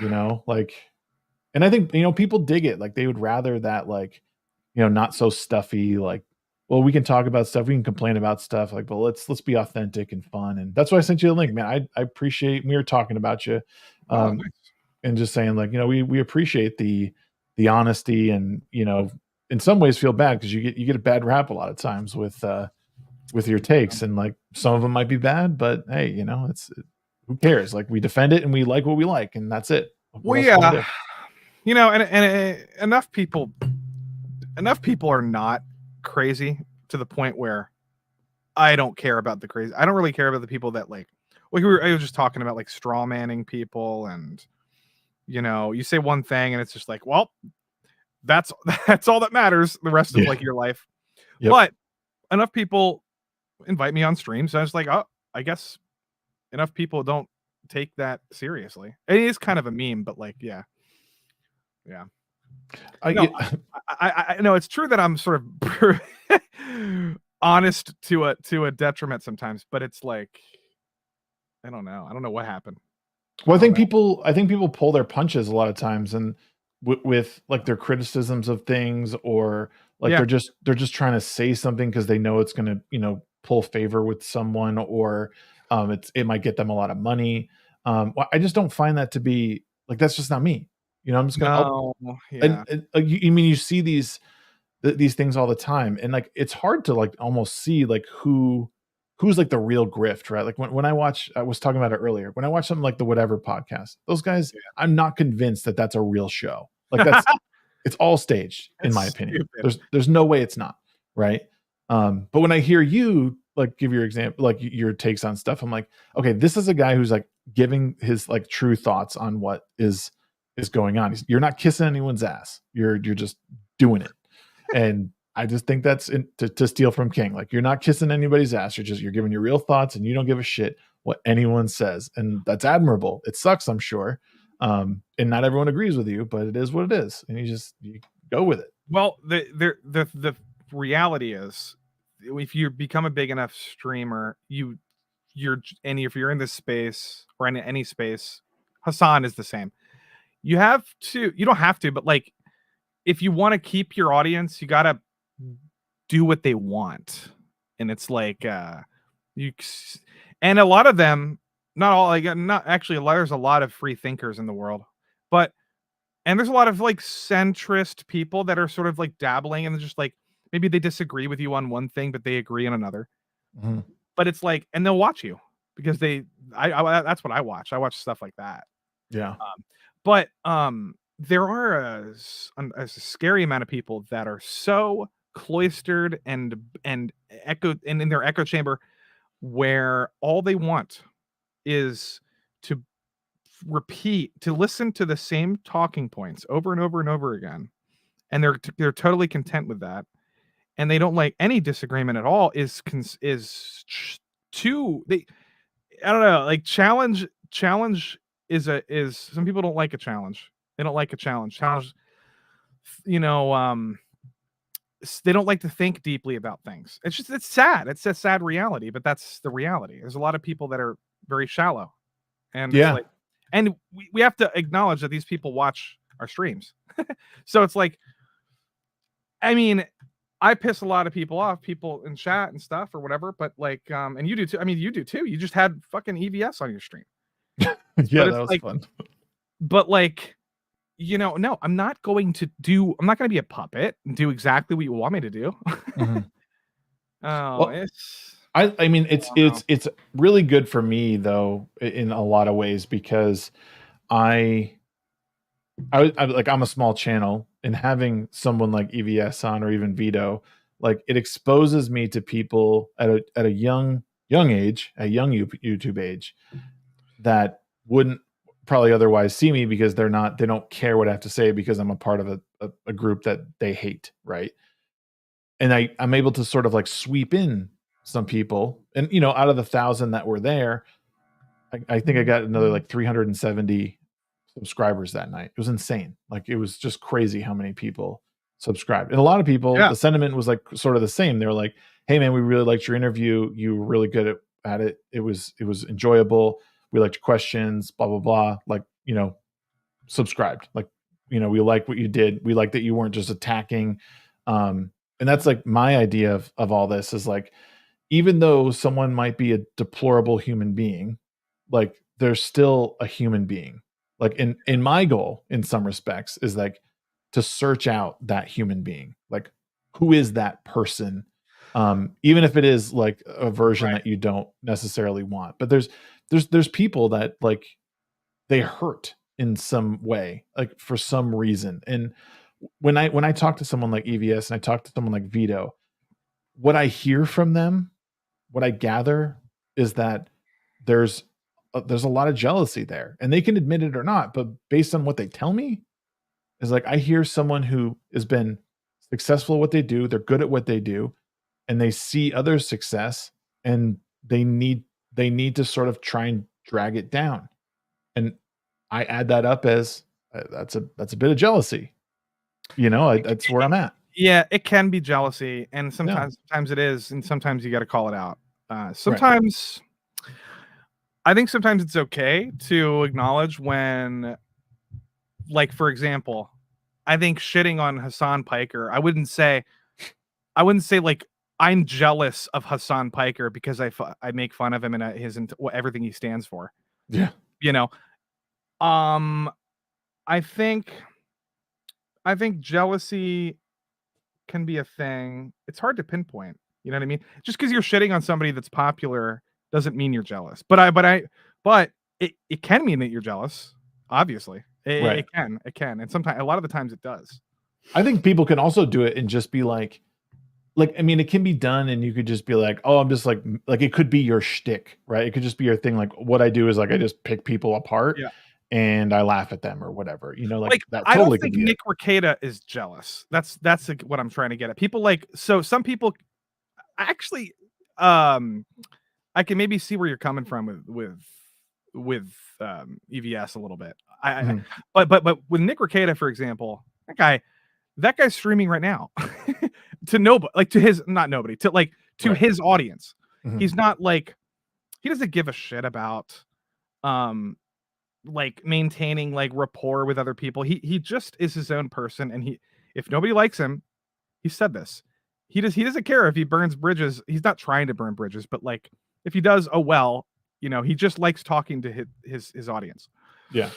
You know, like, and I think people dig it. Like they would rather that like not so stuffy. Like, well, we can talk about stuff. We can complain about stuff. Like, but let's be authentic and fun. And that's why I sent you the link, man. I appreciate. We were talking about you, Nice. and just saying like we appreciate the honesty, and in some ways feel bad because you get a bad rap a lot of times with your takes, and like some of them might be bad, but hey, it's who cares? Like we defend it and we like what we like, and that's it. Well, yeah, and enough people are not crazy to the point where I don't care about the crazy. I don't really care about the people that like I was just talking about like straw manning people, and you say one thing and it's just like, well, that's all that matters the rest of like your life. Yep. But enough people invite me on streams, so I was like, oh, I guess enough people don't take that seriously. It is kind of a meme, but like, yeah. I know it's true that I'm sort of honest to a detriment sometimes, but it's like, I don't know what happened. Well, I think people pull their punches a lot of times, and with like their criticisms of things, or like they're just trying to say something because they know it's going to pull favor with someone, or it might get them a lot of money. I just don't find that to be like, that's just not me. You know, I'm just gonna. Yeah. You mean you see these things all the time, and like it's hard to like almost see like who's like the real grift, right? Like when I watch, I was talking about it earlier. When I watch something like the Whatever podcast, those guys, I'm not convinced that that's a real show. Like that's it's all staged, in my opinion. There's no way it's not, right? But when I hear you like give your example, like your takes on stuff, I'm like, okay, this is a guy who's like giving his like true thoughts on what is going on. You're not kissing anyone's ass. You're just doing it. And I just think that's to steal from King. Like you're not kissing anybody's ass. You're giving your real thoughts, and you don't give a shit what anyone says, and that's admirable. It sucks, I'm sure, and not everyone agrees with you, but it is what it is, and you go with it. Well, the reality is, if you become a big enough streamer, if you're in this space or in any space, Hassan is the same. You don't have to, but like, if you want to keep your audience, you gotta do what they want. And it's like, and a lot of them, not all, like, not actually, there's a lot of free thinkers in the world, and there's a lot of like centrist people that are sort of like dabbling and just like, maybe they disagree with you on one thing, but they agree on another. Mm-hmm. But it's like, and they'll watch you because that's what I watch. I watch stuff like that. Yeah. But there are a scary amount of people that are so cloistered and in their echo chamber, where all they want is to listen to the same talking points over and over and over again, and they're totally content with that, and they don't like any disagreement at all. I don't know, like challenge is some people don't like a challenge. They don't like a challenge. You know, they don't like to think deeply about things. It's sad. It's a sad reality, but that's the reality. There's a lot of people that are very shallow, and it's like, and we have to acknowledge that these people watch our streams. So it's like, I mean, I piss a lot of people off, people in chat and stuff or whatever, but like, and you do too. I mean, you do too. You just had fucking EVS on your stream. Yeah, that was like, fun. But like, you know, no, I'm not going to be a puppet and do exactly what you want me to do. Mm-hmm. Well, I mean, it's really good for me though, in a lot of ways, because I like, I'm a small channel, and having someone like EVS on, or even Vito, like it exposes me to people at a young age, a young YouTube age, that wouldn't probably otherwise see me, because they don't care what I have to say, because I'm a part of a group that they hate, right? And I'm able to sort of like sweep in some people, and you know, out of the 1,000 that were there, I think I got another like 370 subscribers that night. It was insane. Like it was just crazy how many people subscribed. And a lot of people, the sentiment was like sort of the same. They were like, "Hey man, we really liked your interview. You were really good at it. It was enjoyable. We liked your questions, blah, blah, blah." Like, you know, subscribed. Like, you know, we like what you did. We like that you weren't just attacking. And that's like my idea of all this, is like, even though someone might be a deplorable human being, like they're still a human being. Like in my goal, in some respects, is like to search out that human being. Like, who is that person? Even if it is like a version that you don't necessarily want. But there's people that like, they hurt in some way, like for some reason. And when I talk to someone like EVS, and I talk to someone like Vito, what I hear from them, what I gather, is that there's a lot of jealousy there, and they can admit it or not, but based on what they tell me, is like, I hear someone who has been successful at what they do, they're good at what they do, and they see others' success, and they need to sort of try and drag it down. And I add that up as that's a bit of jealousy. You know, that's where I'm at. Yeah, it can be jealousy, and sometimes it is, and sometimes you got to call it out. Sometimes I think sometimes it's okay to acknowledge when, like, for example, I think shitting on Hassan Piker, I wouldn't say like, I'm jealous of Hassan Piker because I make fun of him and everything he stands for. Yeah. You know, I think jealousy can be a thing. It's hard to pinpoint. You know what I mean? Just because you're shitting on somebody that's popular doesn't mean you're jealous. But it can mean that you're jealous. Obviously, Right. it can, and sometimes a lot of the times it does. I think people can also do it and just be like, I mean, it can be done, and you could just be like, oh, I'm just like it could be your shtick, right? It could just be your thing. Like, what I do is like I just pick people apart, Yeah. and I laugh at them or whatever. You know, Like that I totally don't could think be Nick Rekieta is jealous. That's what I'm trying to get at. People like some people actually I can maybe see where you're coming from with EVS a little bit. Mhm. But with Nick Rekieta, for example, that guy's streaming right now to nobody, like to his not nobody to like to Right. his audience. Mhm. He's not like he doesn't give a shit about like maintaining like rapport with other people. He just is his own person, and if nobody likes him, he said this. He doesn't care if he burns bridges. He's not trying to burn bridges, but like if he does, oh well, you know, he just likes talking to his audience. Yeah.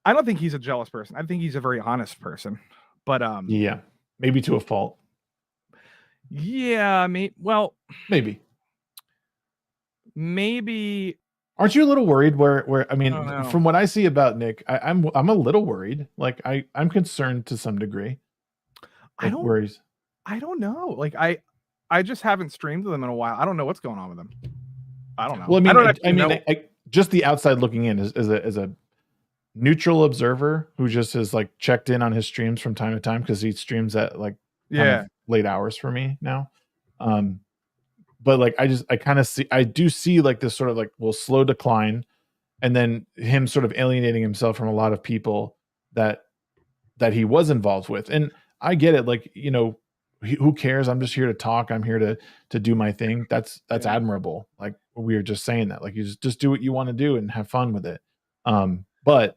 I don't think he's a jealous person. I think he's a very honest person. But Yeah. Maybe to a fault. yeah, maybe Aren't you a little worried where I mean, I don't know. from what I see about Nick, I'm a little worried. Like I'm concerned to some degree. I don't worries. I don't know. Like I just haven't streamed with him in a while. I don't know what's going on with him. I don't know. Well, I mean, I don't actually know. just the outside looking in as a neutral observer who just has like checked in on his streams from time to time because he streams at like kind of late hours for me now. But like I do see like this sort of like slow decline, and then him sort of alienating himself from a lot of people that he was involved with. And I get it, like, you know, who cares? I'm just here to talk. I'm here to do my thing. That's admirable. Like we were just saying that, like you just do what you want to do and have fun with it. But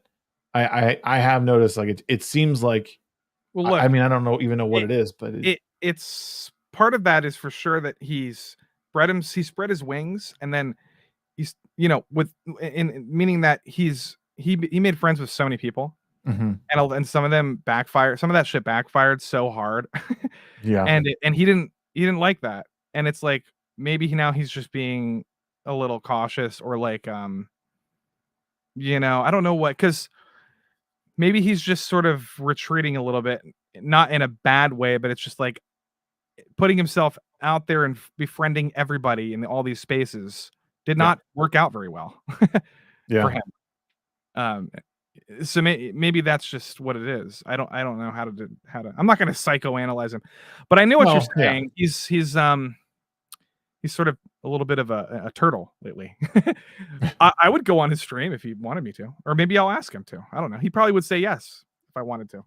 I have noticed like it seems like, well, look, I mean, I don't even know what it is, but it's part of that is for sure that he spread his wings, and then he's, you know, meaning that he made friends with so many people, and some of them backfired. Some of that shit backfired so hard. Yeah. And he didn't like that. And it's like maybe he's just being a little cautious, or like you know, I don't know what, because maybe he's just sort of retreating a little bit, not in a bad way, but it's just like putting himself out there and befriending everybody in all these spaces did not work out very well for him. So maybe that's just what it is. I don't know how to. I'm not going to psychoanalyze him, but I know what you're saying. Yeah. He's sort of a little bit of a turtle lately. I would go on his stream if he wanted me to, or maybe I'll ask him to. I don't know. He probably would say yes if I wanted to.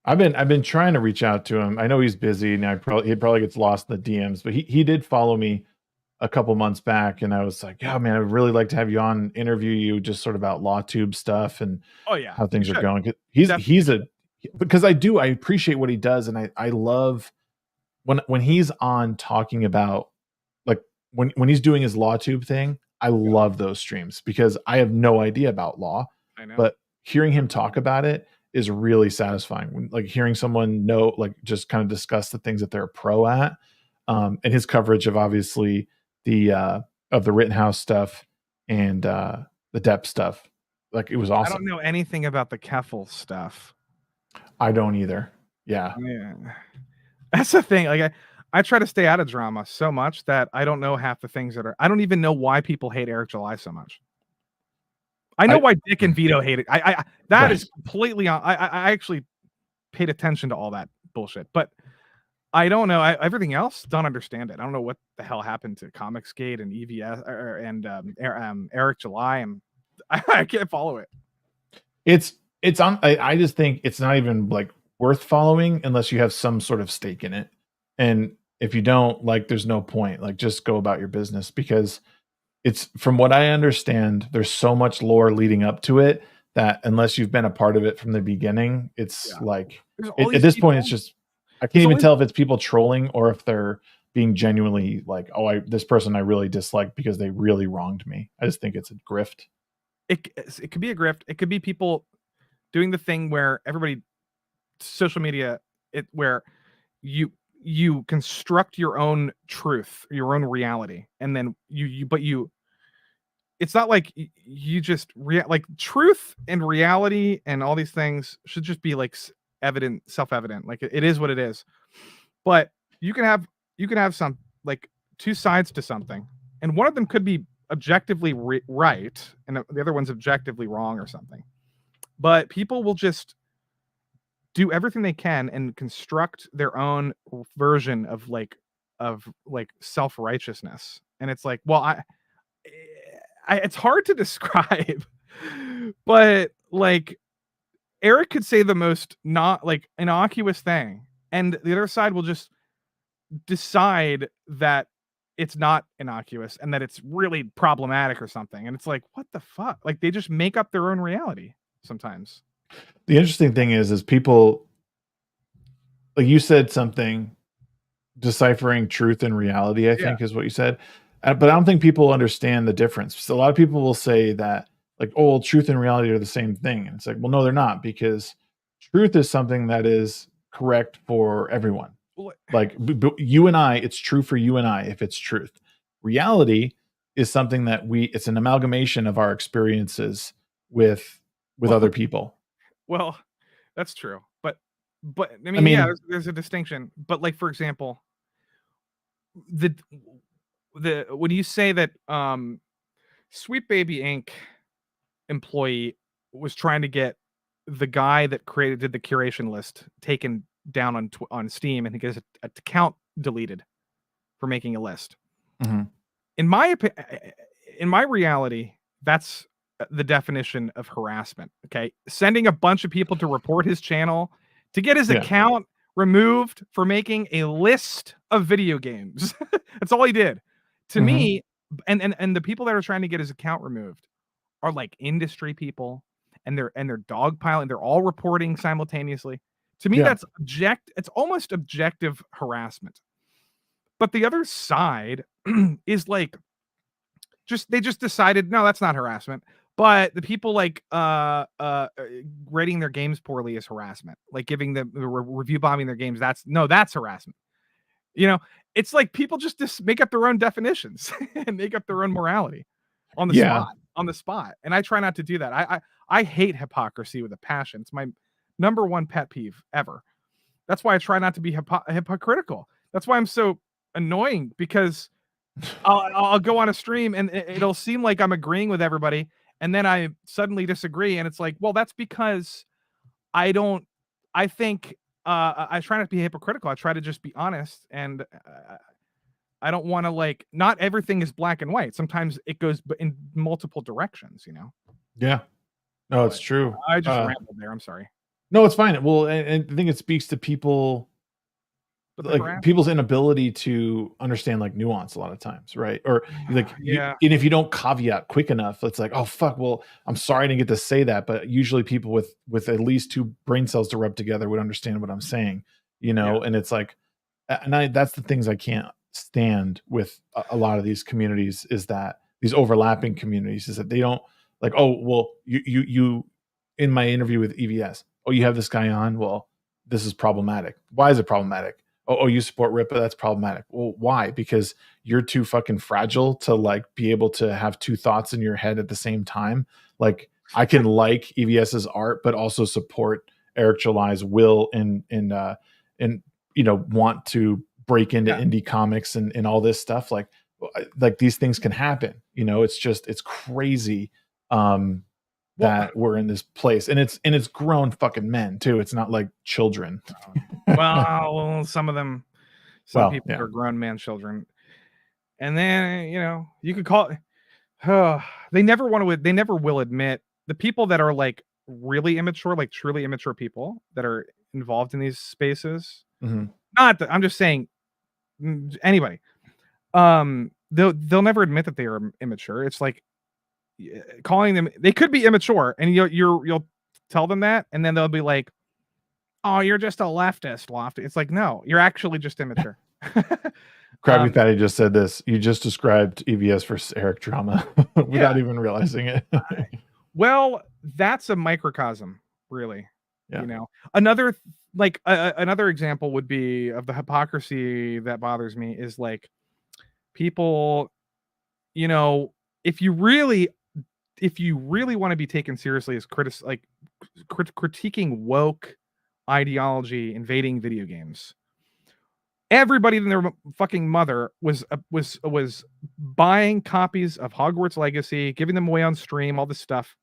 I've been trying to reach out to him. I know he's busy and he probably gets lost in the DMs, but he did follow me a couple months back, and I was like, yeah, man, I'd really like to have you on, interview you just sort of about LawTube stuff and how things are going. Because I appreciate what he does, and I love when he's on talking about, like, when he's doing his LawTube thing. I love those streams because I have no idea about law, but hearing him talk about it is really satisfying. Like hearing someone just kind of discuss the things that they're a pro at, and his coverage of obviously the Rittenhouse stuff and the Depp stuff. Like it was awesome. I don't know anything about the Keffel stuff. I don't either. Yeah. That's the thing. Like I try to stay out of drama so much that I don't know half the things I don't even know why people hate Eric July so much. I know why Dick and Vito hate it. That is completely on. I actually paid attention to all that bullshit, but I don't know. Everything else, don't understand it. I don't know what the hell happened to Comicsgate and EVS and Eric July, and I can't follow it. It's on. I just think it's not even like worth following unless you have some sort of stake in it. And if you don't, like, there's no point. Like, just go about your business, because it's, from what I understand, there's so much lore leading up to it that unless you've been a part of it from the beginning, it's like at this point, it's just, I can't even tell if it's people trolling or if they're being genuinely like, oh, this person I really dislike because they really wronged me. I just think it's a grift. it could be a grift. It could be people doing the thing where everybody social media where you construct your own truth, your own reality, and then you it's not like you just like truth and reality and all these things should just be like evident, self-evident. Like it is what it is. But you can have some like two sides to something, and one of them could be objectively right, and the other one's objectively wrong or something. But people will just do everything they can and construct their own version of self-righteousness, and it's like, well, it's hard to describe, but like Eric could say the most not like innocuous thing, and the other side will just decide that it's not innocuous and that it's really problematic or something. And it's like, what the fuck? Like they just make up their own reality sometimes. The interesting thing is people, like you said something, deciphering truth and reality, I think is what you said. But I don't think people understand the difference. So a lot of people will say that like, oh, well, truth and reality are the same thing. And it's like, well, no, they're not, because truth is something that is correct for everyone. Like you and I, it's true for you and I if it's truth. Reality is something that it's an amalgamation of our experiences with other people. Well, that's true. But I mean yeah, there's a distinction. But like, for example, the when you say that Sweet Baby Inc. employee was trying to get the guy that did the curation list taken down on Steam, and he gets an account deleted for making a list. Mm-hmm. In my reality, that's the definition of harassment. Okay, sending a bunch of people to report his channel to get his account removed for making a list of video games. That's all he did. To me, and the people that are trying to get his account removed are like industry people, and they're dogpiling. They're all reporting simultaneously. To me, that's it's almost objective harassment. But the other side is like, they just decided, no, that's not harassment. But the people like rating their games poorly is harassment. Like giving them review bombing their games, that's harassment. You know, it's like people just make up their own definitions and make up their own morality on the spot. And I try not to do that. I hate hypocrisy with a passion. It's my number one pet peeve ever. That's why I try not to be hypocritical. That's why I'm so annoying, because I'll go on a stream and it'll seem like I'm agreeing with everybody, and then I suddenly disagree, and it's like, well, that's because I think I try not to be hypocritical. I try to just be honest, and I don't want to, like, not everything is black and white. Sometimes it goes in multiple directions, you know? Yeah. No, it's true. I just rambled there. I'm sorry. No, it's fine. Well, and I think it speaks to people, like people's inability to understand like nuance a lot of times, right? Or like, and if you don't caveat quick enough, it's like, oh fuck, well, I'm sorry I didn't get to say that. But usually people with at least two brain cells to rub together would understand what I'm saying, you know? And it's like, and that's the things I can't stand with a lot of these communities, is that these overlapping communities, is that they don't like, oh, well, you in my interview with EVS, oh, you have this guy on, well, this is problematic. Why is it problematic? Oh, you support RIPA, that's problematic. Well, why? Because you're too fucking fragile to like be able to have two thoughts in your head at the same time. Like, I can like EVS's art, but also support Eric July's will and you know, want to break into indie comics and all this stuff. Like these things can happen. You know, it's crazy that we're in this place, and it's grown fucking men too. It's not like children. Well, some people are grown man children, and then, you know, you could call it, they never will admit, the people that are like really immature, like truly immature people that are involved in these spaces. Not that I'm just saying anybody, they'll never admit that they are immature. It's like calling them, they could be immature, and you'll tell them that, and then they'll be like, oh, you're just a leftist, Lofty. It's like, no, you're actually just immature. Krabby Patty just said this. You just described EVS versus Eric drama without even realizing it. Well, that's a microcosm, really. Yeah. You know, another another example would be of the hypocrisy that bothers me is like people, you know, if you really want to be taken seriously as critiquing woke ideology invading video games, everybody and their fucking mother was buying copies of Hogwarts Legacy, giving them away on stream, all this stuff.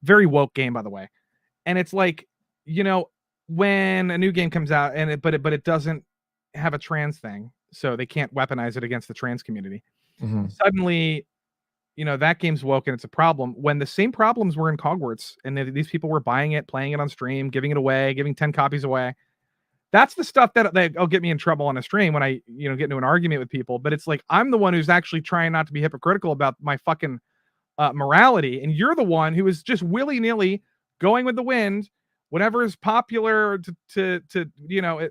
Very woke game, by the way. And it's like, you know, when a new game comes out and but it doesn't have a trans thing, so they can't weaponize it against the trans community. Mhm. Suddenly, you know, that game's woke and it's a problem when the same problems were in Hogwarts and these people were buying it, playing it on stream, giving it away, giving 10 copies away. That's the stuff that'll get me in trouble on a stream when I, you know, get into an argument with people. But it's like, I'm the one who's actually trying not to be hypocritical about my fucking morality. And you're the one who is just willy-nilly going with the wind, whatever is popular to you know,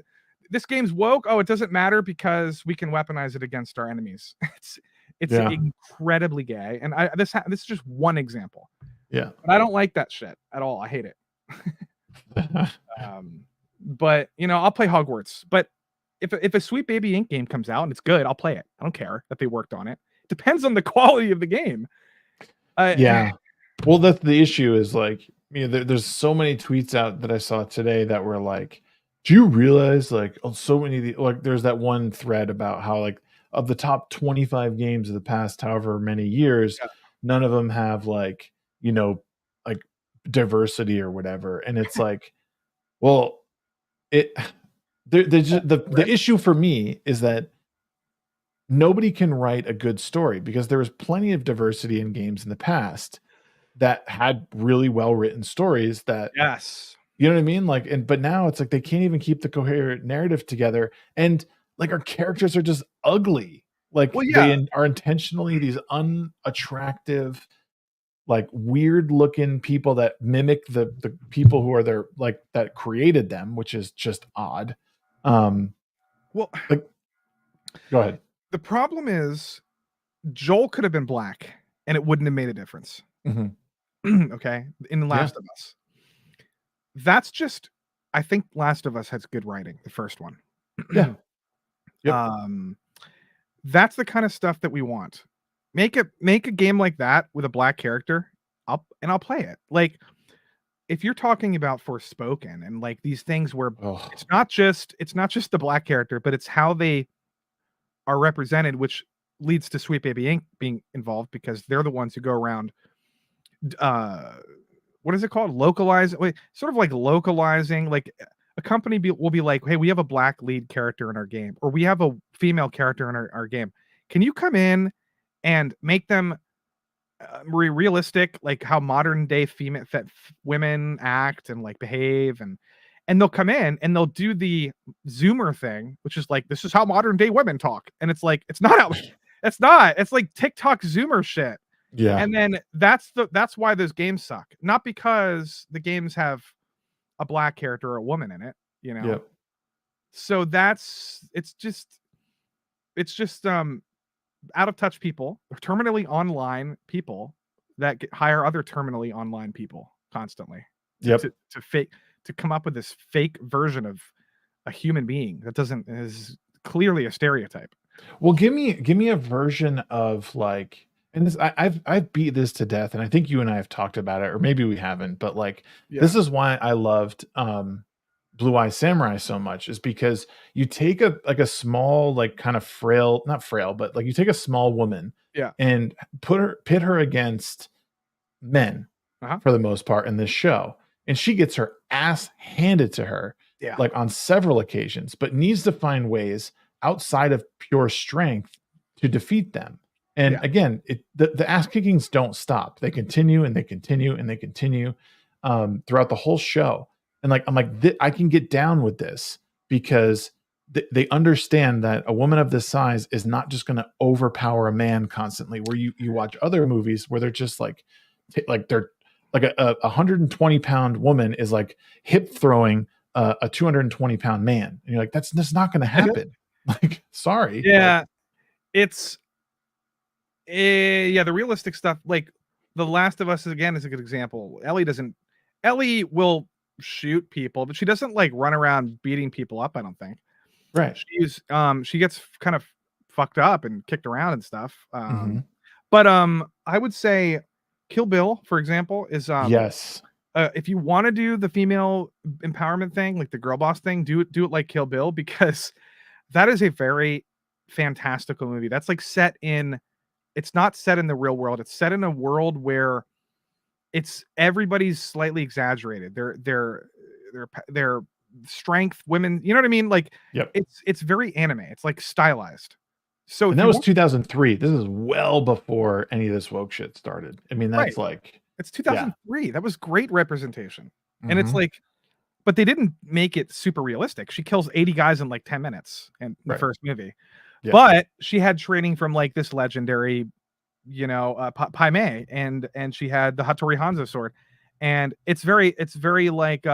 this game's woke. Oh, it doesn't matter because we can weaponize it against our enemies. It's Yeah. incredibly gay. And this is just one example. Yeah. But I don't like that shit at all. I hate it. But you know, I'll play Hogwarts. But if a Sweet Baby Inc. game comes out and it's good, I'll play it. I don't care that they worked on it. Depends on the quality of the game. Yeah. Well, that's the issue is like, you know, there's so many tweets out that I saw today that were like, do you realize like so many of the, like there's that one thread about how like of the top 25 games of the past however many years, none of them have like, you know, like diversity or whatever. And it's like, well, the issue for me is that nobody can write a good story because there was plenty of diversity in games in the past that had really well written stories that, you know what I mean? Like, but now it's like they can't even keep the coherent narrative together. And like our characters are just ugly. Like they are intentionally these unattractive, like weird looking people that mimic the people who are there, like that created them, which is just odd. Well, like, go ahead. The problem is Joel could have been black and it wouldn't have made a difference. Mm-hmm. Okay. In The Last of Us. That's just, I think Last of Us has good writing, the first one. Yeah. Yep. That's the kind of stuff that we want. Make a game like that with a black character, I'll play it. Like if you're talking about Forspoken and like these things where it's not just the black character, but it's how they are represented, which leads to Sweet Baby Inc. being involved because they're the ones who go around what is it called? Sort of like localizing, like a company will be like, hey, we have a black lead character in our game, or we have a female character in our game. Can you come in and make them realistic, like how modern day women act and like behave, and they'll come in and they'll do the Zoomer thing, which is like, this is how modern day women talk, and it's like, it's like TikTok Zoomer shit. Yeah. And then that's why those games suck, not because the games have a black character or a woman in it, you know. Yep. So it's just out of touch people, terminally online people that hire other terminally online people constantly. Yep. To come up with this fake version of a human being that is clearly a stereotype. Well, give me a version of like, and this I've beat this to death, and I think you and I have talked about it, or maybe we haven't, but like this is why I loved Blue Eye Samurai so much, is because you take a small, like kind of frail, not frail, but like you take a small woman and pit her against men for the most part in this show, and she gets her ass handed to her like on several occasions, but needs to find ways outside of pure strength to defeat them. And again, the ass kickings don't stop. They continue and they continue and they continue throughout the whole show. And like, I'm like, I can get down with this because they understand that a woman of this size is not just going to overpower a man constantly, where you watch other movies where they're just like they're like a 120-pound woman is like hip throwing a 220-pound man. And you're like, that's not going to happen. Like, sorry. Yeah. It's the realistic stuff. Like The Last of Us again is a good example. Ellie will shoot people, but she doesn't like run around beating people up, I don't think. Right. She gets kind of fucked up and kicked around and stuff. Mhm. But I would say Kill Bill, for example, is Yes. if you want to do the female empowerment thing, like the girl boss thing, do it like Kill Bill, because that is a very fantastical movie. That's like it's not set in the real world. It's set in a world where everybody's slightly exaggerated. Their strength, women, you know what I mean? Like Yep. it's very anime. It's like stylized. So And that was 2003. This is well before any of this woke shit started. I mean, that's like it's 2003. That was great representation. And it's Mhm. like, but they didn't make it super realistic. She kills 80 guys in like 10 minutes in the Right. first movie. Yeah. But she had training from like this legendary, Pai Mei, and she had the Hattori Hanzo sword. And it's very like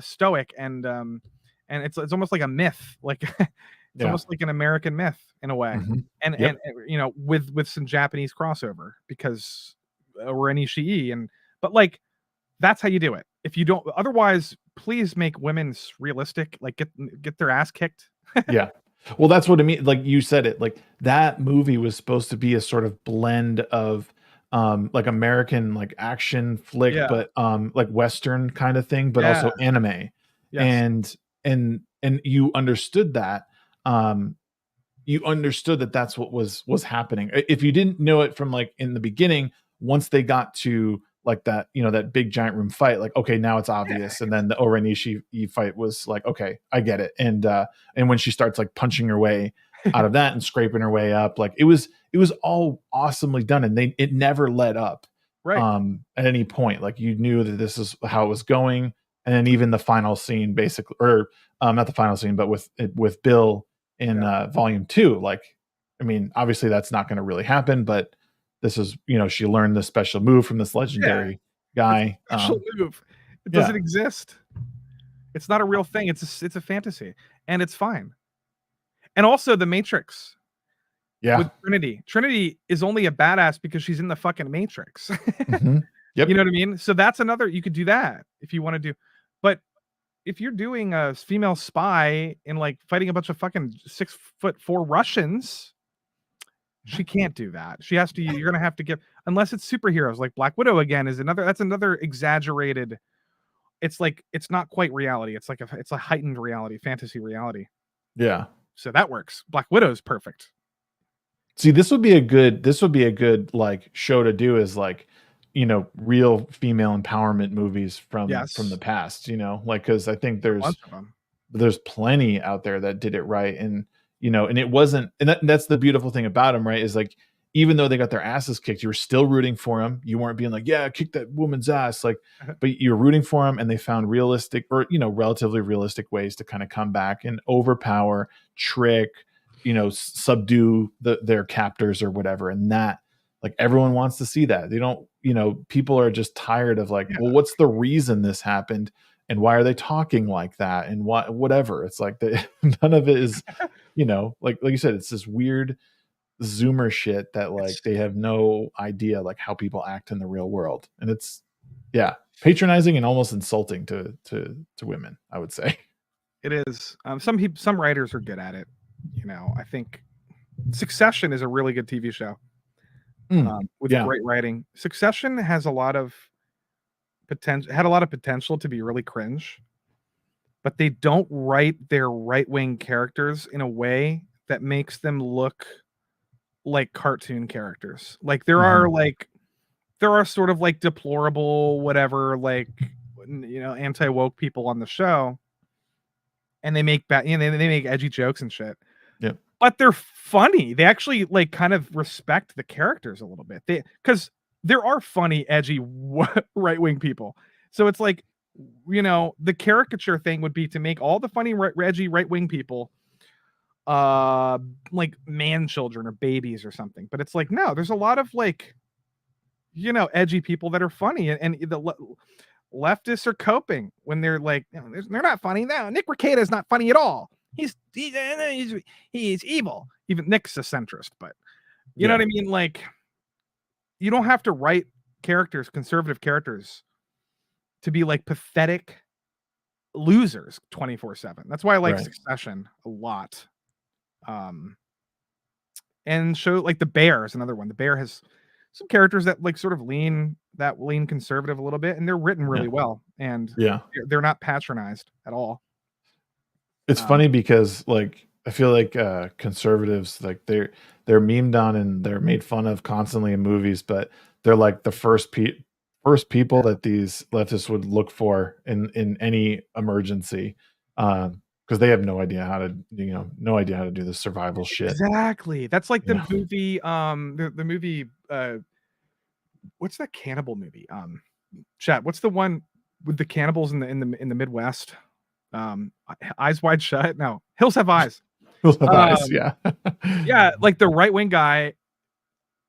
stoic, and it's almost like a myth. Like it's Yeah. almost like an American myth in a way. Mhm. And Yep. and with some Japanese crossover, because we're an Ishii, but like that's how you do it. If you don't, otherwise, please make women realistic. Like get their ass kicked. Yeah. Well, that's what I mean. Like you said it, like that movie was supposed to be a sort of blend of like American like action flick, Yeah. but like Western kind of thing, but Yeah. also anime. Yes. And you understood that. You understood that that's what was happening. If you didn't know it from like in the beginning, once they got to like that, that big giant room fight, like, okay, now it's obvious. And then the Oren Ishii fight was like, okay, I get it. And when she starts like punching her way out of that and scraping her way up, like it was all awesomely done. And it never let up at any point. Like you knew that this is how it was going. And then even the final scene basically, or not the final scene, but with Bill in volume 2, like, I mean, obviously that's not going to really happen, but this is, she learned the special move from this legendary guy. Special move. It doesn't exist. It's not a real thing. It's a fantasy, and it's fine. And also the Matrix. Yeah. With Trinity. Trinity is only a badass because she's in the fucking Matrix. Mm-hmm. Yep. You know what I mean? So that's another, you could do that if you want to do, but if you're doing a female spy and like fighting a bunch of fucking 6'4" Russians, she can't do that. She has to, you're going to have to give, unless it's superheroes like Black Widow again that's another exaggerated. It's like, it's not quite reality. It's like it's a heightened reality, fantasy reality. Yeah. So that works. Black Widow's perfect. See, this would be a good like show to do, is like, real female empowerment movies from the past, like, cause I think there's plenty out there that did it right. And, and it wasn't, and that's the beautiful thing about them, right? Is like, even though they got their asses kicked, you were still rooting for them. You weren't being like, yeah, kick that woman's ass. Like, but you're rooting for them, and they found realistic or, relatively realistic ways to kind of come back and overpower, trick, subdue their captors or whatever. And that, like, everyone wants to see that. They don't, people are just tired of like, well, what's the reason this happened? And why are they talking like that? And whatever. It's like none of it is, like you said, it's this weird Zoomer shit that like they have no idea like how people act in the real world. And it's patronizing and almost insulting to women, I would say. It is. Some writers are good at it. I think Succession is a really good TV show with great writing. Succession has a lot of potential to be really cringe, but they don't write their right-wing characters in a way that makes them look like cartoon characters. Like there are sort of like deplorable whatever, like anti-woke people on the show, and they make they make edgy jokes and shit. Yeah. But they're funny. They actually like kind of respect the characters a little bit. Because there are funny, edgy right-wing people. So it's like, the caricature thing would be to make all the funny, edgy right-wing people like man children or babies or something. But it's like, no, there's a lot of like, edgy people that are funny, and the leftists are coping when they're like, they're not funny. No, Nick Rekieta is not funny at all. He's evil. Even Nick's a centrist, but you know what I mean? Like, you don't have to write characters, conservative characters, to be like pathetic losers 24/7. That's why I like Right. Succession a lot. And show like The Bear is another one. The Bear has some characters that like sort of lean conservative a little bit, and they're written really well, and Yeah. they're not patronized at all. It's funny because like I feel like conservatives, like they're memed on and they're made fun of constantly in movies, but they're like the first people that these leftists would look for in any emergency, because they have no idea how to do the survival shit. Exactly. That's like the Yeah. movie, the movie, what's that cannibal movie? Chat, what's the one with the cannibals in the Midwest? Eyes Wide Shut? No, Hills Have Eyes. Hills Have Eyes, yeah. Yeah, like the right-wing guy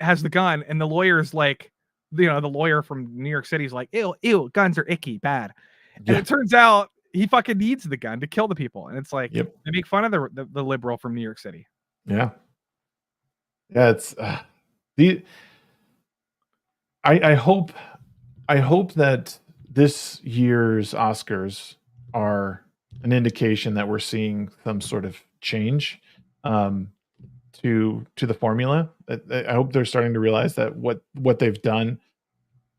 has the gun, and the lawyer's like, the lawyer from New York City is like, ew, guns are icky, bad. And it turns out he fucking needs the gun to kill the people. And it's like, they make fun of the liberal from New York City. Yeah. Yeah, it's I hope that this year's Oscars are an indication that we're seeing some sort of change to the formula. I hope they're starting to realize that what they've done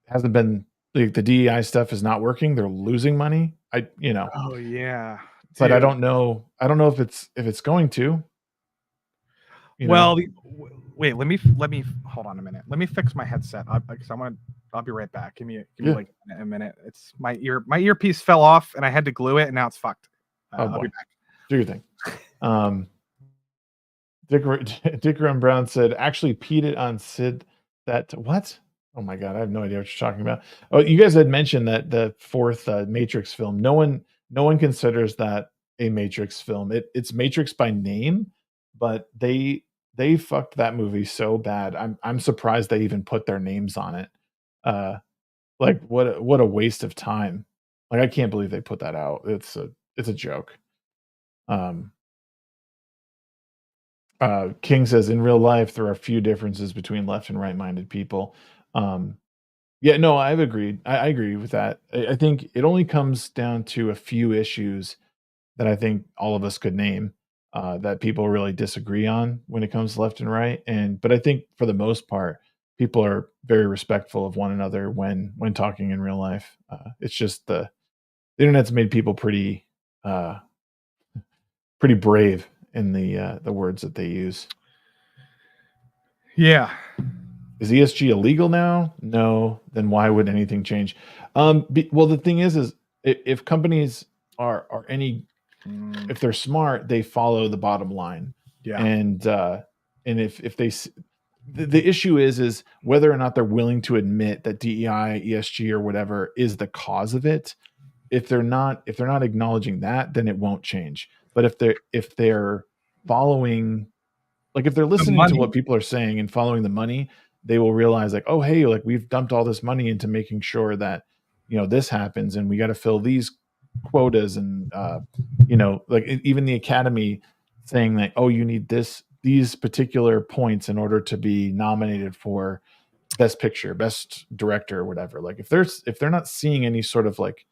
hasn't been like the DEI stuff is not working. They're losing money. Oh yeah. But I don't know if it's going to. Well, wait, let me hold on a minute. Let me fix my headset. I'll be right back. Give me like a minute. It's my earpiece fell off and I had to glue it and now it's fucked. I'll be back. Do your thing. Dick Run Brown said, actually peed it on Sid that what? Oh my God, I have no idea what you're talking about. Oh, you guys had mentioned that the fourth Matrix film. No one considers that a Matrix film. It's Matrix by name, but they fucked that movie so bad. I'm surprised they even put their names on it. Like what a waste of time. Like I can't believe they put that out. It's a joke. King says, in real life, there are a few differences between left and right-minded people. Yeah, no, I've agreed. I agree with that. I think it only comes down to a few issues that I think all of us could name that people really disagree on when it comes to left and right. But I think for the most part, people are very respectful of one another when talking in real life. It's just the internet's made people pretty brave in the words that they use. Yeah. Is ESG illegal now? No. Then why would anything change? Well, the thing is if companies are if they're smart, they follow the bottom line. Yeah. And if they the issue is whether or not they're willing to admit that DEI, ESG, or whatever is the cause of it. If they're not acknowledging that, then it won't change. But if they're following, like if they're listening to what people are saying and following the money, they will realize like, oh, hey, like we've dumped all this money into making sure that, this happens and we got to fill these quotas and, like even the Academy saying that, oh, you need these particular points in order to be nominated for best picture, best director, or whatever. Like if they're not seeing any sort of like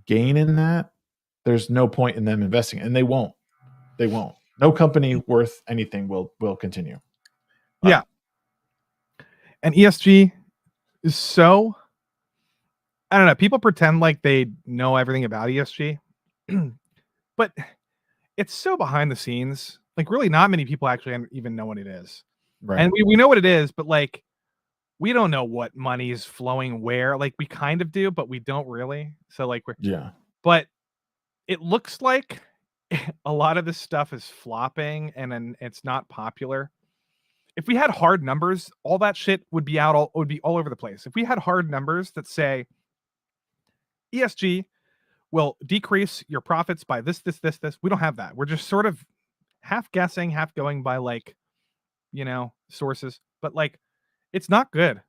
gain in that, there's no point in them investing, and they won't. No company worth anything will continue. Yeah. And ESG is so, I don't know, people pretend like they know everything about ESG, but it's so behind the scenes. Like really not many people actually even know what it is. Right. And we know what it is, but like we don't know what money is flowing where. Like we kind of do, but we don't really. So like but it looks like a lot of this stuff is flopping and it's not popular. If we had hard numbers, all that shit would be all over the place. If we had hard numbers that say ESG will decrease your profits by this, we don't have that. We're just sort of half guessing, half going by like, sources, but like, it's not good.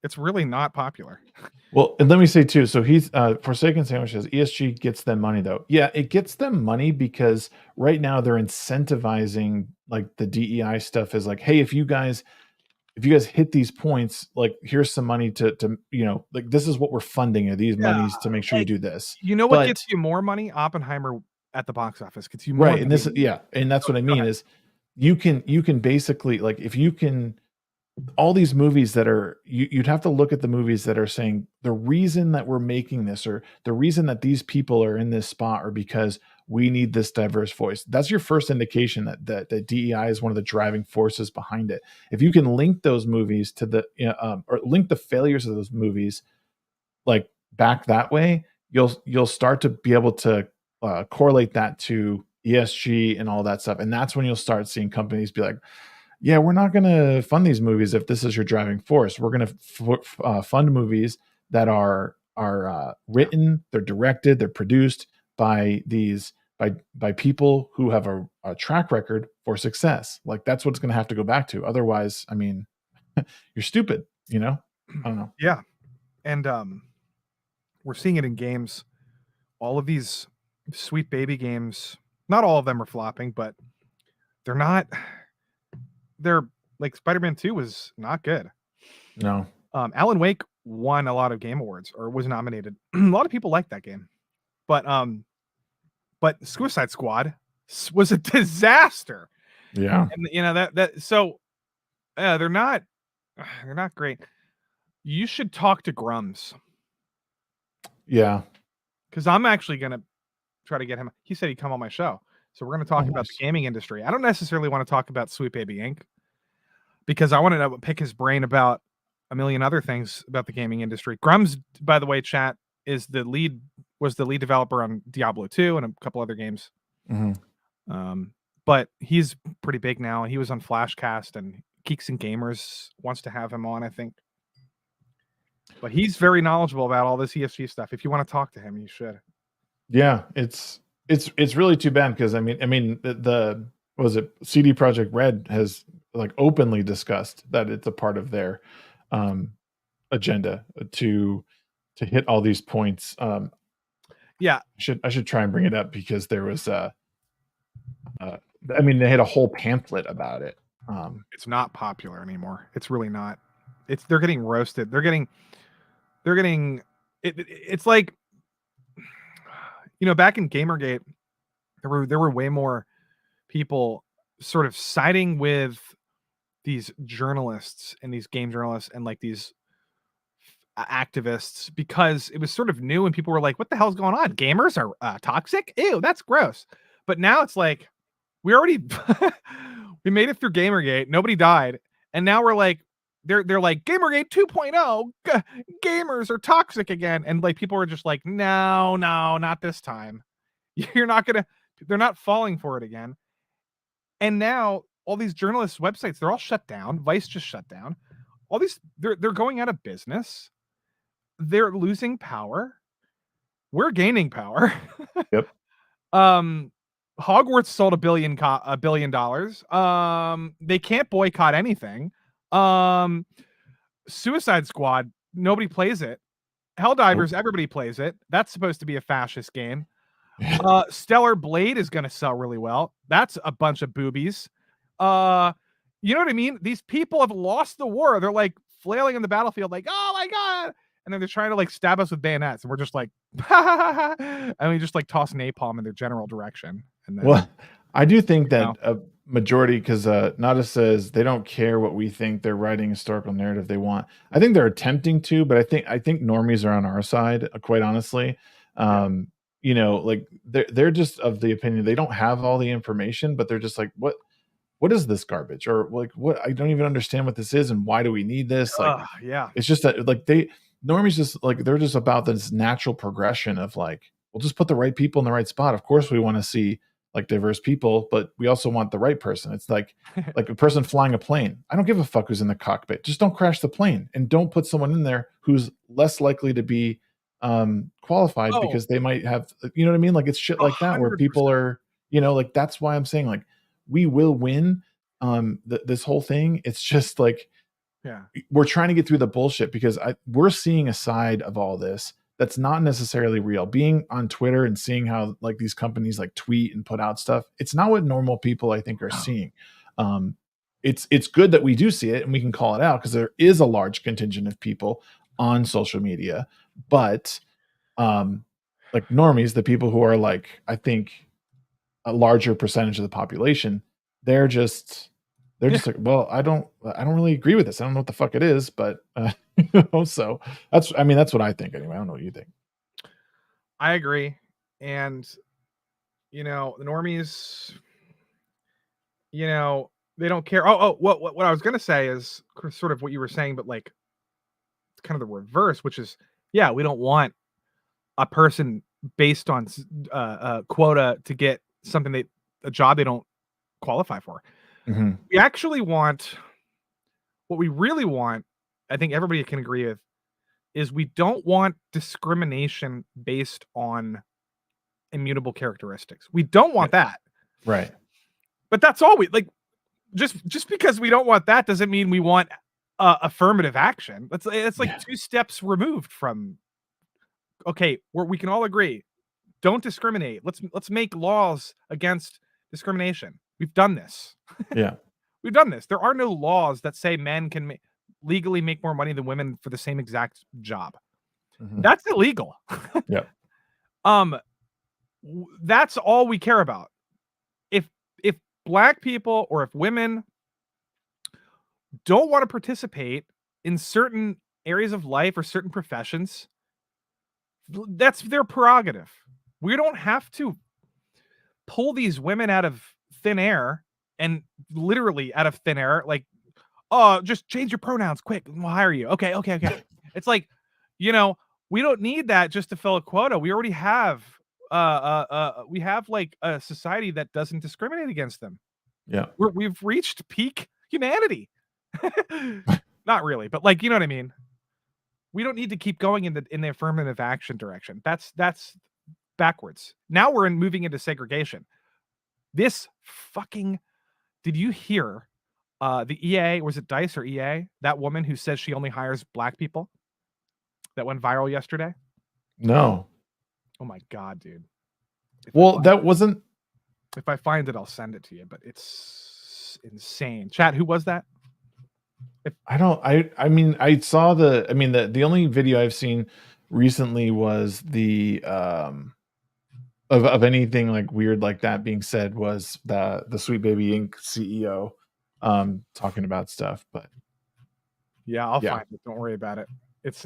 It's really not popular. Well, and let me say too, so he's Forsaken Sandwich says ESG gets them money though. Yeah, it gets them money because right now they're incentivizing like the DEI stuff is like, hey, if you guys if you guys hit these points, like here's some money to like this is what we're funding are these monies to make sure you do this. You know what But gets you more money? Oppenheimer at the box office gets you more right, money. and this and that's what I mean is you can basically like if you can all these movies that are you'd have to look at the movies that are saying the reason that we're making this or the reason that these people are in this spot are because we need this diverse voice. That's your first indication that DEI is one of the driving forces behind it. If you can link those movies to the or link the failures of those movies like back that way, you'll start to be able to correlate that to ESG and all that stuff, and that's when you'll start seeing companies be like, yeah, we're not going to fund these movies if this is your driving force. We're going to fund movies that are written, they're directed, they're produced by these by people who have a track record for success. Like that's what's going to have to go back to. Otherwise, I mean, you're stupid. I don't know. Yeah, and we're seeing it in games. All of these sweet baby games. Not all of them are flopping, but they're not. They're like Spider-Man 2 was not good. No. Alan Wake won a lot of game awards or was nominated. A lot of people like that game. But Suicide Squad was a disaster. Yeah. And so they're not great. You should talk to Grums. Yeah. Cuz I'm actually going to try to get him. He said he'd come on my show. So we're going to talk about the gaming industry. I don't necessarily want to talk about Sweet Baby Inc. because I wanted to pick his brain about a million other things about the gaming industry. Grums, by the way, chat was the lead developer on Diablo 2 and a couple other games. Mm-hmm. But he's pretty big now, and he was on Flashcast, and Geeks and Gamers wants to have him on, I think. But he's very knowledgeable about all this ESG stuff. If you want to talk to him, you should. Yeah, it's really too bad because I mean the was it CD Projekt Red has like openly discussed that it's a part of their agenda to hit all these points. Yeah, I should try and bring it up because there was I mean they had a whole pamphlet about it. It's not popular anymore. It's really not. They're getting roasted. They're getting it's like back in Gamergate there were way more people sort of siding with these journalists and these game journalists and like these activists because it was sort of new and people were like, what the hell's going on? Gamers are toxic? Ew, that's gross. But now it's like we already we made it through Gamergate, nobody died, and now we're like they're like Gamergate 2.0 gamers are toxic again, and like people are just like no, not this time. They're not falling for it again. And now all these journalists' websites, they're all shut down. Vice just shut down. All these they're going out of business. They're losing power. We're gaining power. Yep. Hogwarts sold $1 billion. They can't boycott anything. Suicide Squad, nobody plays it. Helldivers, everybody plays it. That's supposed to be a fascist game. Stellar Blade is going to sell really well. That's a bunch of boobies. You know what I mean? These people have lost the war. They're like flailing in the battlefield like, oh my God. And then they're trying to like stab us with bayonets. And we're just like, and we just like toss napalm in their general direction. And then, well, I do think that a majority, because Nada says they don't care what we think. They're writing historical narrative they want. I think they're attempting to, but I think normies are on our side, quite honestly. Like they're just of the opinion they don't have all the information, but they're just like, what is this garbage? Or like, what? I don't even understand what this is, and why do we need this? Like, it's just that like normies just like they're just about this natural progression of like, we'll just put the right people in the right spot. Of course, we want to see like diverse people, but we also want the right person. It's like a person flying a plane. I don't give a fuck who's in the cockpit. Just don't crash the plane, and don't put someone in there who's less likely to be qualified because they might have, you know what I mean? Like it's shit like that 100%. Where people are, like that's why I'm saying like we will win this whole thing. It's just like, we're trying to get through the bullshit because we're seeing a side of all this that's not necessarily real. Being on Twitter and seeing how like these companies like tweet and put out stuff, it's not what normal people I think are seeing. it's good that we do see it and we can call it out because there is a large contingent of people on social media, but like normies, the people who are like, I think a larger percentage of the population, they're just like, well, I don't really agree with this. I don't know what the fuck it is, but so that's what I think anyway. I don't know what you think. I agree. And the normies, they don't care. What I was gonna say is sort of what you were saying, but like it's kind of the reverse, which is, yeah, we don't want a person based on quota to get something a job they don't qualify for. Mm-hmm. We actually want, what we really want, I think everybody can agree with, is we don't want discrimination based on immutable characteristics. We don't want that. Right. But that's all we like. Just because we don't want that doesn't mean we want affirmative action. It's like 2 steps removed from. Okay, we can all agree, don't discriminate. Let's make laws against discrimination. We've done this. Yeah. We've done this. There are no laws that say men can legally make more money than women for the same exact job. Mm-hmm. That's illegal. Yeah. That's all we care about. If Black people or if women don't want to participate in certain areas of life or certain professions, that's their prerogative. We don't have to pull these women out of thin air, and literally out of thin air, like, oh, just change your pronouns quick and we'll hire you. Okay. It's like, we don't need that just to fill a quota. We already have we have like a society that doesn't discriminate against them. Yeah. We've reached peak humanity. Not really, but like, you know what I mean? We don't need to keep going in the affirmative action direction. That's backwards. Now we're moving into segregation. This fucking, did you hear the EA, was it DICE or EA? That woman who says she only hires Black people that went viral yesterday? No. Oh my God, dude. If I find it, I'll send it to you, but it's insane. Chat, who was that? I saw the only video I've seen recently was the of anything like weird like that being said was the Sweet Baby Inc. CEO talking about stuff, but yeah, I'll find it. Don't worry about it. It's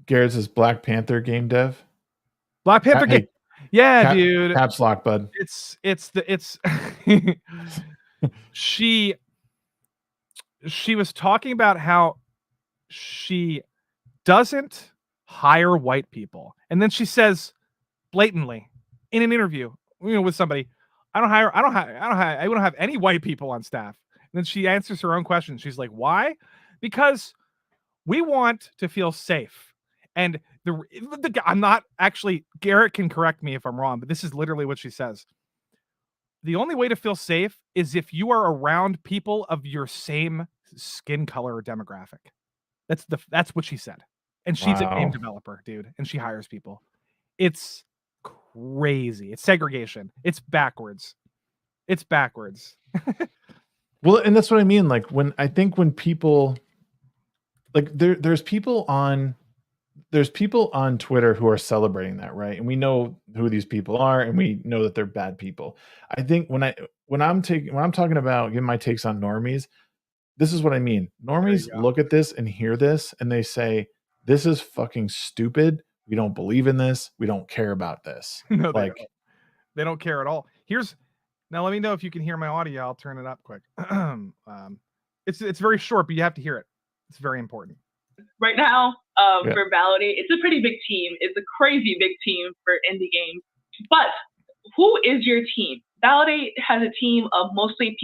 Garrett's is Black Panther game dev. Black Panther game. Yeah, dude. Caps lock, bud. She was talking about how she doesn't hire white people, and then she says blatantly in an interview, with somebody, I don't have any white people on staff. And then she answers her own question. She's like, why? Because we want to feel safe. And I'm not actually, Garrett can correct me if I'm wrong, but this is literally what she says. The only way to feel safe is if you are around people of your same skin color or demographic. That's what she said. And she's a game developer, dude, and she hires people. It's crazy. It's segregation. It's backwards. Well, and that's what I mean. Like when people, like there's people on Twitter who are celebrating that, right? And we know who these people are, and we know that they're bad people. I think when I'm talking about giving my takes on normies, this is what I mean. Normies look at this and hear this, and they say, "This is fucking stupid. We don't believe in this. We don't care about this." No, they don't care at all. Now let me know if you can hear my audio. I'll turn it up quick. It's very short, but you have to hear it. It's very important. Right now, for Validate, it's a pretty big team. It's a crazy big team for indie games. But who is your team? Validate has a team of mostly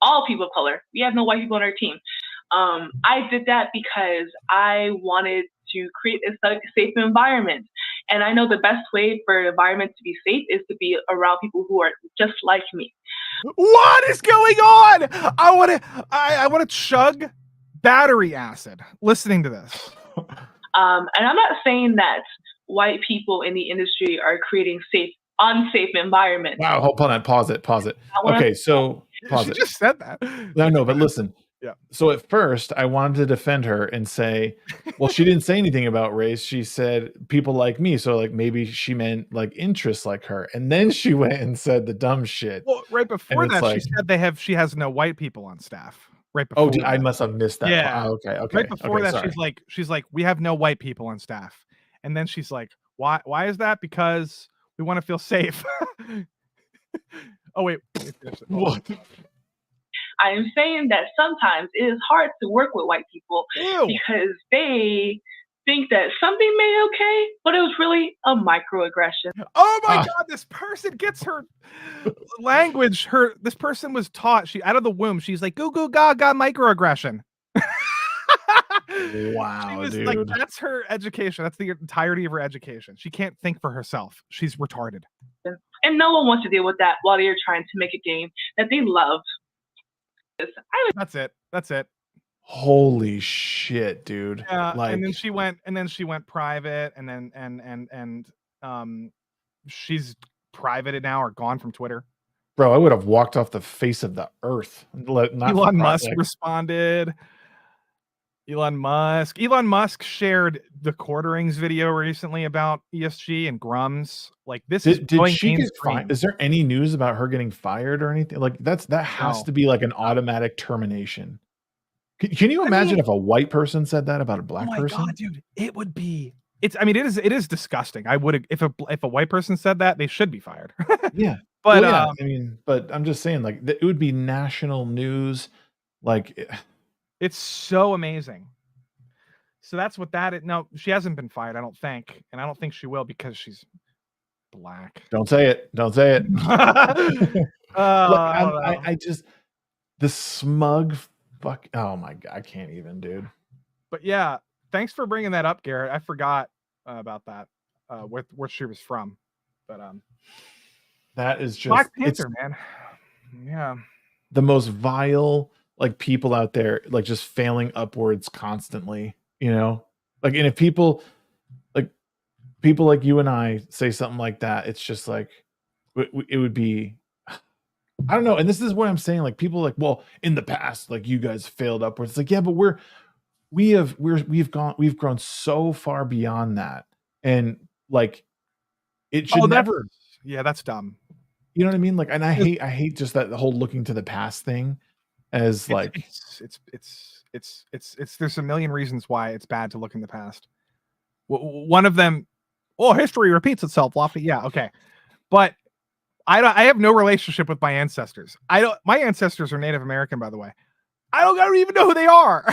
all people of color. We have no white people on our team. I did that because I wanted to create a safe environment. And I know the best way for an environment to be safe is to be around people who are just like me. What is going on? I want to chug battery acid listening to this. And I'm not saying that white people in the industry are creating safe unsafe environment. Wow, hold on, pause it. I wanna- Okay, so pause She it. just said that. No, but listen. Yeah. So at first, I wanted to defend her and say, well, she didn't say anything about race. She said people like me. So like maybe she meant like interests like her. And then she went and said the dumb shit. Well, right before it's that, like- she said she has no white people on staff. Right Oh, before I that. must have missed that. Yeah. Oh, okay. Right before that, sorry. she's like, we have no white people on staff. And then she's like, why is that? Because we want to feel safe. Oh wait. What? I am saying that sometimes it is hard to work with white people Ew. because they think that something may be okay, but it was really a microaggression. Oh my Ah. god, this person gets her language. This person was taught, she out of the womb, she's like goo goo gaga microaggression. Wow, She was dude. like, that's her education. That's the entirety of her education. She can't think for herself. She's retarded. And no one wants to deal with that while you're trying to make a game that they love. That's it. Holy shit, dude. Yeah, Like, and then she went private, and then she's privated now or gone from Twitter. bro, I would have walked off the face of the earth. Elon Musk responded. Elon Musk shared the Quarterings video recently about ESG and Grums. Like this Did she get mainstream. fired? Is there any news about her getting fired or anything? Like that has No. to be like an automatic termination. Can you imagine if a white person said that about a black person? God, dude, it would be. It is disgusting. I would if a white person said that, they should be fired. Yeah, but well, yeah. I mean, but I'm just saying, like, it would be national news. Like, it's so amazing. So that's what that is. No, she hasn't been fired, I don't think, and I don't think she will because she's black. don't say it. Don't say it. Look, I I just the smug fuck. Oh my god, I can't even, dude. But yeah, thanks for bringing that up, Garrett. I forgot about that. Where she was from, but That is just Black Panther, man. Yeah, the most vile, like, people out there, like, just failing upwards constantly, you know? Like, and if people like you and I say something like that, it's just like it would be, I don't know. And this is what I'm saying, like, people like, well, in the past, like, you guys failed upwards. It's like, yeah, but we've grown so far beyond that. And like, it should never, yeah, that's dumb. you know what I mean? Like, and I hate just that whole looking to the past thing as like, it's there's a million reasons why it's bad to look in the past. One of them, history repeats itself, Lofty. Yeah, okay, but I have no relationship with my ancestors. My ancestors are Native American, by the way. I don't even know who they are.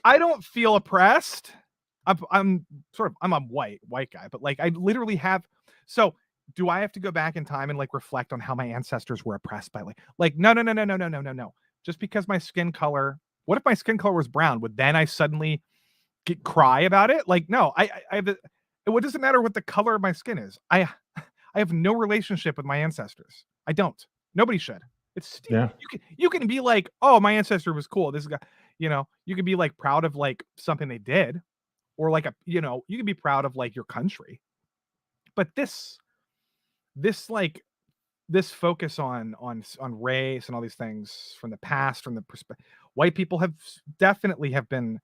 I don't feel oppressed. I'm a white guy, but like I literally have. So do I have to go back in time and like reflect on how my ancestors were oppressed by no. Just because my skin color, what if my skin color was brown? Would then I suddenly cry about it? Like, no, what does it matter what the color of my skin is? I have no relationship with my ancestors. I don't. Nobody should. It's yeah. You can be like, oh, my ancestor was cool. This guy, you can be like proud of like something they did, or like you can be proud of like your country. But this focus on race and all these things from the past, from the perspective, white people have definitely been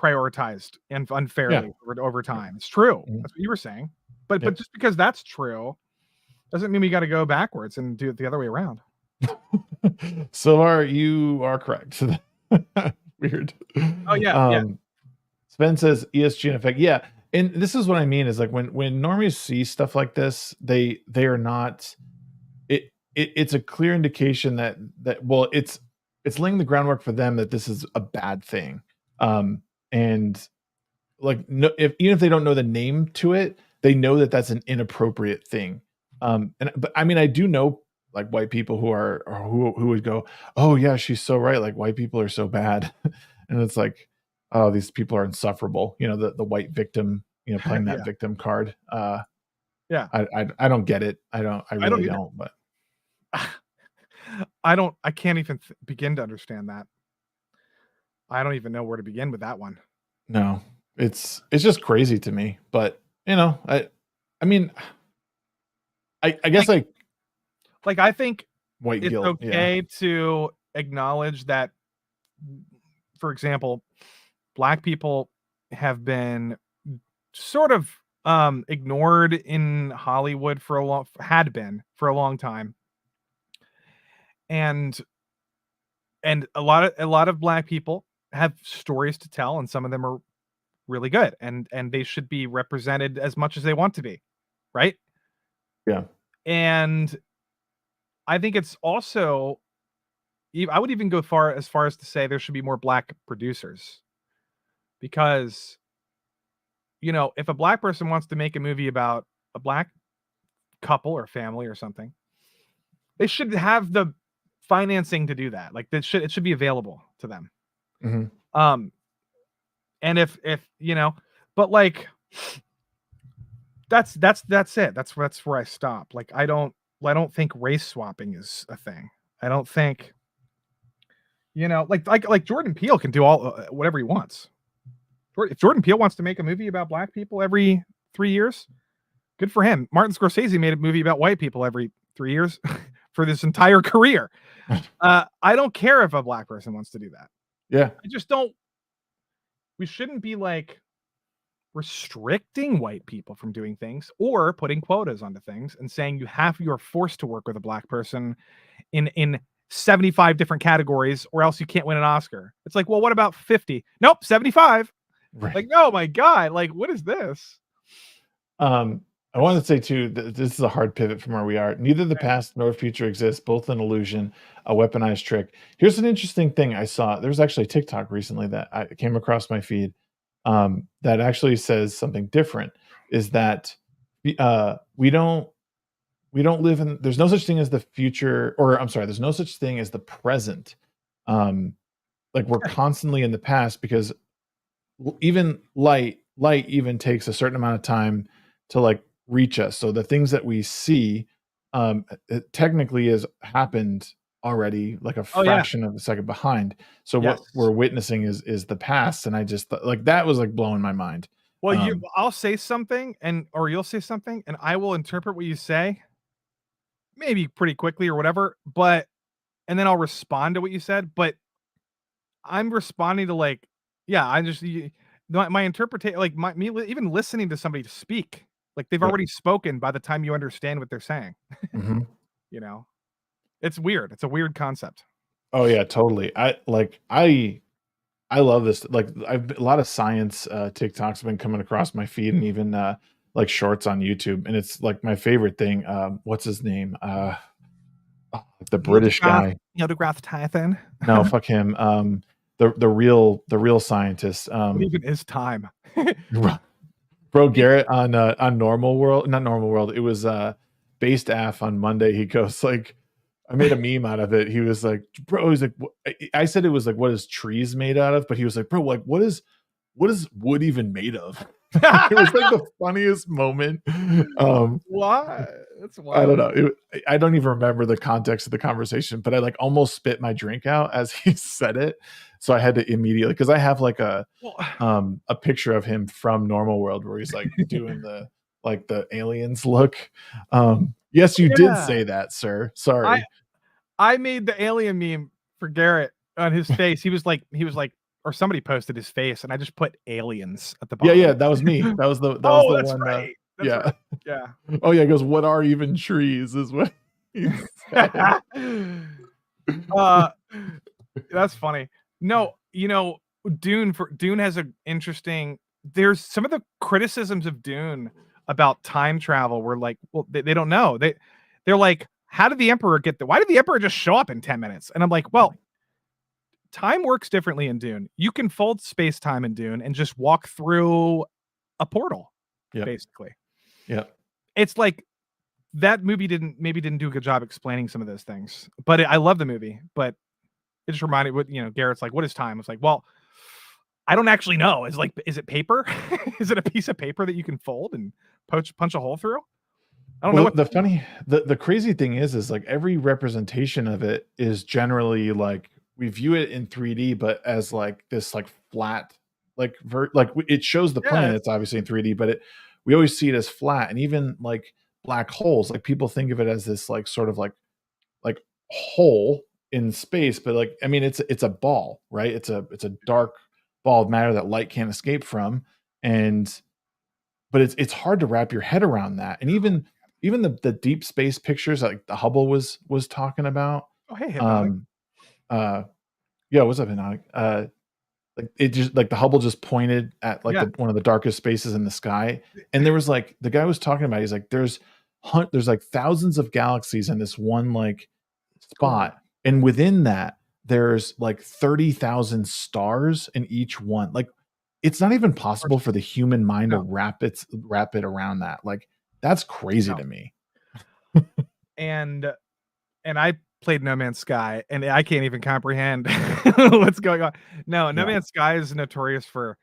prioritized and unfairly over time. It's true. That's what you were saying. But just because that's true doesn't mean we got to go backwards and do it the other way around. So you are correct. Weird. Oh yeah. Sven says ESG in effect. Yeah. And this is what I mean is like when normies see stuff like this, they are not, it's a clear indication that well, it's laying the groundwork for them that this is a bad thing. And like, even if they don't know the name to it, they know that that's an inappropriate thing. But I mean, I do know like white people who would go, oh yeah, she's so right. Like white people are so bad. And it's like, oh, these people are insufferable. The white victim, playing that victim card. Yeah. I don't get it. I really don't, but I can't even begin to understand that. I don't even know where to begin with that one. No, it's just crazy to me, but I mean, I guess like I think white it's guilt. okay to acknowledge that, for example, Black people have been sort of ignored in Hollywood for a long time, and a lot of Black people have stories to tell, and some of them are really good, and they should be represented as much as they want to be, right? Yeah. And I think it's also, I would even go as far as to say there should be more Black producers, because, you know, if a Black person wants to make a movie about a Black couple or family or something, they should have the financing to do that. Like, it should be available to them. Mhm. And if you know, but like, that's it. That's where I stop. Like, I don't think race swapping is a thing. I don't think, you know, like Jordan Peele can do all whatever he wants. If Jordan Peele wants to make a movie about Black people every 3 years, good for him. Martin Scorsese made a movie about white people every 3 years for this entire career. I don't care if a Black person wants to do that. Yeah. I just don't. We shouldn't be like restricting white people from doing things or putting quotas onto things and saying you're forced to work with a Black person in 75 different categories, or else you can't win an Oscar. It's like, well, what about 50? Nope, 75. Right. Like, oh my God, like, what is this? I wanted to say too that this is a hard pivot from where we are. Neither the past nor future exists, both an illusion, a weaponized trick. Here's an interesting thing I saw. There was actually a TikTok recently that I came across my feed that actually says something different. Is that we don't live in, there's no such thing as the future, or I'm sorry, there's no such thing as the present. Like, we're constantly in the past, because even light even takes a certain amount of time to like reach us. So the things that we see, it technically has happened already, like a fraction of a second behind. So what we're witnessing is the past. And I just like, that was like blowing my mind. Well, I'll say something or you'll say something and I will interpret what you say, maybe pretty quickly or whatever, and then I'll respond to what you said, but I'm responding to like, yeah, I just, my interpretation, like me even listening to somebody speak, like they've already spoken by the time you understand what they're saying. Mm-hmm. You know, it's weird. It's a weird concept. Oh yeah, totally. I love this. Like, a lot of science TikToks have been coming across my feed, and even like shorts on YouTube. And it's like my favorite thing. What's his name? The British guy. Neil deGrasse Tyson. No, fuck him. The real scientist. What even is time? Bro, Garrett on Normal World, not Normal World. It was Based AF on Monday. He goes like, I made a meme out of it. He was like, bro, he's like, I said it was like, what is trees made out of? But he was like, bro, like, what is wood even made of? It was like the funniest moment. Why? That's wild. I don't know. I don't even remember the context of the conversation, but I like almost spit my drink out as he said it. So I had to immediately, because I have like a picture of him from Normal World where he's like doing the aliens look. Yes, you did say that, sir. Sorry. I made the alien meme for Garrett on his face. He was like, or somebody posted his face, and I just put aliens at the bottom. Yeah, that was me. That was the that's one. Right. That's yeah. Right. Yeah. Oh yeah, he goes, what are even trees? Is what he said. That's funny. No, you know, Dune has an interesting. There's some of the criticisms of Dune about time travel were like, well, they don't know. They're like, how did the Emperor get there? Why did the Emperor just show up in 10 minutes? And I'm like, well, time works differently in Dune. You can fold space-time in Dune and just walk through a portal, basically. Yeah. It's like that movie didn't do a good job explaining some of those things. But I love the movie, but it just reminded what, you know, Garrett's like, what is time? It's like, well, I don't actually know. Is it paper? Is it a piece of paper that you can fold and punch a hole through? I don't know. The crazy thing is like every representation of it is generally like, we view it in 3D, but as like this like flat, like it shows the planets obviously in 3D, but we always see it as flat. And even like black holes. Like people think of it as this like sort of like hole in space, but like I mean it's a ball, right? It's a dark ball of matter that light can't escape from, but it's hard to wrap your head around that. And even the deep space pictures like the Hubble was talking about. Oh, hey, Hypnotic. Yeah, what's up, Hypnotic? Like it just like the Hubble just pointed at like one of the darkest spaces in the sky, and there was like the guy was talking about. He's like, there's like thousands of galaxies in this one like spot, and within that there's like 30,000 stars in each one. Like it's not even possible for the human mind to wrap it around that. Like that's crazy to me. And I played No Man's Sky, and I can't even comprehend what's going on. No Man's Sky is notorious for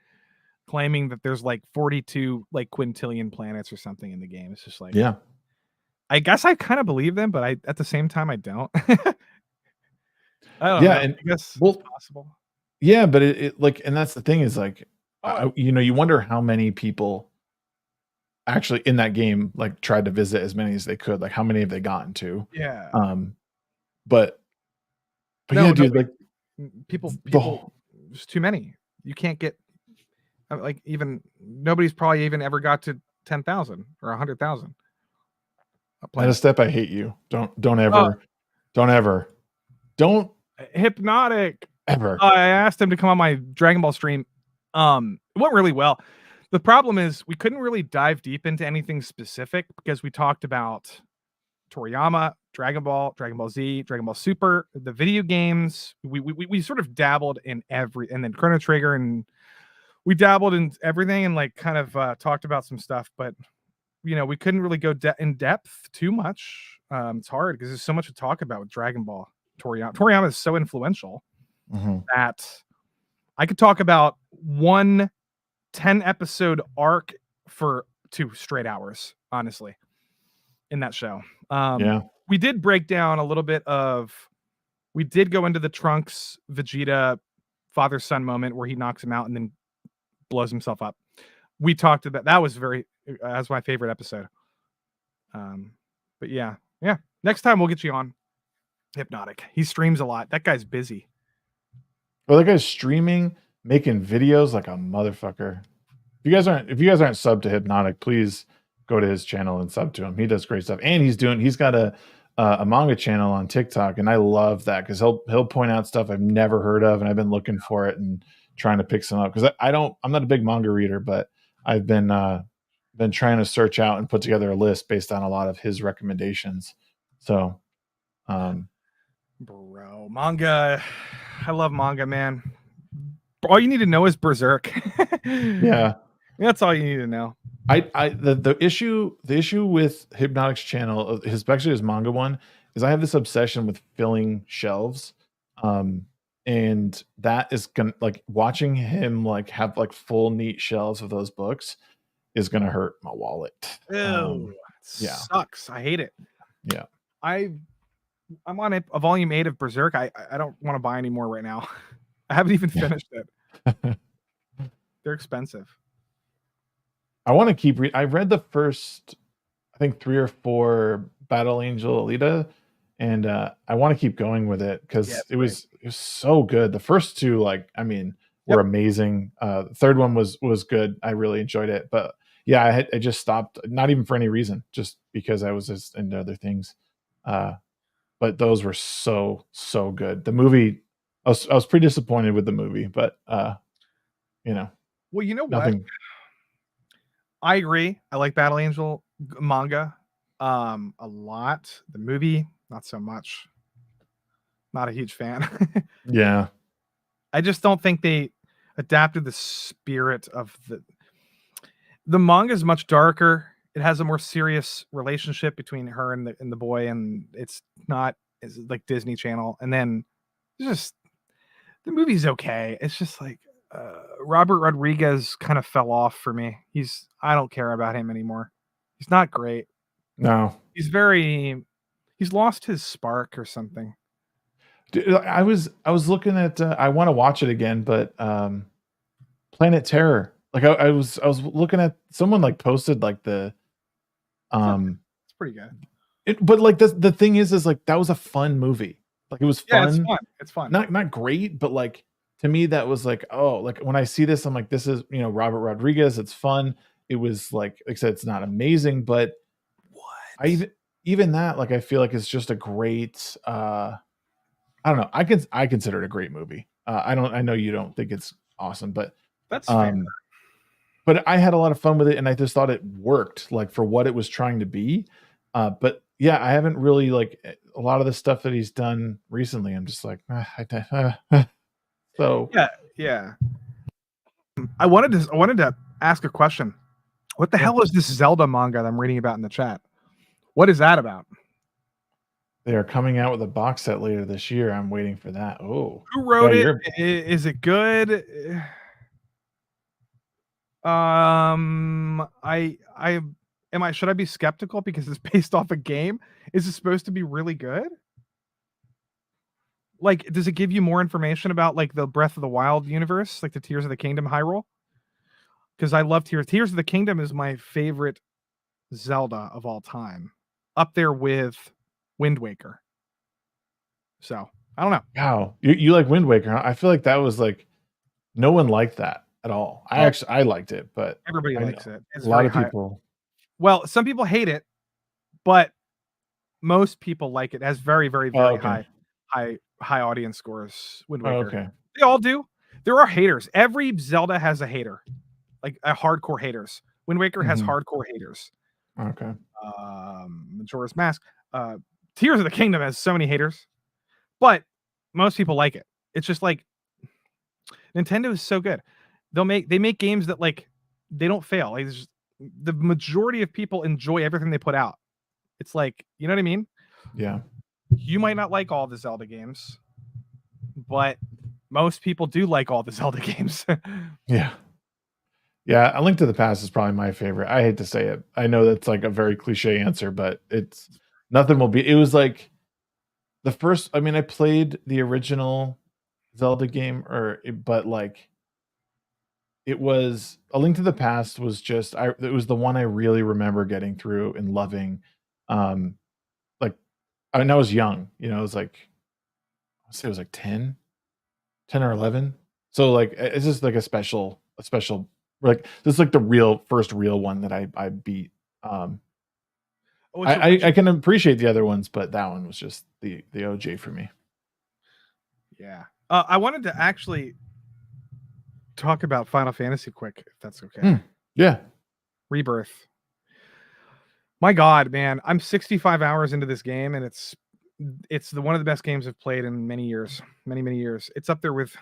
claiming that there's like 42 like quintillion planets or something in the game. It's just like, yeah, I guess I kind of believe them, but at the same time I don't. I don't know. And I guess well, it's possible. Yeah, but it like, and that's the thing is like, you wonder how many people actually in that game like tried to visit as many as they could. Like how many have they gotten to? Yeah. But yeah, dude, like people, there's too many. You can't get like even nobody's probably even ever got to 10,000 or 100,000. At a step, I hate you. Don't ever. Hypnotic ever. I asked him to come on my Dragon Ball stream. It went really well. The problem is we couldn't really dive deep into anything specific because we talked about Toriyama, Dragon Ball Z, Dragon Ball Super, the video games. We sort of dabbled in and then Chrono Trigger, and we dabbled in everything and like kind of talked about some stuff, but we couldn't really go in depth too much. It's hard because there's so much to talk about with Dragon Ball. Toriyama is so influential that I could talk about one 10-episode arc for 2 straight hours, honestly, in that show. We did break down a little bit we did go into the Trunks Vegeta father-son moment where he knocks him out and then blows himself up. We talked about that was that's my favorite episode. But yeah. Next time we'll get you on Hypnotic. He streams a lot. That guy's busy. Well, that guy's streaming, making videos like a motherfucker. If you guys aren't subbed to Hypnotic, please go to his channel and sub to him. He does great stuff, and he's got a manga channel on TikTok, and I love that because he'll point out stuff I've never heard of, and I've been looking for it and trying to pick some up because I'm not a big manga reader, but I've been trying to search out and put together a list based on a lot of his recommendations. So, bro, manga. I love manga, man. All you need to know is Berserk. Yeah, that's all you need to know. The issue with Hypnotic's channel, especially his manga one, is I have this obsession with filling shelves, and that is gonna like watching him like have like full neat shelves of those books is gonna hurt my wallet. Ew, sucks. I hate it. Yeah, I'm on a volume 8 of Berserk. I don't want to buy any more right now. I haven't even finished it. They're expensive. I want to keep I read the first, I think 3 or 4 Battle Angel Alita, and I want to keep going with it because it was so good. The first 2, like, I mean, were amazing. The third one was good. I really enjoyed it, but yeah, I just stopped, not even for any reason, just because I was just into other things. But those were so good. The movie, I was pretty disappointed with the movie, but well, you know nothing. what? I agree. I like Battle Angel manga a lot. The movie, not so much. Not a huge fan. Yeah. I just don't think they adapted the spirit of the manga is much darker. It has a more serious relationship between her and the boy, and it's like Disney Channel. And then just the movie's okay. It's just like Robert Rodriguez kind of fell off for me. I don't care about him anymore. He's not great. No. He's lost his spark or something. Dude, I was looking at I want to watch it again, but Planet Terror. Like I was looking at someone like posted like the it's It's pretty good. But like the thing is like that was a fun movie. Like it was fun. It's fun. It's fun. Not great, but like to me that was like, oh, like when I see this, I'm like, this is, Robert Rodriguez. It's fun. It was like I said, it's not amazing, but I even that, like I feel like it's just a great I don't know. I consider it a great movie. I know you don't think it's awesome, but that's fair. But I had a lot of fun with it, and I just thought it worked, like for what it was trying to be. But yeah, I haven't really like a lot of the stuff that he's done recently. I'm just like, so yeah. I wanted to ask a question. What the hell is this Zelda manga that I'm reading about in the chat? What is that about? They are coming out with a box set later this year. I'm waiting for that. Oh, who wrote it? Is it good? Should I be skeptical because it's based off a game? Is it supposed to be really good? Like, does it give you more information about like the Breath of the Wild universe, like the Tears of the Kingdom Hyrule? Because I love Tears of the Kingdom is my favorite Zelda of all time, up there with Wind Waker. So I don't know. Wow, you like Wind Waker? Huh? I feel like that was like no one liked that at all. I liked it, but everybody likes it. It's a lot of people. Well, some people hate it, but most people like it. It has very, very, very high audience scores. Wind Waker. Okay. They all do. There are haters. Every Zelda has a hater, like a hardcore haters. Wind Waker has hardcore haters. Okay. Majora's Mask. Tears of the Kingdom has so many haters, but most people like it. It's just like Nintendo is so good. They make games that like they don't fail. Like the majority of people enjoy everything they put out. It's like, you know what I mean? Yeah. You might not like all the Zelda games, but most people do like all the Zelda games. Yeah. Yeah, A Link to the Past is probably my favorite. I hate to say it. I know that's like a very cliche answer, but it's nothing will be. It was like the first, I mean, I played the original Zelda game, but like it was A Link to the Past was just it was the one I really remember getting through and loving. Like I mean, I was young, it was like I'd say it was like 10 or 11. So like it's just like a special like this is like the first real one that I beat. I can appreciate the other ones, but that one was just the OG for me. Yeah. I wanted to actually talk about Final Fantasy quick, if that's okay. Yeah. Rebirth. My God, man, I'm 65 hours into this game, and it's one of the best games I've played in many years. Many years. It's up there with,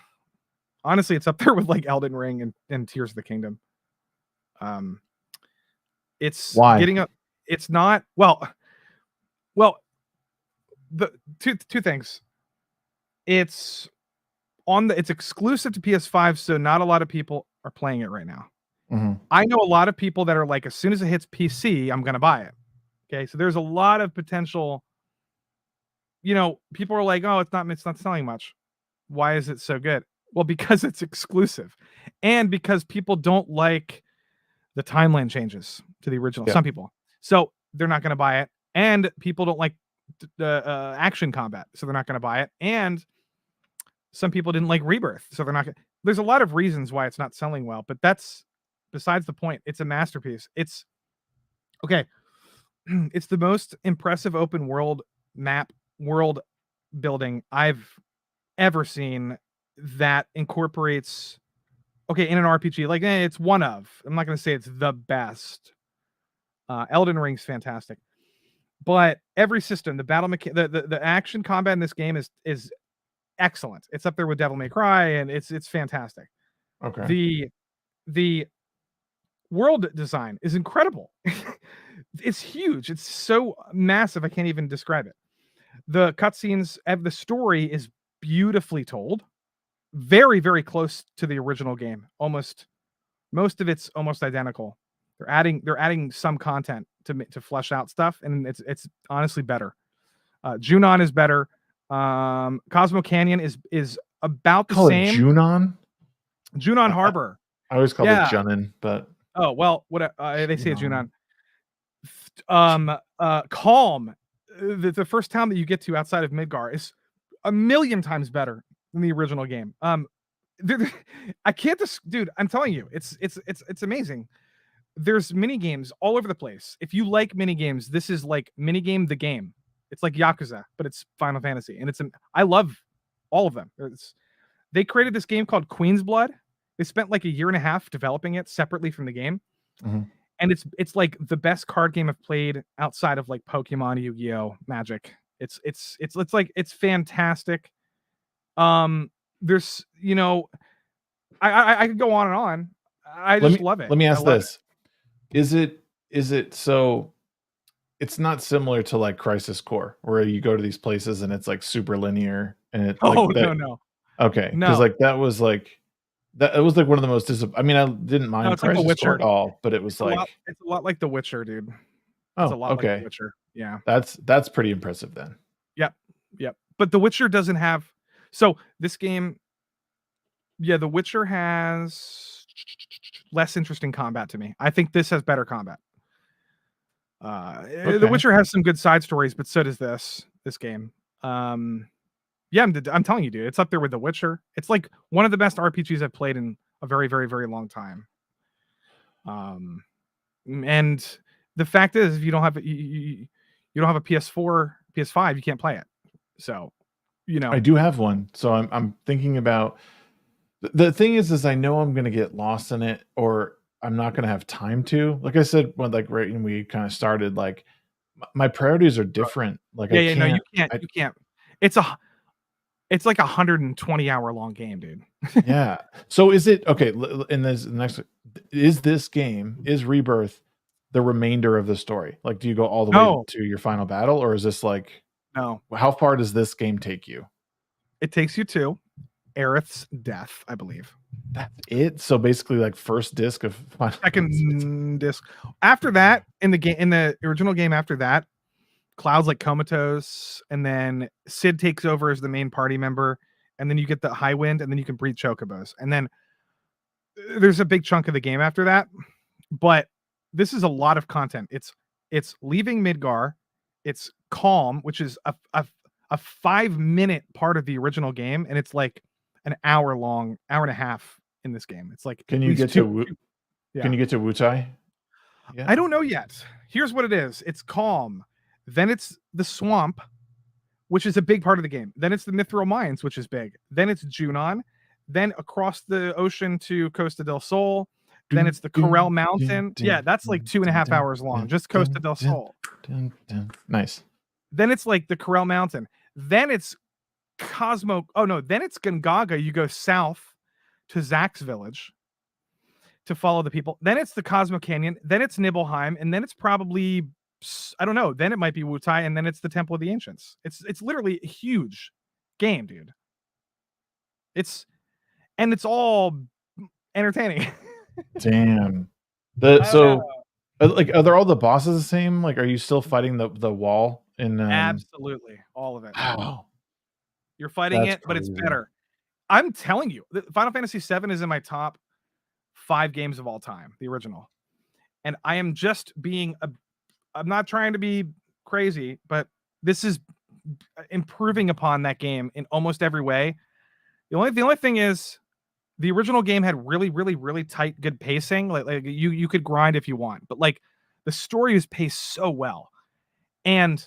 honestly, like Elden Ring and Tears of the Kingdom. It's why? Getting up. It's not well. The two things. It's exclusive to PS5, so not a lot of people are playing it right now. I know a lot of people that are like, as soon as it hits PC, I'm going to buy it. Okay, so there's a lot of potential. People are like, oh, it's not selling much. Why is it so good? Well, because it's exclusive, and because people don't like the timeline changes to the original. Some people, so they're not going to buy it, and people don't like the action combat, so they're not going to buy it, and some people didn't like Rebirth, so they're not. There's a lot of reasons why it's not selling well, but that's besides the point. It's a masterpiece. It's okay. It's the most impressive open world building I've ever seen that incorporates. Okay, in an RPG, like it's one of. I'm not going to say it's the best. Elden Ring's fantastic, but every system, the battle the action combat in this game is excellent. It's up there with Devil May Cry, and it's fantastic. Okay. The world design is incredible. It's huge. It's so massive. I can't even describe it. The cutscenes of the story is beautifully told. Very, very close to the original game. Most of it's almost identical. They're adding some content to flesh out stuff, and it's honestly better. Junon is better. Cosmo Canyon is about the same. Junon Harbor. I always call it Junon, but oh well, what they say it's Junon. Calm, the first town that you get to outside of Midgar is a million times better than the original game. I can't just, dude, I'm telling you, it's amazing. There's mini games all over the place. If you like mini games, this is like minigame the game. It's like Yakuza, but it's Final Fantasy, and I love all of them. They created this game called Queen's Blood. They spent like a year and a half developing it separately from the game. Mhm. And it's like the best card game I've played outside of like Pokemon, Yu-Gi-Oh, Magic. It's fantastic. There's, I could go on and on. I just love it. Let me I ask love this. Is it so it's not similar to like Crisis Core where you go to these places and it's like super linear and it Oh, like that, no. okay, No. because like that was like it was like one of the most I mean, I didn't mind it's like The Crisis Core Witcher. at all, but it was like It's a lot like The Witcher, dude. It's oh, a lot like okay, The Witcher. Yeah. that's pretty impressive then. Yep. But The Witcher doesn't have, so this game, yeah, The Witcher has less interesting combat to me. I think this has better combat. The Okay. Witcher has some good side stories, but so does this game. Yeah, I'm telling you, dude, it's up there with The Witcher. It's like one of the best RPGs I've played in a very, very, very long time. And the fact is, if you don't have you don't have a PS4, PS5, you can't play it. So, I do have one, so I'm thinking about the thing is I know I'm gonna get lost in it, or I'm not gonna have time to. Like I said, when like right when we kind of started, like my priorities are different. Like yeah, I yeah, can't. no, you can't. It's like 120-hour long game, dude. Yeah. So is it okay? In this next, is this game is Rebirth the remainder of the story? Like, do you go all the way No. to your final battle, or is this like No, how far does this game take you? it takes you to Aerith's death, I believe. That's it. So basically, like first disc of Final Fantasy. Second disc. After that, in the original game, after that, Cloud's like comatose, and then Sid takes over as the main party member, and then you get the high wind, and then you can breed chocobos, and then there's a big chunk of the game after that. But this is a lot of content. It's leaving Midgar, it's Calm, which is a 5-minute part of the original game, and it's like an hour and a half in this game. It's like, Can you get to yeah. Can you get to Wutai? Yeah. I don't know yet. Here's what it is. It's Calm. Then it's the swamp, which is a big part of the game. Then it's the Mithril Mines, which is big. Then it's Junon. Then across the ocean to Costa del Sol. Then it's the Corel Mountain. Yeah, that's like 2.5 hours long. Just Costa del Sol. Nice. Then it's like the Corel Mountain. Then it's Cosmo. Oh no, then it's Gongaga. You go south to Zack's village to follow the people. Then it's the Cosmo Canyon. Then it's Nibelheim, and then it's probably, I don't know. Then it might be Wutai, and then it's the Temple of the Ancients. It's literally a huge game, dude. It's all entertaining. Damn. Like, are there all the bosses the same? Like, are you still fighting the wall in? Absolutely, all of it. Wow. You're fighting That's it, but it's crazy. better. I'm telling you, Final Fantasy VII is in my top 5 games of all time, the original. And I am just I'm not trying to be crazy, but this is improving upon that game in almost every way. The only thing is, the original game had really, really, really tight, good pacing. Like you could grind if you want, but like the story is paced so well, and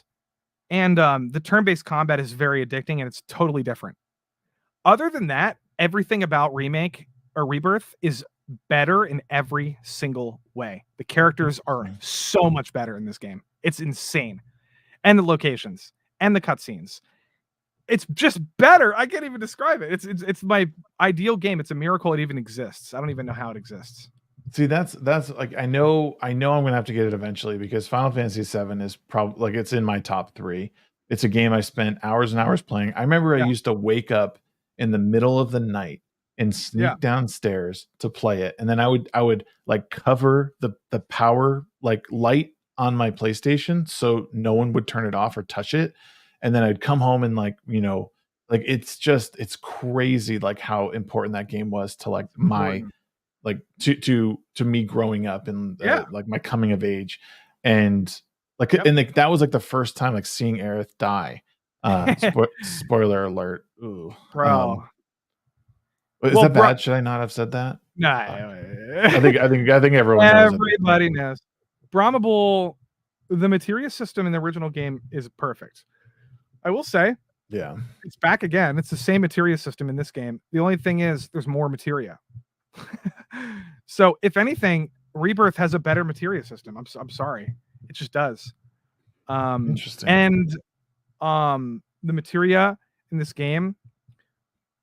the turn-based combat is very addicting, and it's totally different. Other than that, everything about Remake or Rebirth is better in every single way. The characters are so much better in this game. It's insane. And the locations and the cutscenes. It's just better. I can't even describe it. It's my ideal game. It's a miracle it even exists. I don't even know how it exists. See, that's like I know I'm gonna have to get it eventually because Final Fantasy VII is probably like it's in my top 3. It's a game I spent hours and hours playing. I remember I used to wake up in the middle of the night and sneak downstairs to play it, and then I would like cover the power like light on my PlayStation so no one would turn it off or touch it, and then I'd come home and like like it's crazy like how important that game was to like my like to me growing up and like my coming of age. And Like, Yep. and that was like the first time like seeing Aerith die. Spoiler alert. Ooh. Bro. Is Well, that bad? Should I not have said that? Nah. I think everyone knows. Everybody knows. Brahma Bull, the materia system in the original game is perfect. I will say, Yeah. it's back again. It's the same materia system in this game. The only thing is there's more materia. So if anything, Rebirth has a better materia system. I'm sorry. It just does. Interesting. And the materia in this game,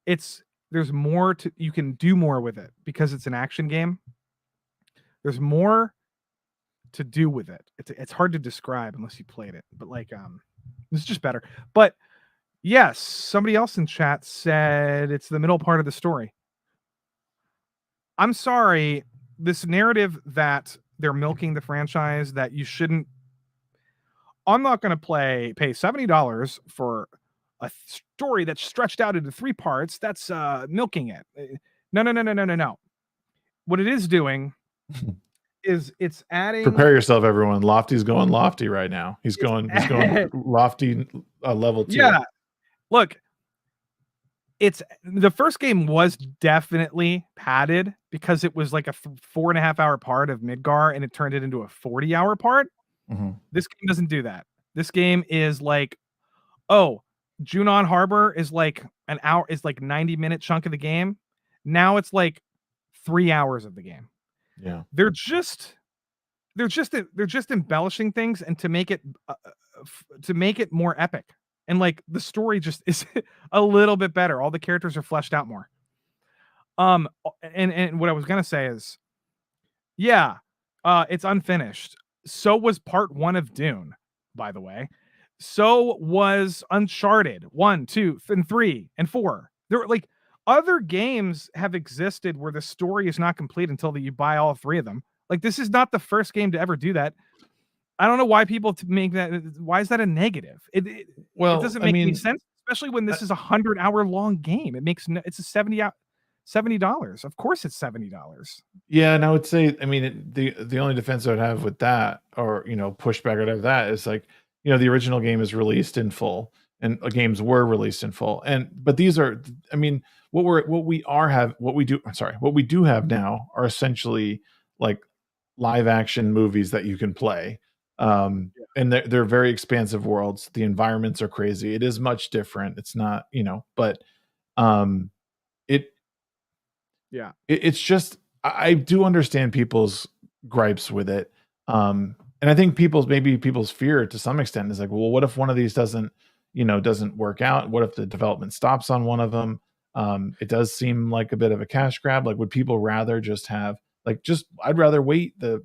there's more you can do more with it because it's an action game. There's more to do with it. It's hard to describe unless you played it, but like this is just better. But yes, somebody else in chat said it's the middle part of the story. I'm sorry, this narrative that they're milking the franchise, that you shouldn't. I'm not going to pay $70 for a story that's stretched out into 3 parts. That's milking it. No. What it is doing is it's adding. Prepare yourself, everyone. Lofty's going lofty right now. He's going lofty level 2. Yeah. Look, the first game was definitely padded because it was like a 4.5 hour part of Midgar and it turned it into a 40-hour part. Mm-hmm. This game doesn't do that. This game is like, oh, Junon Harbor is like an hour, is like 90-minute chunk of the game. Now it's like 3 hours of the game. Yeah. They're just embellishing things and to make it more epic. And like the story just is a little bit better. All the characters are fleshed out more. And what I was gonna say is, yeah, it's unfinished. So was part 1 of Dune, by the way. So was Uncharted 1, 2, and 3, and 4. There were like other games have existed where the story is not complete until you buy all 3 of them. Like this is not the first game to ever do that. I don't know why people make that. Why is that a negative? It doesn't make any sense, especially when this is a 100-hour long game. It's a $70. Of course, it's $70. Yeah, and I would say, I mean, the only defense I would have with that, or pushback I'd have that is like, the original game is released in full, and games were released in full, but these are, I mean, what we do have now are essentially like live action movies that you can play. And they're very expansive worlds. The environments are crazy. It is much different. It's not, but it's just, I do understand people's gripes with it. And I think people's fear to some extent is like, well, what if one of these doesn't work out? What if the development stops on one of them? It does seem like a bit of a cash grab. Like, would people rather just have I'd rather wait the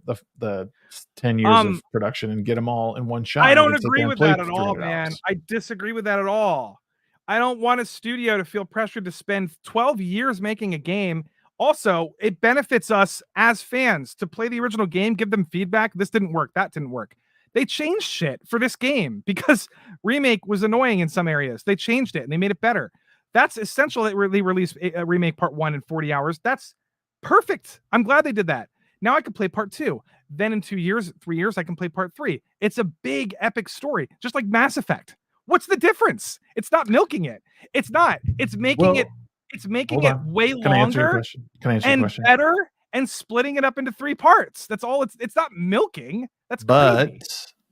10 years of production and get them all in one shot. I don't agree with that at all, man. I disagree with that at all. I don't want a studio to feel pressured to spend 12 years making a game. Also, it benefits us as fans to play the original game, give them feedback. This didn't work. That didn't work. They changed shit for this game because Remake was annoying in some areas. They changed it and they made it better. That's essential that they released a Remake Part 1 in 40 hours. That's perfect. I'm glad they did that. Now I can play Part 2. Then in 2 years, 3 years, I can play Part 3. It's a big epic story, just like Mass Effect. What's the difference? It's not milking it. It's not. It's making it. It's making it way longer and better, and splitting it up into 3 parts. That's all. It's not milking. That's crazy.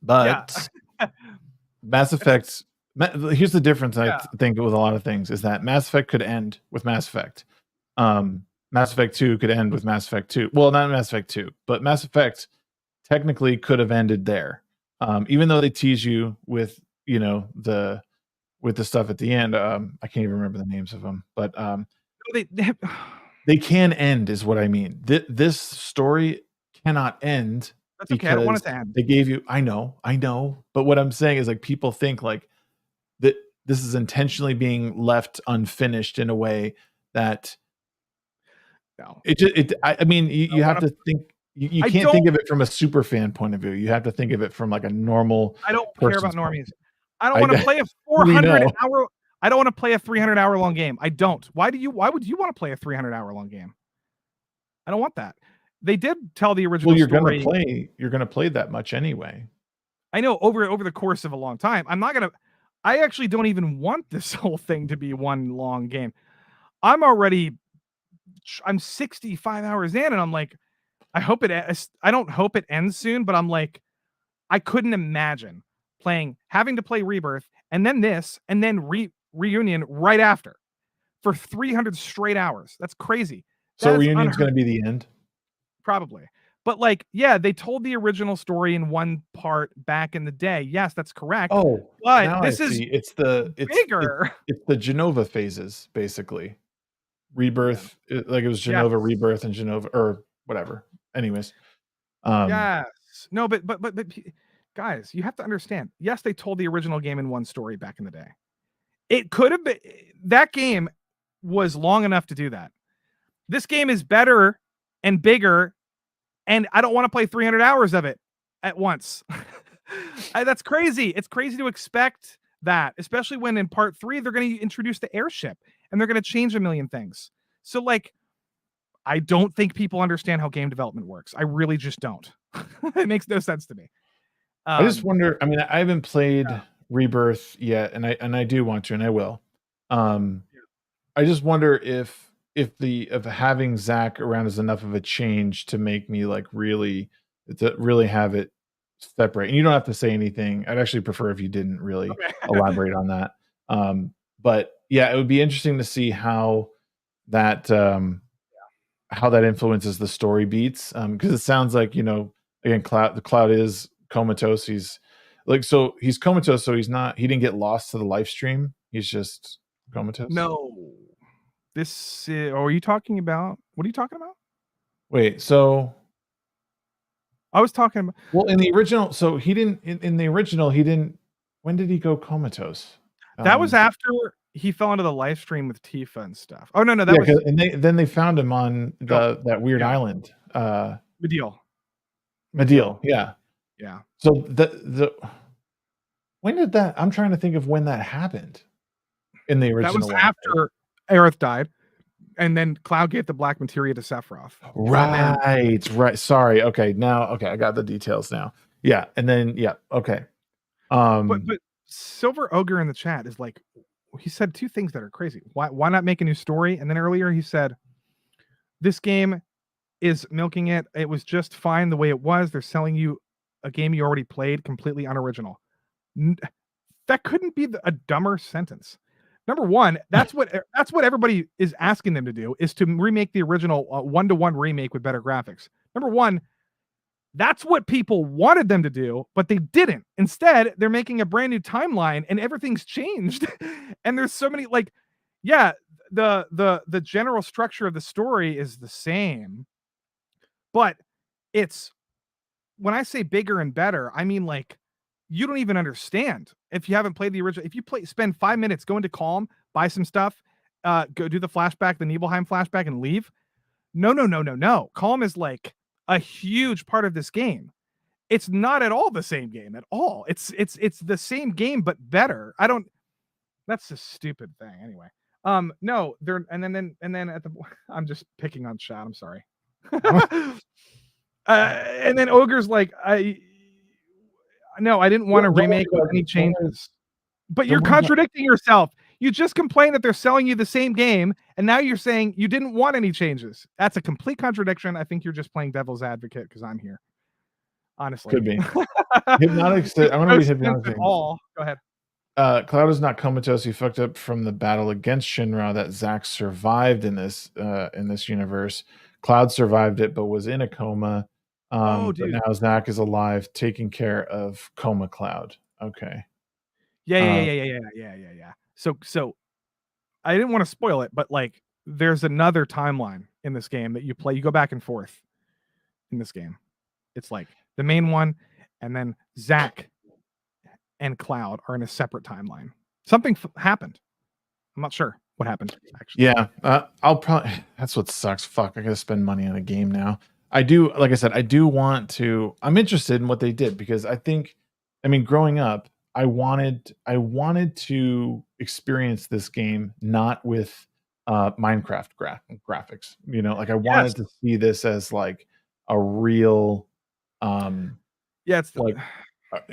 But Mass Effect. Here's the difference. I think with a lot of things is that Mass Effect could end with Mass Effect. Mass Effect 2 could end with Mass Effect 2. Well, not Mass Effect 2, but Mass Effect technically could have ended there. Even though they tease you with, the stuff at the end. I can't even remember the names of them, but they can end is what I mean. This story cannot end. That's okay. I don't want it to end. They gave you, I know. But what I'm saying is like people think like that this is intentionally being left unfinished in a way that no. I mean, you have to think. You can't think of it from a super fan point of view. You have to think of it from like a normal. I don't care about normies. I don't want to play a 400-hour. I don't want to play a 300-hour long game. I don't. Why would you want to play a 300-hour long game? I don't want that. They did tell the original story. You're gonna play that much anyway. I know over the course of a long time, I actually don't even want this whole thing to be one long game. I'm 65 hours in, and I'm like, I don't hope it ends soon, but I'm like, I couldn't imagine having to play Rebirth and then this and then Reunion right after for 300 straight hours. That's crazy. So Reunion's going to be the end? Probably. But like, yeah, they told the original story in one part back in the day. Yes, that's correct. Oh, but now this I is see. It's bigger. It's the Genova phases, basically. Rebirth, like it was Genova, Rebirth, and Genova, or whatever. Anyways. Yes. No, but guys, you have to understand. Yes, they told the original game in one story back in the day. It could have been, that game was long enough to do that. This game is better and bigger, and I don't want to play 300 hours of it at once. That's crazy. It's crazy to expect that, especially when in part 3 they're going to introduce the airship and they're going to change a million things. So like, I don't think people understand how game development works. I really just don't. It makes no sense to me. I just wonder, I mean, I haven't played Rebirth yet, and I do want to, and I will. I just wonder if having Zach around is enough of a change to make me like really have it separate. And you don't have to say anything. I'd actually prefer if you didn't really elaborate on that. But yeah, it would be interesting to see how that influences the story beats. Because it sounds like, again, the Cloud is comatose. He's comatose, so he didn't get lost to the live stream. He's just comatose. No. Are you talking about? What are you talking about? Wait, so I was talking about. Well, in the original, so he didn't. In the original, he didn't. When did he go comatose? That was after he fell into the live stream with Tifa and stuff. Oh no, that was. And then they found him on that weird island. Medeal. Yeah. So when did that? I'm trying to think of when that happened. In the original, that was after Aerith died, and then Cloud gave the black materia to Sephiroth. Right. Sorry. Okay. I got the details now. Yeah, and then okay. But Silver Ogre in the chat is like, he said two things that are crazy. Why not make a new story? And then earlier he said, this game is milking it. It was just fine the way it was. They're selling you a game you already played, completely unoriginal. That couldn't be a dumber sentence. Number one, that's what everybody is asking them to do, is to remake the original 1-to-1 remake with better graphics. Number one, that's what people wanted them to do, but they didn't. Instead, they're making a brand new timeline and everything's changed. And there's so many, like, the general structure of the story is the same, but it's, when I say bigger and better, I mean like, you don't even understand if you haven't played the original. If you spend 5 minutes, go into Calm, buy some stuff, go do the flashback, the Nibelheim flashback, and leave. No. Calm is like a huge part of this game. It's not at all the same game at all. It's the same game but better. That's a stupid thing anyway. No, they're and then at the I'm just picking on chat. I'm sorry. And then Ogre's like, no, I didn't want to remake with any changes. But you're contradicting yourself. You just complained that they're selling you the same game, and now you're saying you didn't want any changes. That's a complete contradiction. I think you're just playing devil's advocate because I'm here. Honestly. Could be. Hypnotic. I want to read Hypnotic. Go ahead. Cloud is not comatose. He fucked up from the battle against Shinra that Zack survived in this universe. Cloud survived it, but was in a coma. But now Zack is alive, taking care of coma Cloud. Okay. Yeah. So I didn't want to spoil it, but like, there's another timeline in this game that you play. You go back and forth in this game. It's like the main one, and then Zack and Cloud are in a separate timeline. Something happened. I'm not sure what happened, actually. Yeah, I'll probably. That's what sucks. Fuck, I gotta spend money on a game now. I do, like I said, I do want to. I'm interested in what they did because I think, I mean, growing up, I wanted to experience this game not with Minecraft graphics. Like I wanted to see this as like a real, it's like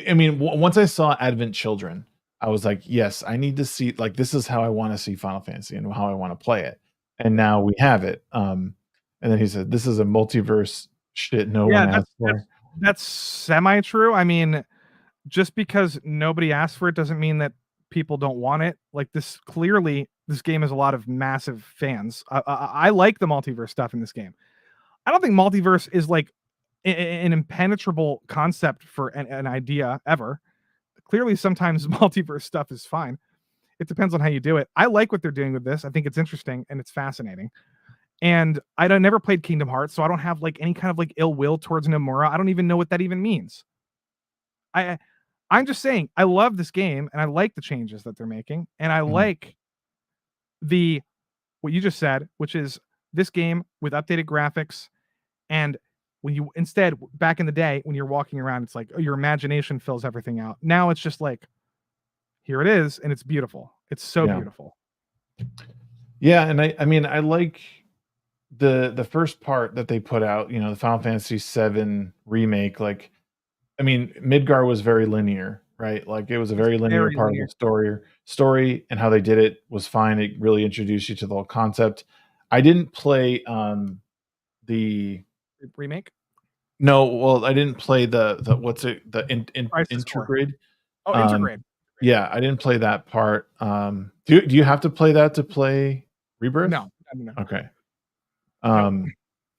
I mean, once I saw Advent Children, I was like, yes, I need to see, like, this is how I want to see Final Fantasy and how I want to play it. And now we have it. And then he said, this is a multiverse shit no one asked for. That's semi-true. I mean, just because nobody asked for it doesn't mean that people don't want it. Like this, clearly, this game has a lot of massive fans. I like the multiverse stuff in this game. I don't think multiverse is like an impenetrable concept for an idea ever. Clearly, sometimes multiverse stuff is fine. It depends on how you do it. I like what they're doing with this. I think it's interesting and it's fascinating. And I never played Kingdom Hearts, so I don't have like any kind of like ill will towards Nomura. I don't even know what that even means. I'm just saying, I love this game and I like the changes that they're making. And I like what you just said, which is this game with updated graphics. And when you instead, back in the day, when you're walking around, it's like, oh, your imagination fills everything out. Now it's just like, here it is. And it's beautiful. It's so beautiful. Yeah. And I mean, I like the first part that they put out, you know, the Final Fantasy VII remake. Like, I mean, Midgar was very linear, right? Like it was a very linear part of the story, and how they did it was fine. It really introduced you to the whole concept. I didn't play the remake. No, well, I didn't play the what's it, the Intergrade. Oh, Intergrade. Yeah, I didn't play that part. Do you have to play that to play Rebirth? No. Okay.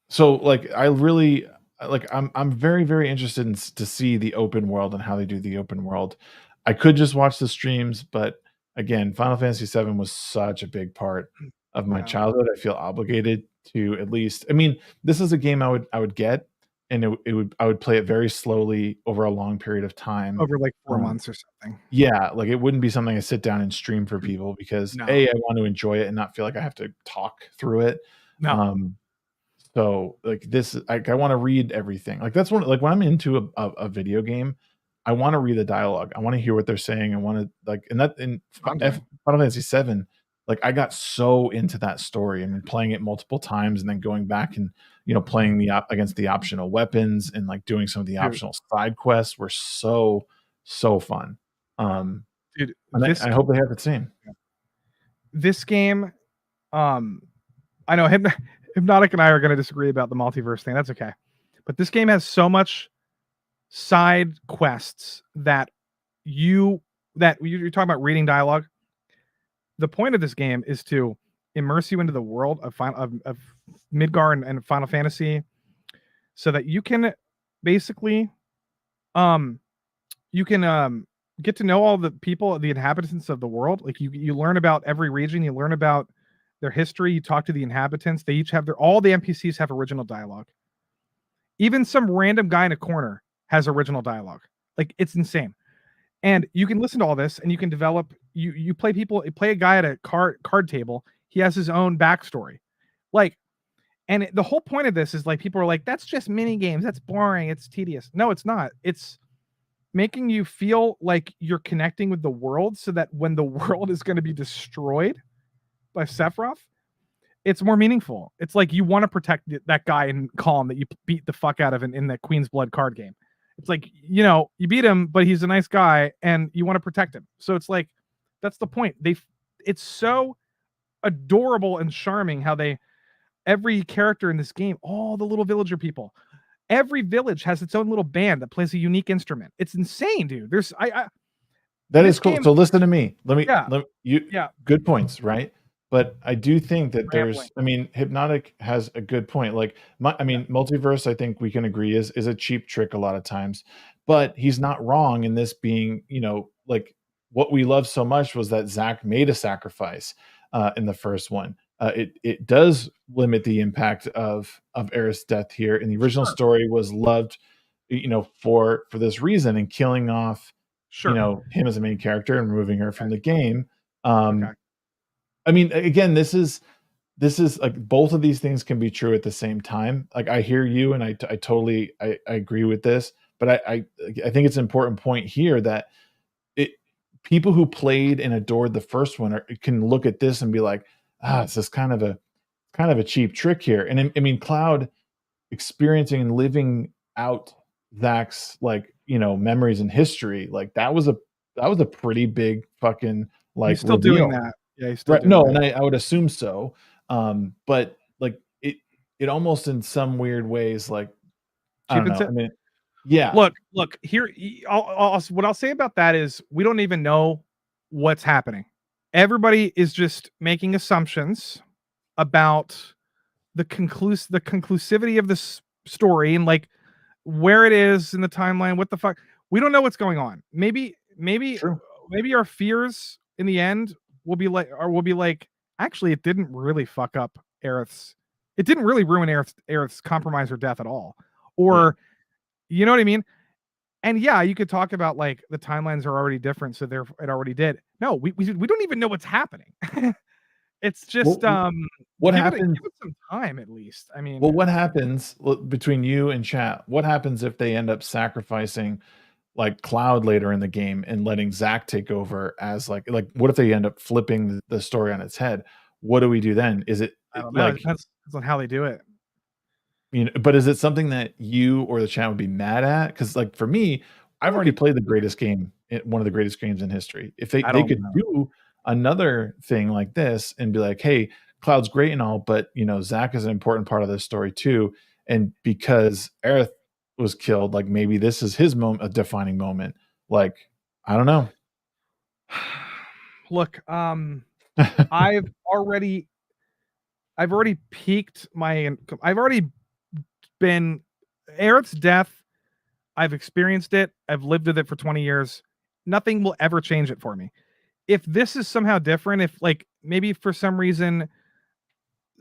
So like I really like I'm very, very interested to see the open world and how they do the open world. I could just watch the streams, but again, Final Fantasy VII was such a big part of my childhood. I feel obligated to at least. I mean, this is a game I would get, and I would play it very slowly over a long period of time, over like 4 months or something. Yeah, like it wouldn't be something I sit down and stream for people because I want to enjoy it and not feel like I have to talk through it. So like this, I want to read everything. Like that's like when I'm into a video game, I want to read the dialogue. I want to hear what they're saying. I want to like, and that in Final Fantasy VII, like I got so into that story and playing it multiple times and then going back and, you know, playing against the optional weapons and like doing some of the optional side quests were so fun. Dude, I hope they have the same. This game, I know Hypnotic and I are going to disagree about the multiverse thing. That's okay. But this game has so much side quests that you're talking about reading dialogue. The point of this game is to immerse you into the world of Midgar and Final Fantasy, so that you can basically, get to know all the people, the inhabitants of the world. Like you learn about every region, you learn about their history, you talk to the inhabitants. They each have all the NPCs have original dialogue. Even some random guy in a corner has original dialogue. Like it's insane. And you can listen to all this and you can develop, you play a guy at a card table. He has his own backstory. Like, and the whole point of this is like, people are like, that's just mini games. That's boring. It's tedious. No, it's not. It's making you feel like you're connecting with the world so that when the world is going to be destroyed by Sephiroth, it's more meaningful. It's like you want to protect that guy in Calm that you beat the fuck out of in that Queen's Blood card game. It's like, you know, you beat him, but he's a nice guy and you want to protect him. So it's like, that's the point. It's so adorable and charming how every character in this game, all the little villager people, every village has its own little band that plays a unique instrument. It's insane, dude. That is cool. So listen to me. Good points, right? But I do think that Hypnotic has a good point. Like, multiverse, I think we can agree is a cheap trick a lot of times, but he's not wrong in this being, you know, like what we love so much was that Zack made a sacrifice in the first one. It does limit the impact of Aerith's death here. And the original story was loved, you know, for this reason, and killing off, you know, him as a main character and removing her from the game. I mean, again, this is like both of these things can be true at the same time. Like I hear you, and I totally agree with this, but I think it's an important point here that people who played and adored the first one can look at this and be like, it's this kind of a cheap trick here. And I mean, Cloud experiencing and living out Zack's like memories and history, like that was a pretty big fucking like He's still reveal. doing that. Yeah, he's still Right. doing No, that. and I would assume so. But like it almost in some weird ways, like I don't Cheapens know. it. I mean, yeah. Look here. What I'll say about that is we don't even know what's happening. Everybody is just making assumptions about the conclusivity of this story and like where it is in the timeline. What the fuck? We don't know what's going on. Maybe True. our fears in the end will be like, actually, it didn't really fuck up Aerith's. It didn't really ruin Aerith's compromise or death at all. Or, you know what I mean? And yeah, you could talk about like the timelines are already different, so therefore it already did. No, we don't even know what's happening. It's just what give happens? it some time at least. I mean, Well, what happens between you and chat? What happens if they end up sacrificing like Cloud later in the game and letting Zach take over as like what if they end up flipping the story on its head? What do we do then? Is it I don't know. It depends on how they do it. But is it something that you or the chat would be mad at? Because like for me, I've already played the greatest game, one of the greatest games in history. If they could do another thing like this and be like, hey, Cloud's great and all, but Zach is an important part of this story too. And because Aerith was killed, like maybe this is his moment, a defining moment. Like, I don't know. Look, I've already peaked I've already been Aerith's death. I've experienced it. I've lived with it for 20 years. Nothing will ever change it for me. If this is somehow different, if like maybe for some reason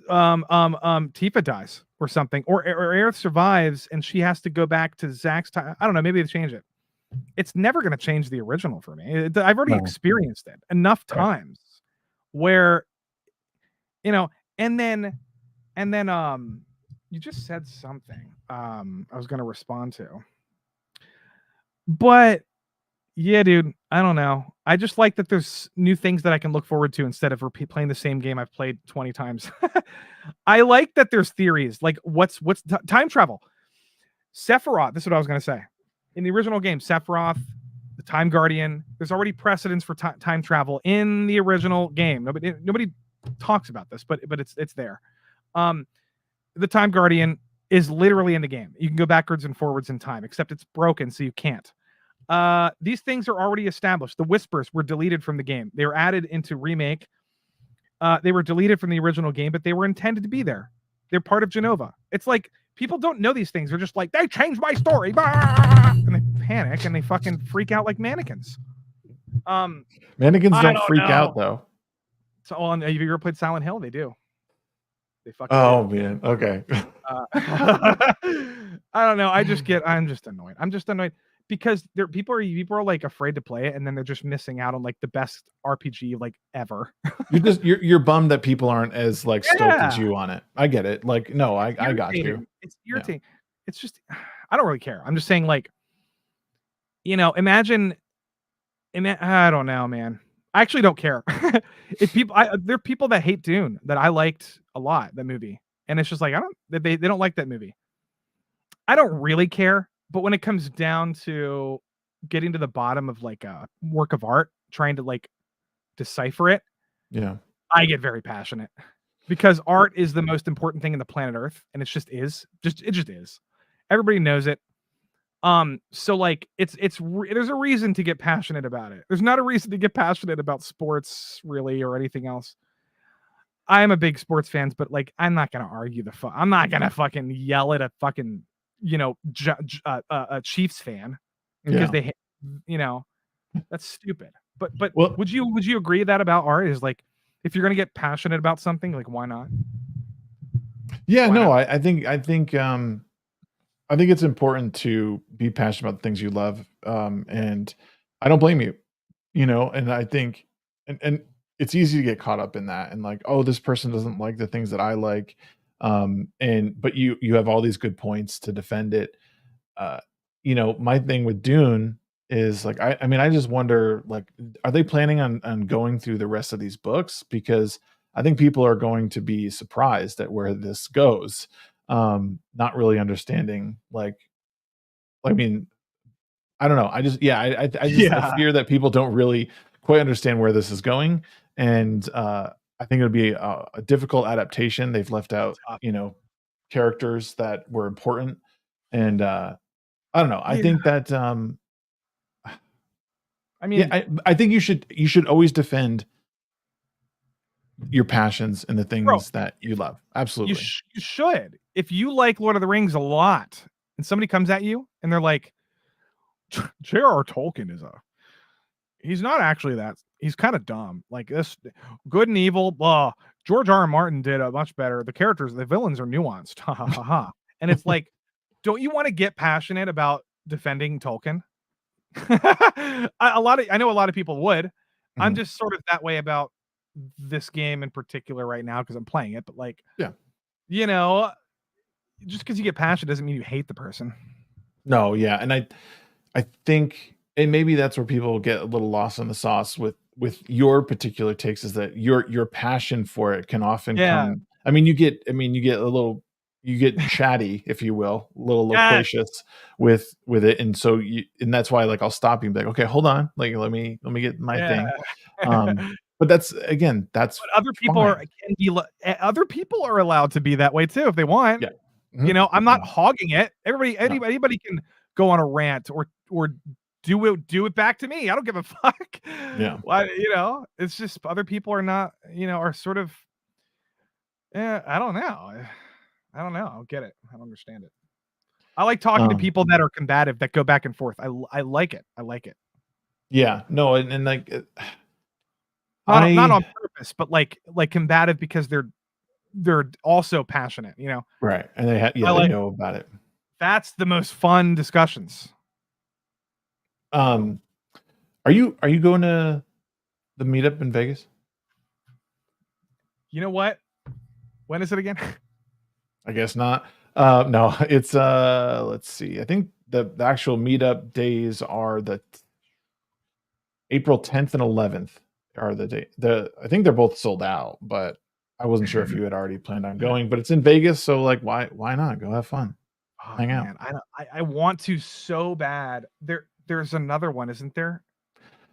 Tifa dies or something, or Aerith survives and she has to go back to Zach's time. I don't know, maybe they change it. It's never going to change the original for me. I've already experienced it enough times where and then you just said something I was going to respond to. But yeah, dude, I don't know. I just like that there's new things that I can look forward to instead of playing the same game I've played 20 times. I like that there's theories like what's time travel. Sephiroth, this is what I was going to say. In the original game, Sephiroth, the Time Guardian, there's already precedence for time travel in the original game. Nobody talks about this, but it's there. The Time Guardian is literally in the game. You can go backwards and forwards in time, except it's broken, so you can't. These things are already established. The Whispers were deleted from the game. They were added into Remake. They were deleted from the original game, but they were intended to be there. They're part of Genova. It's like people don't know these things. They're just like, they changed my story. And they panic and they fucking freak out like mannequins. Mannequins don't freak out though. So, have you ever played Silent Hill? They do. They fucking do. Man. Okay. I don't know. I'm just annoyed. I'm just annoyed because people are like afraid to play it, and then they're just missing out on like the best RPG like ever. you're bummed that people aren't as like stoked as you on it. I get it. Like, no, I got you. It's irritating. Yeah. It's just I don't really care. I'm just saying, like, imagine. I don't know, man. I actually don't care. If there are people that hate Dune that I liked a lot, that movie, and it's just like they don't like that movie. I don't really care, but when it comes down to getting to the bottom of like a work of art, trying to like decipher it, I get very passionate because art is the most important thing in the planet Earth, and it just is. It just is. Everybody knows it. So like there's a reason to get passionate about it. There's not a reason to get passionate about sports really or anything else. I am a big sports fan, but like I'm not gonna argue I'm not gonna fucking yell at a fucking a Chiefs fan because they that's stupid. But would you agree that about art is like if you're gonna get passionate about something, like why not? Yeah, why not? I think it's important to be passionate about the things you love. And I don't blame you, and I think, and it's easy to get caught up in that and like, oh, this person doesn't like the things that I like. But you have all these good points to defend it. My thing with Dune is like, I mean, I just wonder, like, are they planning on going through the rest of these books? Because I think people are going to be surprised at where this goes. Not really understanding, like, I mean, I don't know. I just I fear that people don't really quite understand where this is going, and I think it would be a difficult adaptation. They've left out, characters that were important, and I don't know. I think that I mean, I think you should always defend your passions and the things that you love. Absolutely. You should. If you like Lord of the Rings a lot and somebody comes at you and they're like, J.R.R. Tolkien he's not actually that, he's kind of dumb. Like this, good and evil, blah. George R.R. Martin did a much better. The villains are nuanced. Ha ha ha ha. And it's like, don't you want to get passionate about defending Tolkien? I know a lot of people would. I'm just sort of that way about this game in particular right now because I'm playing it. But like, just because you get passionate doesn't mean you hate the person. No, yeah, and I think, and maybe that's where people get a little lost in the sauce with your particular takes, is that your passion for it can often come. I mean, you get chatty, if you will, a little loquacious with it, and so and that's why, like, I'll stop you and be like, okay, hold on, like let me get my thing. But that's but other people other people are allowed to be that way too if they want. Yeah. I'm not hogging it. Anybody can go on a rant or do it back to me. I don't give a fuck. Yeah. It's just other people are not, are sort of, I don't know. I don't get it. I don't understand it. I like talking to people that are combative, that go back and forth. I like it. Yeah. No, and like not on purpose, but like combative because they're also passionate, Right. And they they know about it. That's the most fun discussions. Are you going to the meetup in Vegas? You know what? When is it again? I guess not. No, it's let's see. I think the actual meetup days are the April 10th and 11th are the day. I think they're both sold out, but I wasn't sure if you had already planned on going. But it's in Vegas, so like why not? Go have fun. Hang out. I want to so bad. There's another one, isn't there?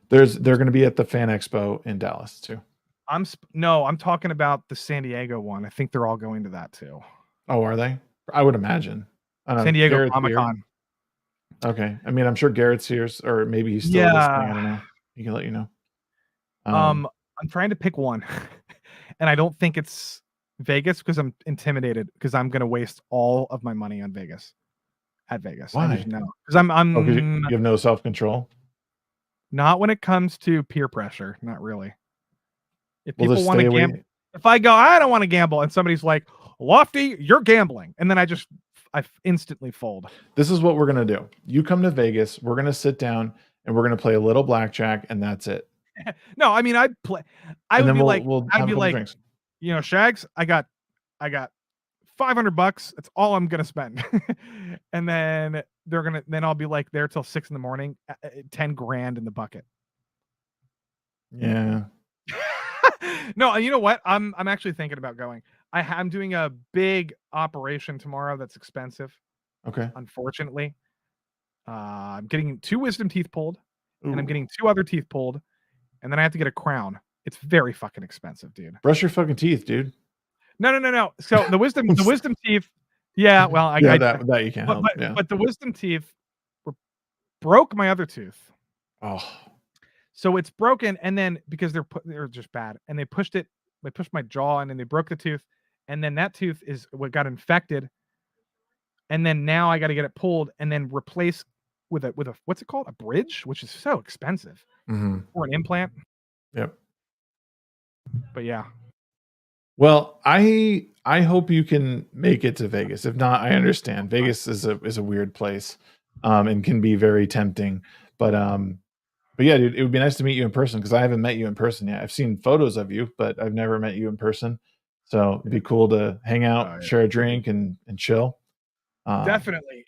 They're going to be at the Fan Expo in Dallas too. I'm talking about the San Diego one. I think they're all going to that too. Oh, are they? I would imagine. San Diego Comic-Con. Okay. I mean, I'm sure Garrett's here, or maybe he's still listening. I don't know. He can let you know. I'm trying to pick one, and I don't think it's Vegas because I'm intimidated because I'm going to waste all of my money on Vegas. At Vegas. Why? I just know. Because you have no self-control? Not when it comes to peer pressure. Not really. If people want to gamble, if I go, I don't want to gamble, and somebody's like, Lofty, you're gambling, and then I instantly fold. This is what we're gonna do. You come to Vegas, we're gonna sit down and we're gonna play a little blackjack, and that's it. No, I mean, I'd play. I'd be like, drinks. Shags, I got $500. That's all I'm gonna spend. And then then I'll be like there till 6 a.m, 10 grand in the bucket. Yeah. No, you know what? I'm actually thinking about going. I'm doing a big operation tomorrow that's expensive. Okay. Unfortunately. I'm getting 2 wisdom teeth pulled. Ooh. And I'm getting 2 other teeth pulled. And then I have to get a crown. It's very fucking expensive, dude. Brush your fucking teeth, dude. No. So the wisdom teeth. Yeah, well, that you can't help. But the wisdom teeth broke my other tooth. Oh. So it's broken, and then because they're just bad, and they pushed my jaw, and then they broke the tooth, and then that tooth is what got infected, and then now I got to get it pulled and then replace with a what's it called, a bridge, which is so expensive, or an implant. Yep. But yeah. Well, I hope you can make it to Vegas. If not, I understand. Vegas is a weird place, and can be very tempting. But yeah, dude, it would be nice to meet you in person because I haven't met you in person yet. I've seen photos of you, but I've never met you in person. So it'd be cool to hang out, share a drink, and chill. Definitely,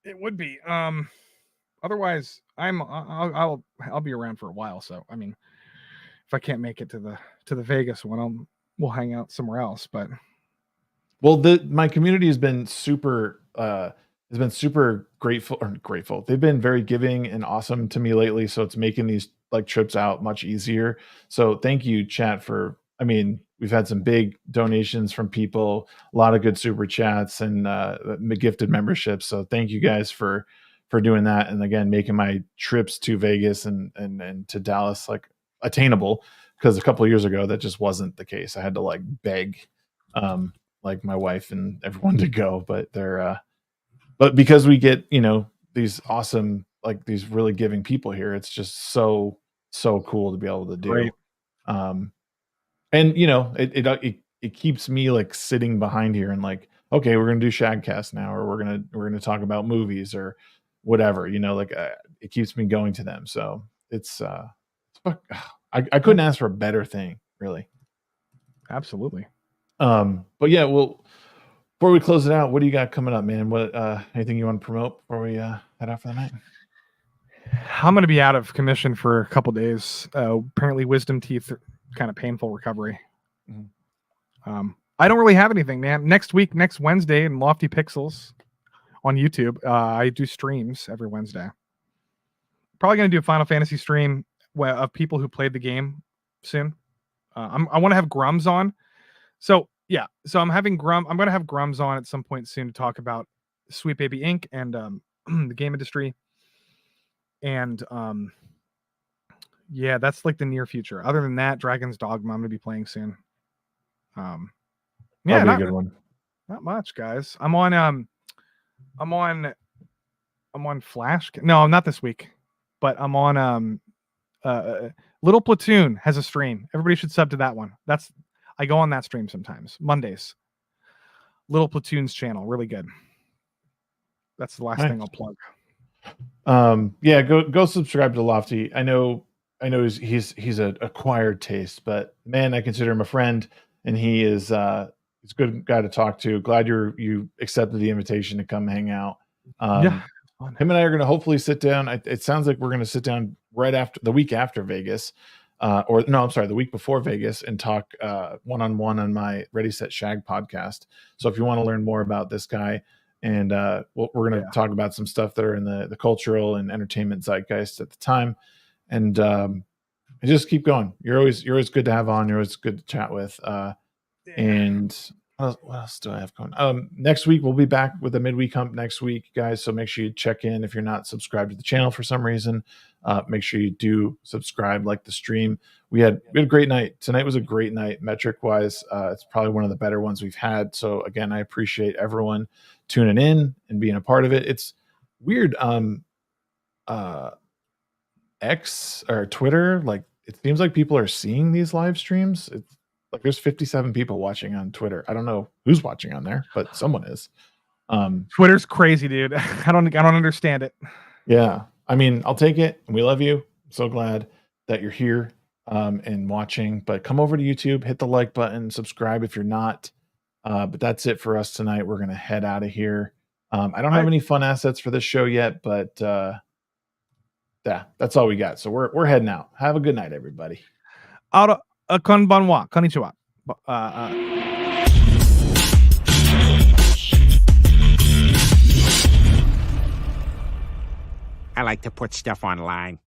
it would be. Otherwise, I'll be around for a while. So I mean, if I can't make it to the Vegas one, we'll hang out somewhere else. But well, my community has been super has been super grateful. They've been very giving and awesome to me lately. So it's making these like trips out much easier. So thank you, chat, for, I mean, we've had some big donations from people, a lot of good super chats and gifted memberships. So thank you guys for doing that. And again, making my trips to Vegas and to Dallas like attainable, because a couple of years ago that just wasn't the case. I had to like beg like my wife and everyone to go, but they're but because we get, you know, these awesome, like these really giving people here, it's just so cool to be able to do. Right. And you know, it keeps me like sitting behind here and like, okay, we're gonna do SHAGCast now, or we're gonna talk about movies or whatever, you know, like it keeps me going to them. So it's I couldn't ask for a better thing, really. Absolutely. But yeah, well, before we close it out, what do you got coming up, man? What anything you want to promote before we head out for the night? I'm going to be out of commission for a couple days. Apparently, wisdom teeth are kind of painful recovery. Mhm. I don't really have anything, man. Next Wednesday in Lofty Pixels on YouTube, I do streams every Wednesday. Probably going to do a Final Fantasy stream of people who played the game soon. I want to have Grums on. So yeah, so I'm going to have Grums on at some point soon to talk about Sweet Baby Inc. and the game industry. And yeah, that's like the near future. Other than that, Dragon's Dogma I'm going to be playing soon. Yeah, That'll be a good one. Not much, guys. I'm on Flash. No, not this week, but I'm on Little Platoon has a stream. Everybody should sub to that one. I go on that stream sometimes, Mondays. Little Platoon's channel, really good. That's the last thing I'll plug. Yeah, go subscribe to Lofty. I know he's an acquired taste, but man, I consider him a friend, and he's a good guy to talk to. Glad you accepted the invitation to come hang out. Yeah, him and I are going to hopefully sit down. It sounds like we're going to sit down right after the week after Vegas, the week before Vegas, and talk one-on-one on my Ready Set Shag podcast. So if you want to learn more about this guy, and we're going to talk about some stuff that are in the cultural and entertainment zeitgeist at the time, and just keep going. You're always good to have on. You're always good to chat with. And what else do I have going? Next week we'll be back with a midweek hump next week, guys. So make sure you check in if you're not subscribed to the channel for some reason. Make sure you do subscribe, like the stream. We had a great night. Tonight was a great night, metric wise. It's probably one of the better ones we've had. So again, I appreciate everyone tuning in and being a part of it. It's weird. X or Twitter, like it seems like people are seeing these live streams. It's like there's 57 people watching on Twitter. I don't know who's watching on there, but someone is. Twitter's crazy, dude. I don't understand it. Yeah, I mean, I'll take it. We love you. I'm so glad that you're here and watching. But come over to YouTube, hit the like button, subscribe if you're not. But that's it for us tonight. We're gonna head out of here. I don't have any fun assets for this show yet, but yeah, that's all we got. So we're heading out. Have a good night, everybody. Konbanwa, konnichiwa. I like to put stuff online.